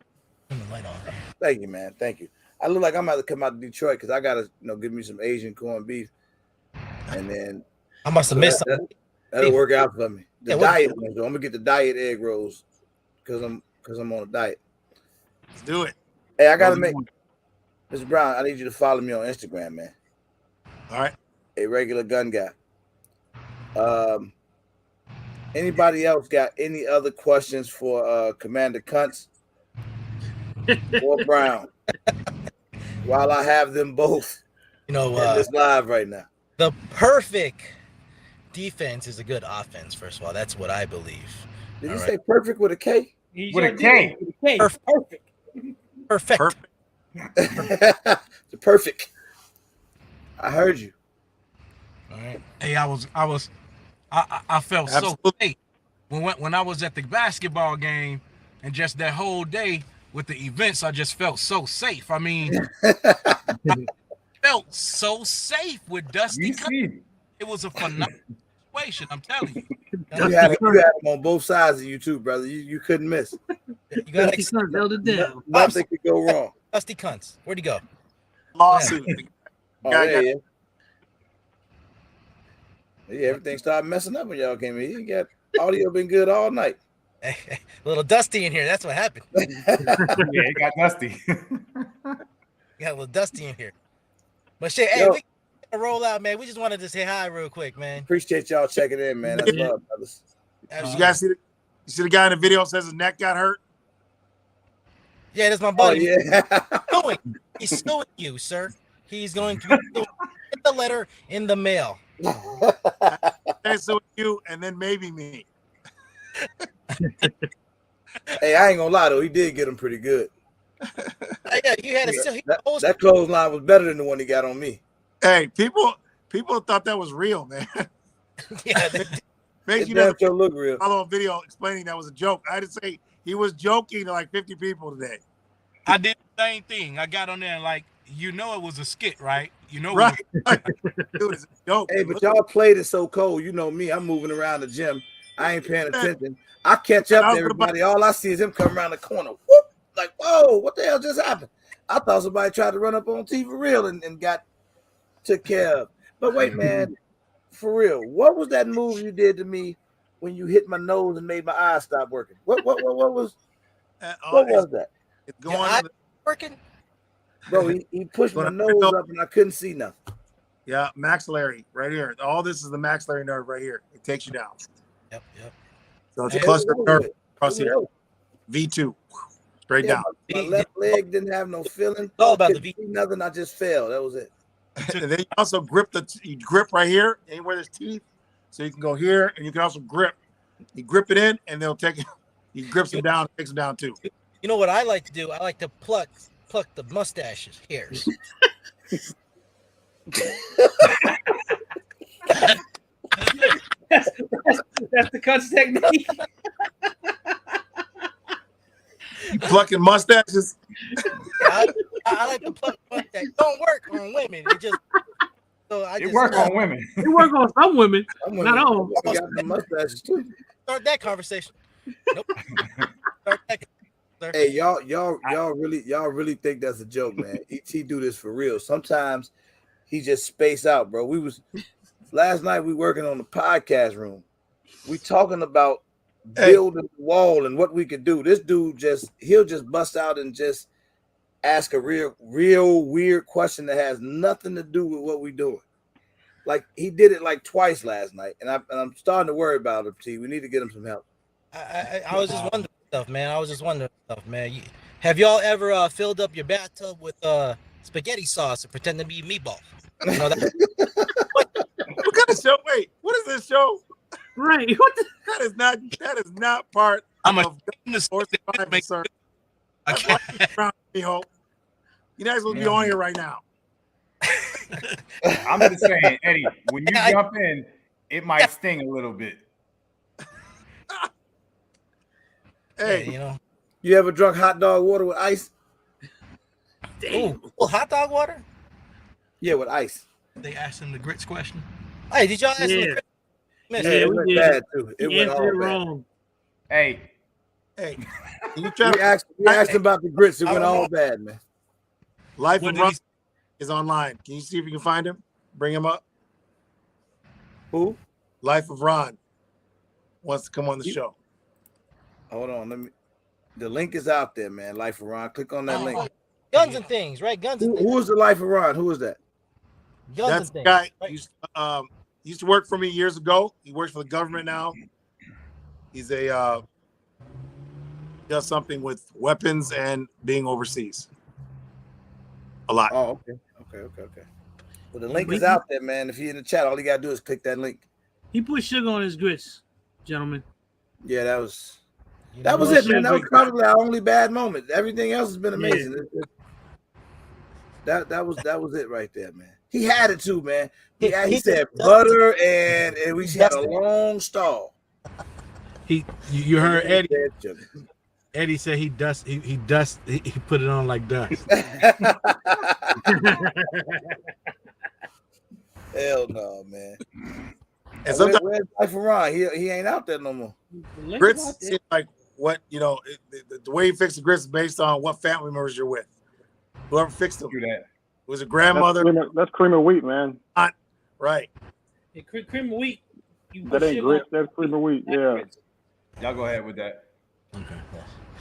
Thank you, man. Thank you. I look like I'm about to come out to Detroit because I gotta, give me some Asian corned beef, and then I must have missed something. That'll work out for me. The diet ones, though. I'm gonna get the diet egg rolls because I'm on a diet. Let's do it. Hey, I gotta make Mr. Brown. I need you to follow me on Instagram, man. All right. A regular gun guy. Anybody else got any other questions for Commander Kuntz or Brown? While I have them both, in this live right now. The perfect defense is a good offense. First of all, that's what I believe. Did you say perfect with a K? With a K. Perfect. Perfect. The perfect. I heard you. All right. Hey, I felt so safe when I was at the basketball game, and just that whole day with the events, I just felt so safe. I mean, I felt so safe with Dusty. It was a phenomenal situation. I'm telling you. You had them on both sides of you too, brother. You couldn't miss. You got to held it down. Nothing could go wrong. Dusty cunts. Where'd he go? Lawsuit. Yeah, everything started messing up when y'all came in. You got audio been good all night. A little dusty in here. That's what happened. Yeah, it got dusty. Got a little dusty in here. But shit, hey, we gotta roll out, man. We just wanted to say hi real quick, man. Appreciate y'all checking in, man. That's love, brothers. Did you guys see the guy in the video says his neck got hurt? Yeah, that's my buddy. Oh, yeah. He's suing you, sir. He's going to get the letter in the mail. So you and then maybe me. Hey, I ain't gonna lie though, he did get him pretty good. Yeah, you had that clothesline was better than the one he got on me. Hey, people thought that was real, man. Yeah, makes you never look real. Follow a video explaining that was a joke. I had to say he was joking to like 50 people today. I did the same thing. I got on there and like, it was a skit, right? Right. It was a joke. Hey, but y'all played it so cold. You know me. I'm moving around the gym. I ain't paying attention. I catch up to everybody. All I see is him come around the corner. Whoop! Like, whoa, what the hell just happened? I thought somebody tried to run up on T for real and got took care of. But wait, man, for real, what was that move you did to me when you hit my nose and made my eyes stop working? What was that? It's going working? Bro, he pushed my nose up and I couldn't see nothing. Yeah, maxillary right here. All this is the maxillary nerve right here. It takes you down. Yep. So it's a cluster nerve across here. V2. Straight down. My left leg didn't have no feeling. It's all about the V. Nothing. I just fell. That was it. And then you also grip right here, anywhere there's teeth. So you can go here and you can also grip. You grip it in and they'll take it. He grips it down, takes them down too. You know what I like to do? I like to pluck the mustaches hairs. That's the cuts technique. You plucking mustaches? I like to pluck mustache. Don't work on women. It work on women. It work on some women, not all. Got the mustaches too. Start that conversation. Nope. Start that. Hey, y'all really think that's a joke, man? ET do this for real. Sometimes he just space out, bro. Last night we working on the podcast room. We talking about building the wall and what we could do. This dude he'll just bust out and just ask a real weird question that has nothing to do with what we doing. Like he did it like twice last night, and I'm starting to worry about him. T, we need to get him some help. I was just wondering stuff, man. Have y'all ever filled up your bathtub with spaghetti sauce and pretend to be meatballs? You know that? What kind of show? Wait, what is this show? Right. What that is not part I'm of the sir. You're not supposed to be on here right now. I'm just saying, Eddie, when you jump in, it might sting a little bit. Hey, yeah, you ever drunk hot dog water with ice? Ooh, hot dog water? Yeah, with ice. They asked him the grits question. Hey, did y'all ask him the grits? Yeah, it went bad too. It went all wrong. Hey, you try we asked him about the grits. It went all bad, man. Life of Ron is online. Can you see if you can find him? Bring him up. Who? Life of Ron wants to come on the show. Hold on, the link is out there, man. Life of Ron. Click on that link. Guns and things, right? Guns and things. Who is the Life of Ron? Who is that? Guns That's and things. the guy Right? used to work for me years ago. He works for the government now. He's does something with weapons and being overseas. A lot. Oh, okay. Well, the link is out there, man. If you're in the chat, all you gotta do is click that link. He put sugar on his grits, gentlemen. Yeah, that was You that know, was Well it, man. said, That was big probably our only bad moment. Everything else has been Yeah. amazing. That was it right there, man. He had it too, man. He said butter and we had a long stall. You And heard then he Eddie. said sugar. Eddie said he put it on like dust. Hell no, man. And Where's Life Around? He ain't out there no more. Grits seems like what the way you fix the grits is based on what family members you're with. Whoever fixed them. Do that. Was a grandmother. That's cream of wheat, man. Aunt, right. Hey, cream of wheat. You That put ain't sugar grits. on. That's cream of wheat. Yeah. Y'all go ahead with that.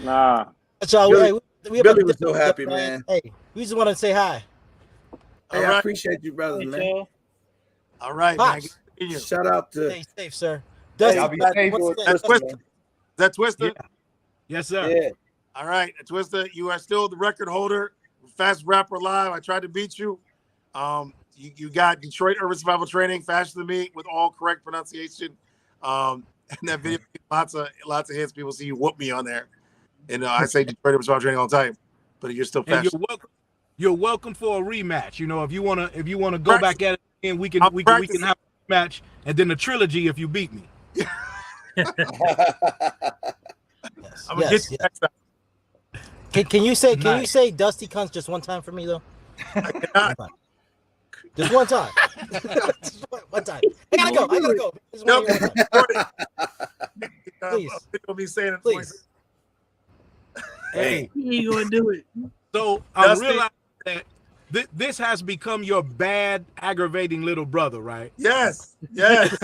Nah. So, Billy, hey, we Billy about was to so finish happy, up, man. Hey, we just want to say hi. Hey, I appreciate you, brothers, Hey, man. y'all. All right, Pops. man. Shout out to Stay safe, sir. Hey, Dusty, Y'all be back safe. to That's Twister, Twister. man. Is that Twister? Yes, sir. Yeah. All right, Twister, you are still the record holder. Fast Rapper Live. I tried to beat you. You got Detroit Urban Survival Training faster than me with all correct pronunciation. And that video, lots of hits. People see you whoop me on there. And I say Detroit Urban Survival Training all the time, but you're still And fast. you're welcome for a rematch. You know, if you wanna go back at it again, we can have a match and then a trilogy if you beat me. I'm gonna get you next time. Can you say Dusty cunts just one time for me though? I cannot. Just one time. Just one time. I gotta go. Just one time. Please. I'll be saying it Please. Hey, He ain't gonna do it. So I'm realizing that this has become your bad, aggravating little brother, right? Yes. Yes.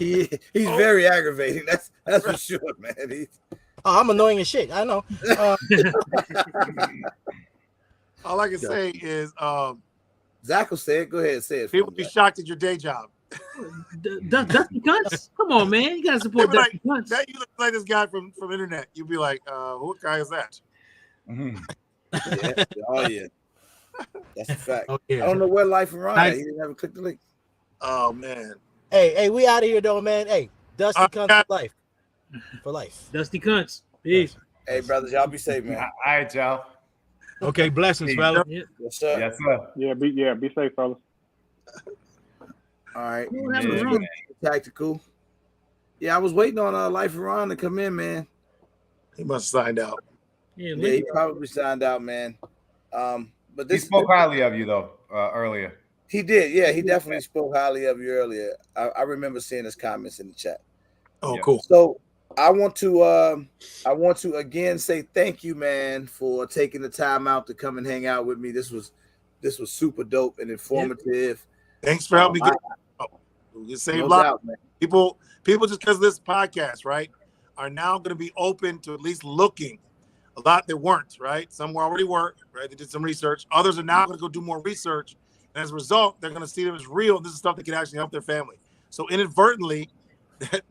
He's very aggravating. That's for sure, man. I'm annoying as shit. I know. All I can say is, Zach will say it. Go ahead, say it. People be shocked at your day job. Dusty Cunts? Come on, man. You gotta support Dusty Cunts. That you look like this guy from internet. You'd be like, what guy is that? Yeah. Oh yeah. That's a fact. Oh, yeah. I don't know where Life Around. He didn't ever click the link. Oh man. Hey, we out of here though, man. Hey, Dusty Cunts for life. For life. Dusty Cunts. Peace. Hey, brothers, y'all be safe, man. All right, y'all. Okay, blessings, fella. Yep. Yes, sir. Yes, sir. Yeah, be safe, fellas. All right. Yeah, Tactical. Yeah, I was waiting on Life Around to come in, man. He must have signed out. Yeah, he probably signed out, man. But He spoke highly of you though earlier. He did. Yeah, he definitely spoke highly of you earlier. I remember seeing his comments in the chat. Oh, cool. So I want to again say thank you, man, for taking the time out to come and hang out with me. This was super dope and informative. Thanks for helping me get save no lives. doubt, man. People just because of this podcast, right, are now going to be open to at least looking. A lot that weren't, right? Some already were, right? They did some research. Others are now going to go do more research. And as a result, they're going to see that it's real. This is stuff that can actually help their family. So inadvertently,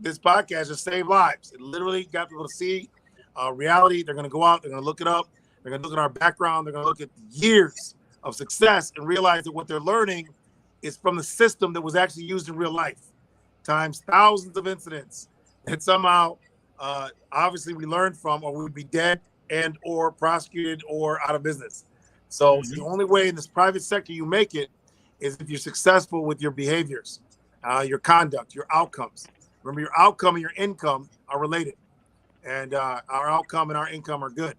this podcast has saved lives. It literally got people to see reality. They're going to go out. They're going to look it up. They're going to look at our background. They're going to look at years of success and realize that what they're learning is from the system that was actually used in real life, times thousands of incidents that somehow, obviously, we learned from, or we would be dead and or prosecuted or out of business. So the only way in this private sector you make it is if you're successful with your behaviors, your conduct, your outcomes. Remember, your outcome and your income are related, and our outcome and our income are good.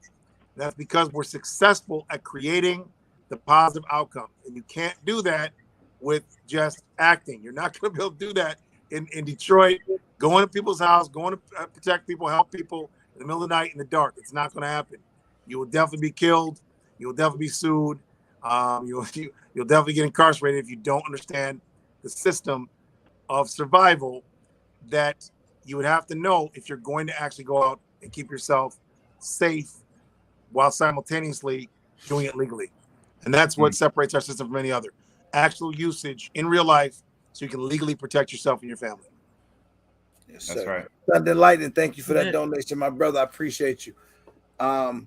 That's because we're successful at creating the positive outcome, and you can't do that with just acting. You're not going to be able to do that in Detroit, going to people's house, going to protect people, help people in the middle of the night in the dark. It's not going to happen. You will definitely be killed. You will definitely be sued. You'll definitely get incarcerated if you don't understand the system of survival that you would have to know if you're going to actually go out and keep yourself safe while simultaneously doing it legally. And that's what separates our system from any other. Actual usage in real life so you can legally protect yourself and your family. Yes, That's sir. right. Thunder Lightning, thank you for that donation, my brother. I appreciate you. And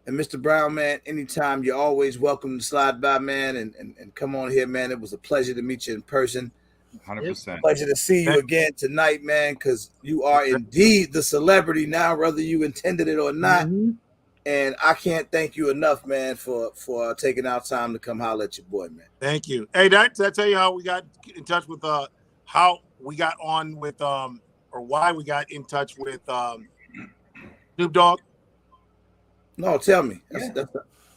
Mr. Brown, man, anytime, you're always welcome to slide by, man, and come on here, man. It was a pleasure to meet you in person. 100%. Pleasure to see you again tonight, man, because you are indeed the celebrity now, whether you intended it or not. Mm-hmm. And I can't thank you enough, man, for taking out time to come holler at your boy, man. Thank you. Hey, did I tell you how we got in touch with how we got on with or why we got in touch with Snoop Dogg? No, tell me.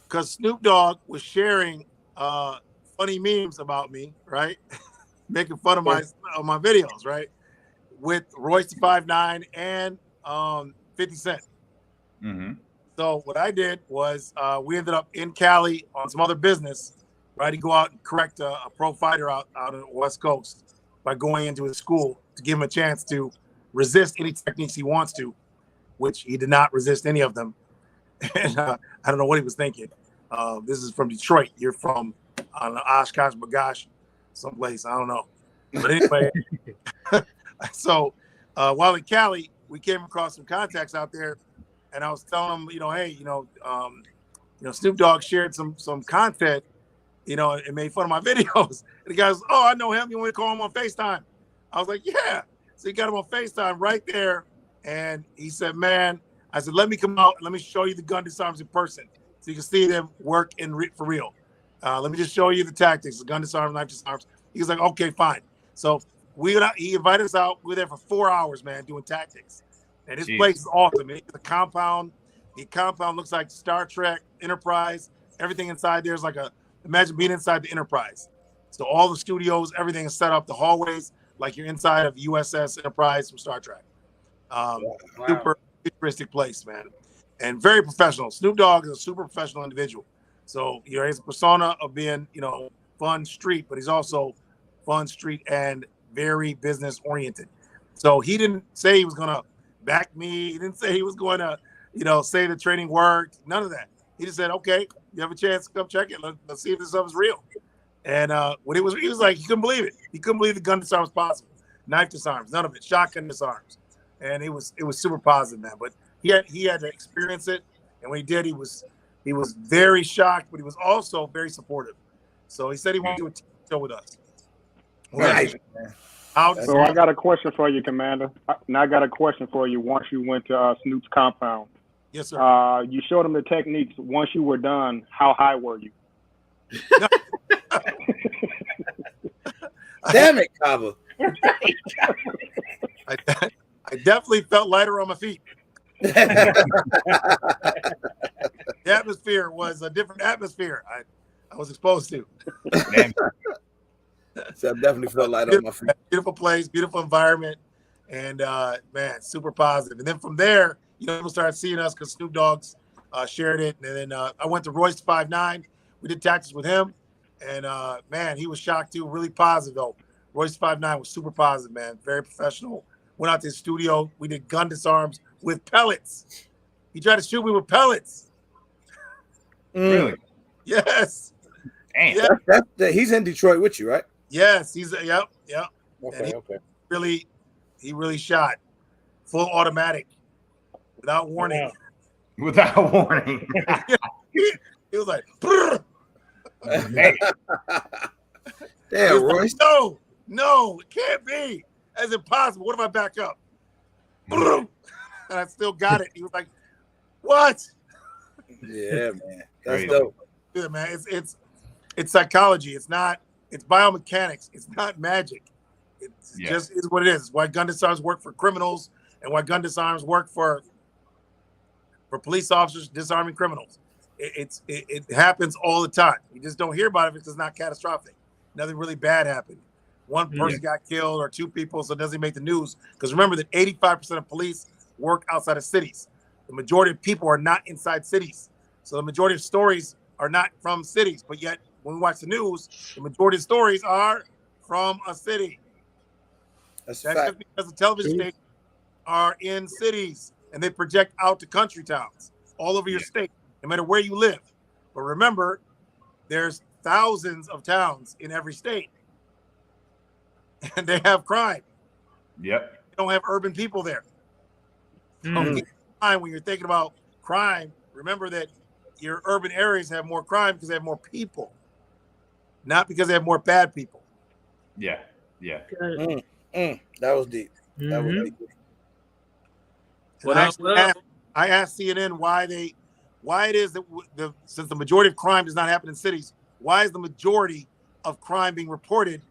Because Snoop Dogg was sharing funny memes about me, right? Making fun of my videos, right? With Royce the 5'9" and 50 Cent. Mm-hmm. So what I did was we ended up in Cali on some other business, right? To go out and correct a pro fighter out on the West Coast by going into his school to give him a chance to resist any techniques he wants to, which he did not resist any of them. And I don't know what he was thinking. This is from Detroit. You're from Oshkosh, Bagash, someplace. I don't know. But anyway, so while in Cali, we came across some contacts out there, and I was telling them, hey, Snoop Dogg shared some content, and made fun of my videos. And the guy goes, "Oh, I know him. You want to call him on FaceTime?" I was like, "Yeah." So he got him on FaceTime right there, and he said, "Man," I said, "Let me come out and let me show you the gun disarms in person, so you can see them work for real. Let me just show you the tactics: the gun disarms, knife disarms." He was like, "Okay, fine." So he invited us out. We were there for 4 hours, man, doing tactics. And this place is awesome. It's a compound. The compound looks like Star Trek, Enterprise. Everything inside there is like imagine being inside the Enterprise. So all the studios, everything is set up, the hallways, like you're inside of USS Enterprise from Star Trek. Super futuristic place, man. And very professional. Snoop Dogg is a super professional individual. So, he's a persona of being, fun street, but he's also fun street and very business oriented. So he didn't say he was going to back me. He didn't say he was going to, say the training worked. None of that. He just said, "Okay, you have a chance to come check it. Let's see if this stuff is real." And when he was like, he couldn't believe it. He couldn't believe the gun disarm was possible. Knife disarms, none of it. Shotgun disarms. And it was super positive, man. But he had to experience it. And when he did, he was very shocked, but he was also very supportive. So he said he wanted to do a TV show with us. Right. So I got a question for you, Commander. Now I got a question for you. Once you went to Snoop's compound, yes, sir. You showed him the techniques. Once you were done, how high were you? Damn it, Kava. I definitely felt lighter on my feet. The atmosphere was a different atmosphere. I was exposed to. So I definitely felt lighter on my feet. Beautiful place, beautiful environment, and man, super positive. And then from there, people started seeing us because Snoop Dogg's shared it. And then I went to Royce 5'9". We did tactics with him, and man, he was shocked too. Really positive though. Royce 5'9" was super positive, man. Very professional. Went out to the studio. We did gun disarms with pellets. He tried to shoot me with pellets. Really? Yes. Damn. Yeah. He's in Detroit with you, right? Yes, he's yep. Okay, okay. He really shot full automatic without warning. Without warning. He was like, "Damn, Royce. No, it can't be. That's impossible. What if I back up?" And I still got it. He was like, "What?" Yeah, man. That's Crazy. dope. Yeah, man. It's psychology. It's biomechanics. It's not magic. It's just is what it is. It's why gun disarms work for criminals and why gun disarms work for police officers disarming criminals. It happens all the time. You just don't hear about it because it's not catastrophic. Nothing really bad happened. One person got killed or two people, so it doesn't make the news. Because remember that 85% of police work outside of cities. The majority of people are not inside cities. So the majority of stories are not from cities. But yet, when we watch the news, the majority of stories are from a city. That's just because the television stations are in cities and they project out to country towns all over your state, no matter where you live. But remember, there's thousands of towns in every state, and they have crime. Yep. They don't have urban people there. So when you're thinking about crime, remember that your urban areas have more crime because they have more people, not because they have more bad people. Yeah. Yeah. That was deep. That was deep. And I asked CNN why it is that since the majority of crime does not happen in cities, why is the majority of crime being reported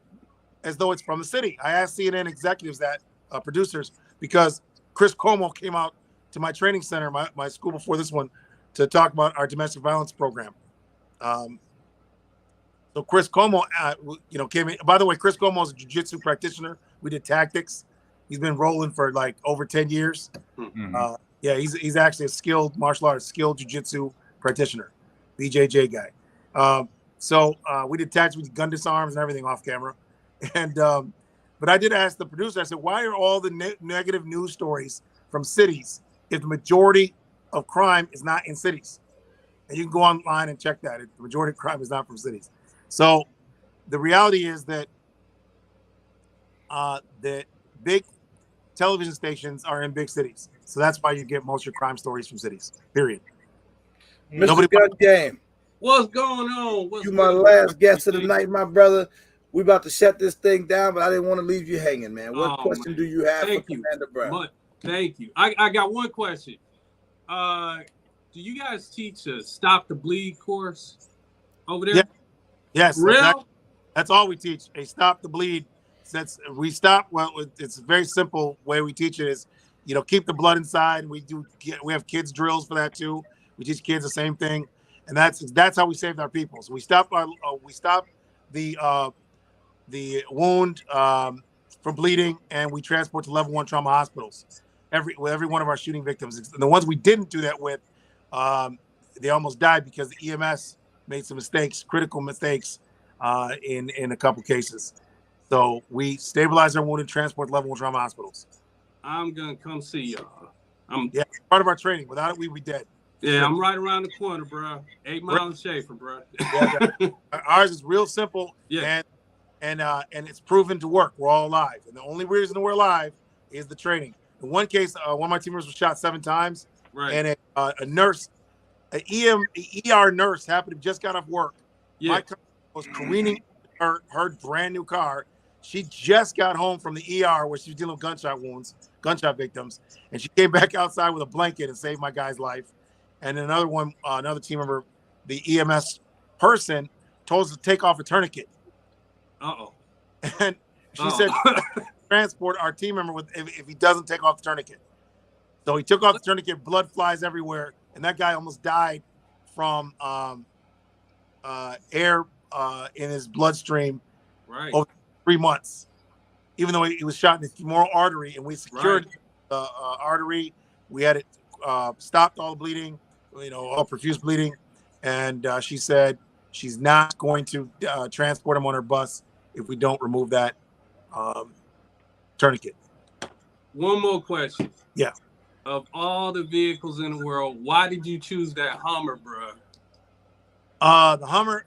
as though it's from the city? I asked CNN executives that, producers, because Chris Cuomo came out to my training center, my school before this one, to talk about our domestic violence program. So Chris Cuomo, came in. By the way, Chris Cuomo is a jiu-jitsu practitioner. We did tactics. He's been rolling for like over 10 years. Mm-hmm. Yeah, he's actually a skilled martial arts, skilled jiu-jitsu practitioner, BJJ guy. So we did tactics, we did gun disarms and everything off camera. And but I did ask the producer, I said, why are all the negative news stories from cities if the majority of crime is not in cities? And you can go online and check that. The majority of crime is not from cities. So the reality is that the big television stations are in big cities. So that's why you get most of your crime stories from cities, period. Mr. Gun Game. What's going on? You my last guest of the night, my brother. We about to shut this thing down, but I didn't want to leave you hanging, man. What question do you have for Commander Brown? Thank you. I got one question. Do you guys teach a Stop the Bleed course over there? Yeah. Yes. Real? That's all we teach. A Stop the Bleed. Since we stop, well, it's a very simple way we teach it is, keep the blood inside. We have kids drills for that too. We teach kids the same thing, and that's how we saved our people. So we stop the wound from bleeding, and we transport to level 1 trauma hospitals. Every one of our shooting victims, and the ones we didn't do that with, they almost died because the EMS made some mistakes, critical mistakes, in a couple cases. So we stabilize our wounded, transport to level 1 trauma hospitals. I'm gonna come see y'all. Part of our training. Without it, we'd be dead. Yeah, I'm right around the corner, bro. 8 Mile and Schaefer, bro. Ours is real simple, and it's proven to work. We're all alive, and the only reason we're alive is the training. In one case, one of my team members was shot 7 times, and a nurse, an ER nurse, happened to just got off work. Yeah. My cousin was careening her brand new car. She just got home from the ER where she was dealing with gunshot victims, and she came back outside with a blanket and saved my guy's life. And another team member, the EMS person, told us to take off a tourniquet. And she said, transport our team member if he doesn't take off the tourniquet. So he took off the tourniquet, blood flies everywhere, and that guy almost died from air in his bloodstream over 3 months, even though he was shot in the femoral artery, and we secured the artery. We had it stopped all the bleeding, all profuse bleeding, and she said she's not going to transport him on her bus if we don't remove that tourniquet. One more question. Yeah. Of all the vehicles in the world, why did you choose that Hummer, bro? The Hummer,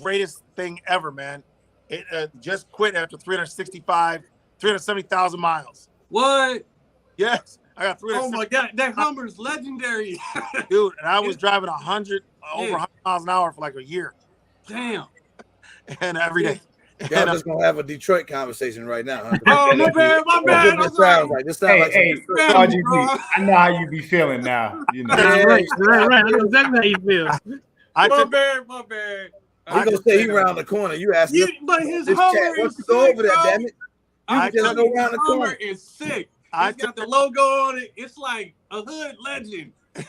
greatest thing ever, man. It just quit after 370,000 miles. What? Yes, I got 370. Oh my God, that Hummer's legendary, dude. And I was driving over 100 miles an hour for like a year. Damn. And every day. Y'all just gonna have a Detroit conversation right now, huh? Oh, my bad. This sounds like RGB, I know how you be feeling now. Right. I know exactly how you feel. My bad. He gonna say he around the corner. You asked him. But his Hummer is sick, go over there, damn it. His Hummer is sick. It's got the logo on it. It's like a hood legend. He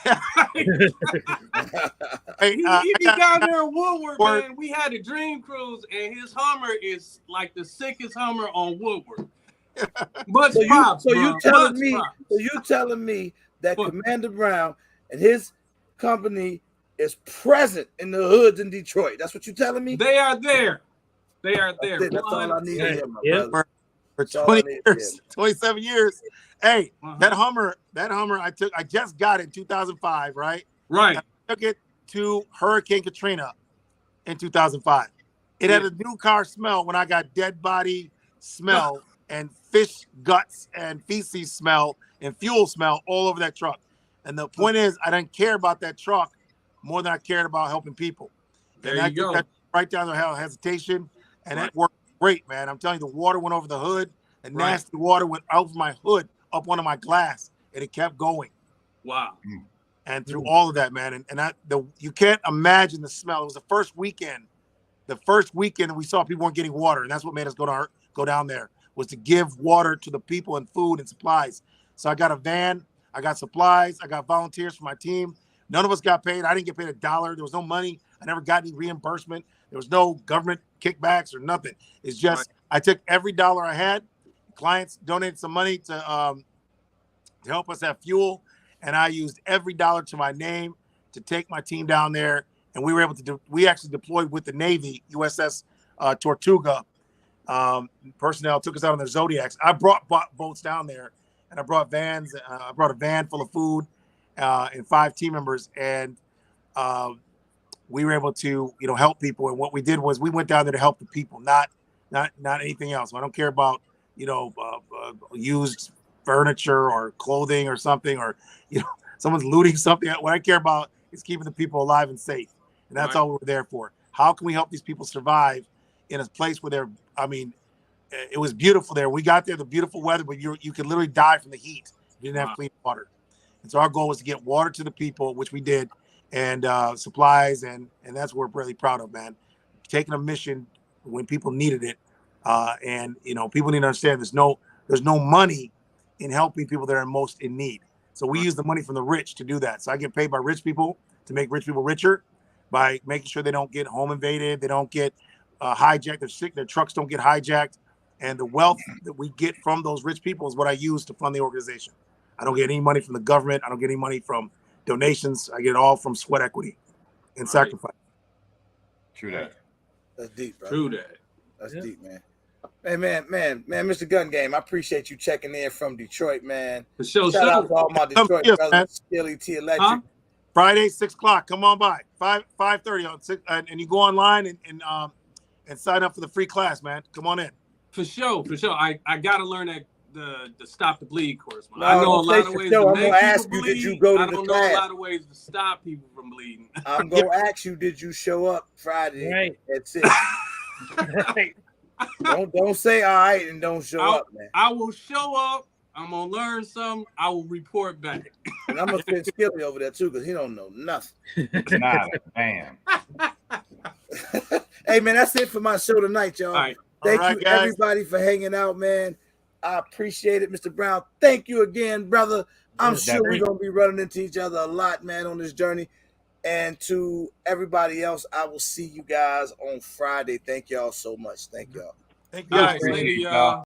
be down there in Woodward, man. We had a dream cruise, and his Hummer is like the sickest Hummer on Woodward. So you telling me that Commander Brown and his company is present in the hoods in Detroit? That's what you're telling me? They are there. That's all I need to hear, my brother. For 20 years, 27 years. Hey, that Hummer, I just got it in 2005, right? Right. I took it to Hurricane Katrina in 2005. It had a new car smell when I got dead body smell and fish guts and feces smell and fuel smell all over that truck. And the point is, I didn't care about that truck more than I cared about helping people. There you go. That right down the hesitation, and that worked great, man. I'm telling you, the water went over the hood. The Right. nasty water went over my hood, up onto my glass, and it kept going. Wow. And through all of that, man, you can't imagine the smell. It was the first weekend that we saw people weren't getting water, and that's what made us go down there, was to give water to the people and food and supplies. So I got a van, I got supplies, I got volunteers for my team. None of us got paid. I didn't get paid $1. There was no money. I never got any reimbursement. There was no government kickbacks or nothing. It's just I took every dollar I had. Clients donated some money to help us have fuel, and I used every dollar to my name to take my team down there. And we were able to we actually deployed with the Navy, USS Tortuga. Personnel took us out on their Zodiacs. I brought boats down there, and I brought vans. I brought a van full of food and 5 team members, and we were able to, help people. And what we did was we went down there to help the people, not anything else. I don't care about, used furniture or clothing or something, or, someone's looting something. What I care about is keeping the people alive and safe. And that's all we're there for. How can we help these people survive in a place where it was beautiful there. We got there, the beautiful weather, but you could literally die from the heat if you didn't have clean water. And so our goal was to get water to the people, which we did, and supplies, and that's what we're really proud of, man. Taking a mission when people needed it, and people need to understand there's no money in helping people that are most in need. So we use the money from the rich to do that. So I get paid by rich people to make rich people richer by making sure they don't get home invaded, they don't get hijacked, their trucks don't get hijacked, and the wealth that we get from those rich people is what I use to fund the organization. I don't get any money from the government. I don't get any money from donations. I get it all from sweat equity and sacrifice. True that. That's deep, bro. True that. That's deep, man. Man, Mr. Gun Game, I appreciate you checking in from Detroit, man. For sure. Shout out to all my Detroit brothers, Skilly T Electric. Friday, 6 o'clock. Come on by. 5:30 on 6, and you go online and sign up for the free class, man. Come on in. For sure. I gotta learn that the Stop the Bleed course, man. No, I know a lot of ways to I'm make gonna ask people you, bleed. did you go to I the don't know class? a lot of ways to stop people from bleeding. I'm gonna ask you, did you show up Friday at 6? Right. Don't say all right and don't show up, man. I will show up. I'm gonna learn something. I will report back. And I'm gonna send Skilly over there too, because he don't know nothing. Nada, man. Hey, man, that's it for my show tonight, y'all. All right. Thank All right, you, guys. everybody, for hanging out, man. I appreciate it, Mr. Brown. Thank you again, brother. I'm sure we're gonna be running into each other a lot, man, on this journey. And to everybody else, I will see you guys on Friday. Thank y'all so much. Thank y'all. Thank you All guys. right, later, y'all.